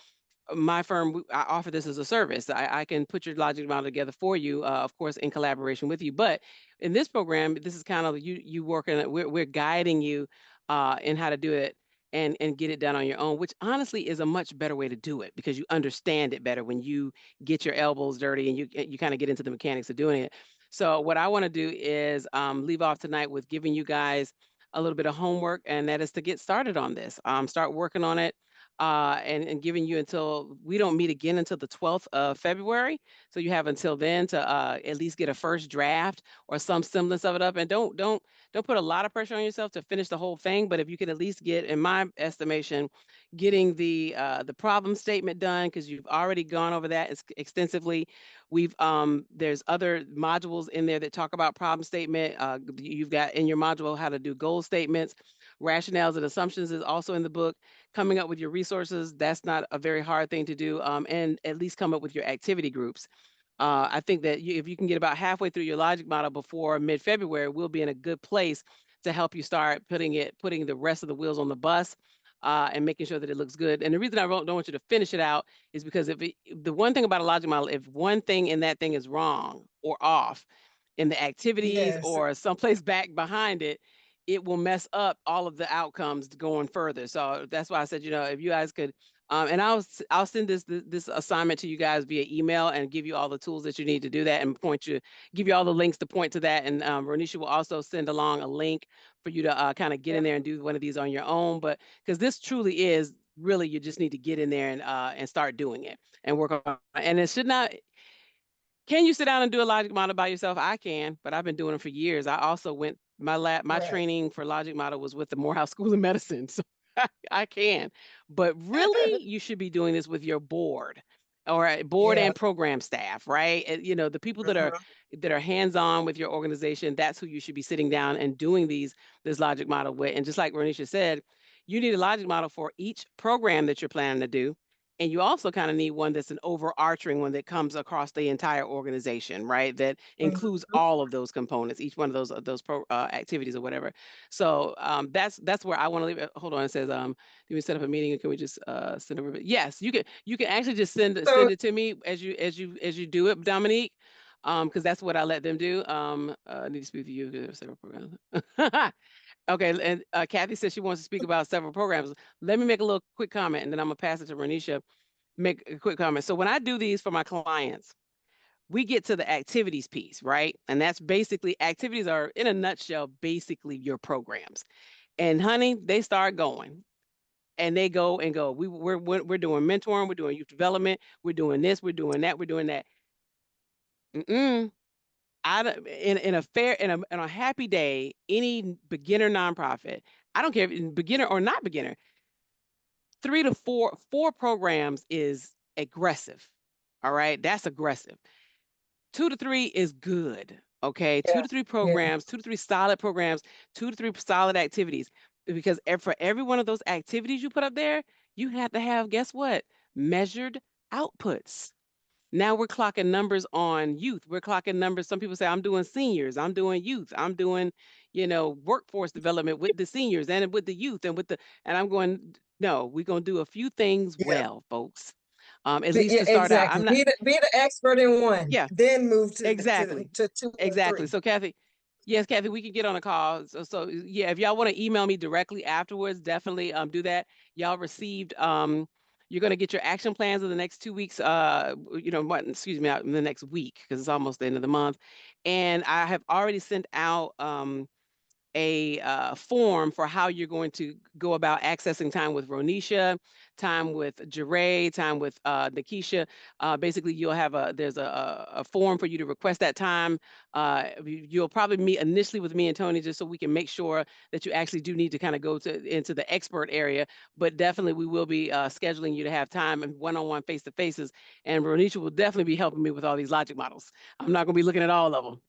my firm, I offer this as a service. I can put your logic model together for you, of course, in collaboration with you. But in this program, this is kind of you working. We're guiding you in how to do it and get it done on your own, which honestly is a much better way to do it because you understand it better when you get your elbows dirty and you kind of get into the mechanics of doing it. So what I want to do is leave off tonight with giving you guys a little bit of homework, and that is to get started on this. Start working on it and giving you until we don't meet again until the 12th of February. So you have until then to at least get a first draft or some semblance of it up. And don't put a lot of pressure on yourself to finish the whole thing. But if you can at least get, in my estimation, getting the problem statement done, because you've already gone over that extensively. We've there's other modules in there that talk about problem statement. You've got in your module how to do goal statements. Rationales and assumptions is also in the book. Coming up with your resources, that's not a very hard thing to do. And at least come up with your activity groups. I think that if you can get about halfway through your logic model before mid-February, we'll be in a good place to help you start putting the rest of the wheels on the bus and making sure that it looks good. And the reason I don't want you to finish it out is because the one thing about a logic model, if one thing in that thing is wrong or off in the activities Yes. or someplace back behind it, it will mess up all of the outcomes going further. So that's why I said, if you guys could, and I'll send this assignment to you guys via email and give you all the tools that you need to do that and give you all the links to point to that. And Ronisha will also send along a link for you to kind of get in there and do one of these on your own. But because this truly is really, you just need to get in there and start doing it and work on it. And it should not. Can you sit down and do a logic model by yourself? I can, but I've been doing it for years. I also went my Right. training for logic model was with the Morehouse School of Medicine, so I can. But really, you should be doing this with your board or board Yeah. and program staff, right? The people that are hands-on with your organization, that's who you should be sitting down and doing this logic model with. And just like Renisha said, you need a logic model for each program that you're planning to do. And you also kind of need one that's an overarching one that comes across the entire organization, right? That includes all of those components, each one of those activities or whatever. So that's where I want to leave it. Hold on, it says, do we set up a meeting or can we just send over? Yes, you can actually just send it to me as you do it, Dominique. Because that's what I let them do. I need to speak to you. Several programs. Okay, and Kathy says she wants to speak about several programs. Let me make a little quick comment, and then I'm gonna pass it to Renisha. Make a quick comment. So when I do these for my clients, we get to the activities piece, right? And that's basically activities are, in a nutshell, basically your programs. And honey, they start going, and they go and go. We're doing mentoring, we're doing youth development, we're doing this, we're doing that, we're doing that. In a happy day, any beginner nonprofit, I don't care if beginner or not beginner, 3 to 4 programs is aggressive. All right, that's aggressive. 2 to 3 is good. Okay, 2 to 3 programs, 2 to 3 solid programs, 2 to 3 solid activities. Because for every one of those activities you put up there, you have to have, guess what? Measured outputs. Now we're clocking numbers on youth. We're clocking numbers. Some people say, I'm doing seniors, I'm doing youth, I'm doing, workforce development with the seniors and with the youth and I'm going, no, we're going to do a few things well, folks. At least to start out. I'm not, Be the expert in one, yeah, then move to exactly. to 2 or Exactly. 3. So Kathy, yes, Kathy, we can get on a call. So yeah, if y'all want to email me directly afterwards, definitely do that. Y'all received you're going to get your action plans in the next 2 weeks, excuse me, in the next week because it's almost the end of the month. And I have already sent out a form for how you're going to go about accessing time with Ronisha, time with Jeray, time with Nikisha. Basically, you'll have there's a form for you to request that time. You'll probably meet initially with me and Tony just so we can make sure that you actually do need to kind of go into the expert area. But definitely, we will be scheduling you to have time and one-on-one face-to-faces. And Ronisha will definitely be helping me with all these logic models. I'm not going to be looking at all of them.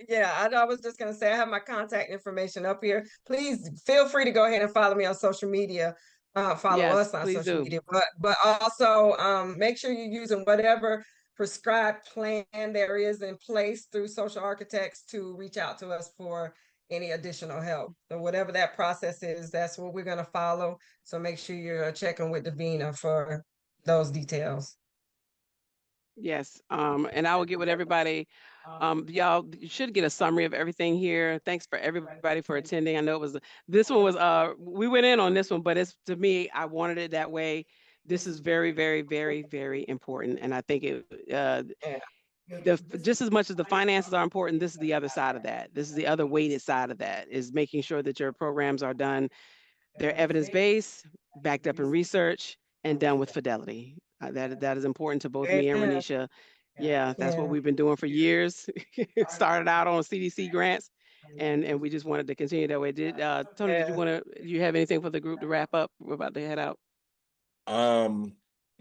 Yeah, I was just going to say I have my contact information up here. Please feel free to go ahead and follow me on social media. Follow Yes, us on please social do. media, but also make sure you're using whatever prescribed plan there is in place through social architects to reach out to us for any additional help. So whatever that process is, that's what we're gonna follow. So make sure you're checking with Davina for those details. Yes, and I will get with everybody. Y'all you should get a summary of everything here. Thanks for everybody for attending. I know this one was we went in on this one, but it's to me, I wanted it that way. This is very, very, very, very important, and I think it just as much as the finances are important, this is the other side of that. This is the other weighted side of that, is making sure that your programs are done, they're evidence-based, backed up in research, and done with fidelity. That is important to both me and Amen. Renisha. Yeah, that's what Yeah. we've been doing for years. It started out on CDC grants, and we just wanted to continue that way. Tony, did Yeah. you have anything for the group to wrap up? We're about to head out.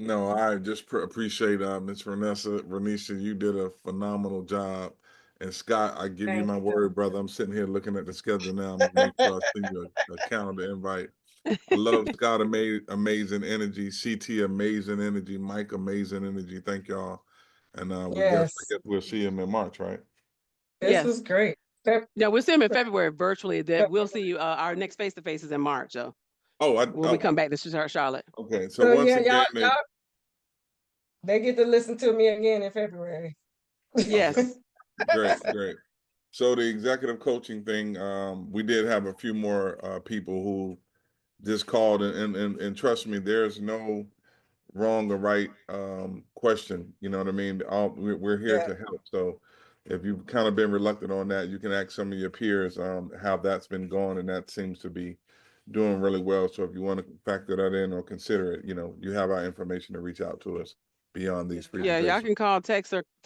No, I just appreciate Miss Renisha, you did a phenomenal job. And Scott, I give you Thank my you. word, brother. I'm sitting here looking at the schedule now. I'm gonna make sure I send you a calendar invite. I love Scott, amazing energy, CT, amazing energy, Mike, amazing energy. Thank y'all. And I Yes, guess we'll see him in March, right? this was Yes. great. Yeah, we'll see him in February virtually. That we'll see you. Our next face-to-face is in March, so when we come back to Charlotte. Okay. So So once yeah, again, they get to listen to me again in February. Yes. great, great. So the executive coaching thing, we did have a few more people who just called, and trust me, there's no wrong or right question. You know what I mean? We're here Yeah. to help. So if you've kind of been reluctant on that, you can ask some of your peers how that's been going, and that seems to be doing really well. So if you want to factor that in or consider it, you have our information to reach out to us beyond these Yeah, y'all presentations. can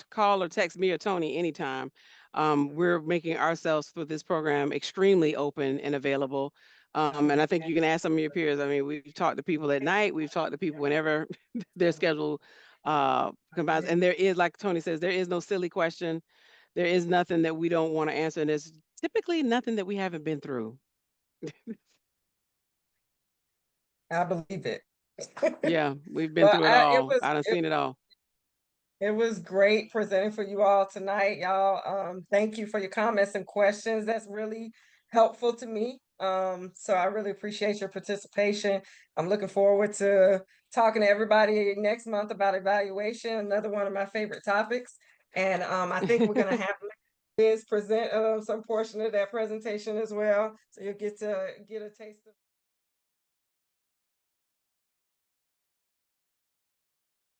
call or text me or Tony anytime. We're making ourselves for this program extremely open and available. And I think you can ask some of your peers. I mean, we've talked to people at night, we've talked to people whenever their schedule combines. And there is, like Tony says, there is no silly question. There is nothing that we don't want to answer. And there's typically nothing that we haven't been through. I believe it. Yeah, we've been Well, through it all. I done seen it all. it was great presenting for you all tonight, y'all. Thank you for your comments and questions. That's really helpful to me. So I really appreciate your participation. I'm looking forward to talking to everybody next month about evaluation, another one of my favorite topics. And I think we're gonna have Liz present some portion of that presentation as well. So you'll get to get a taste of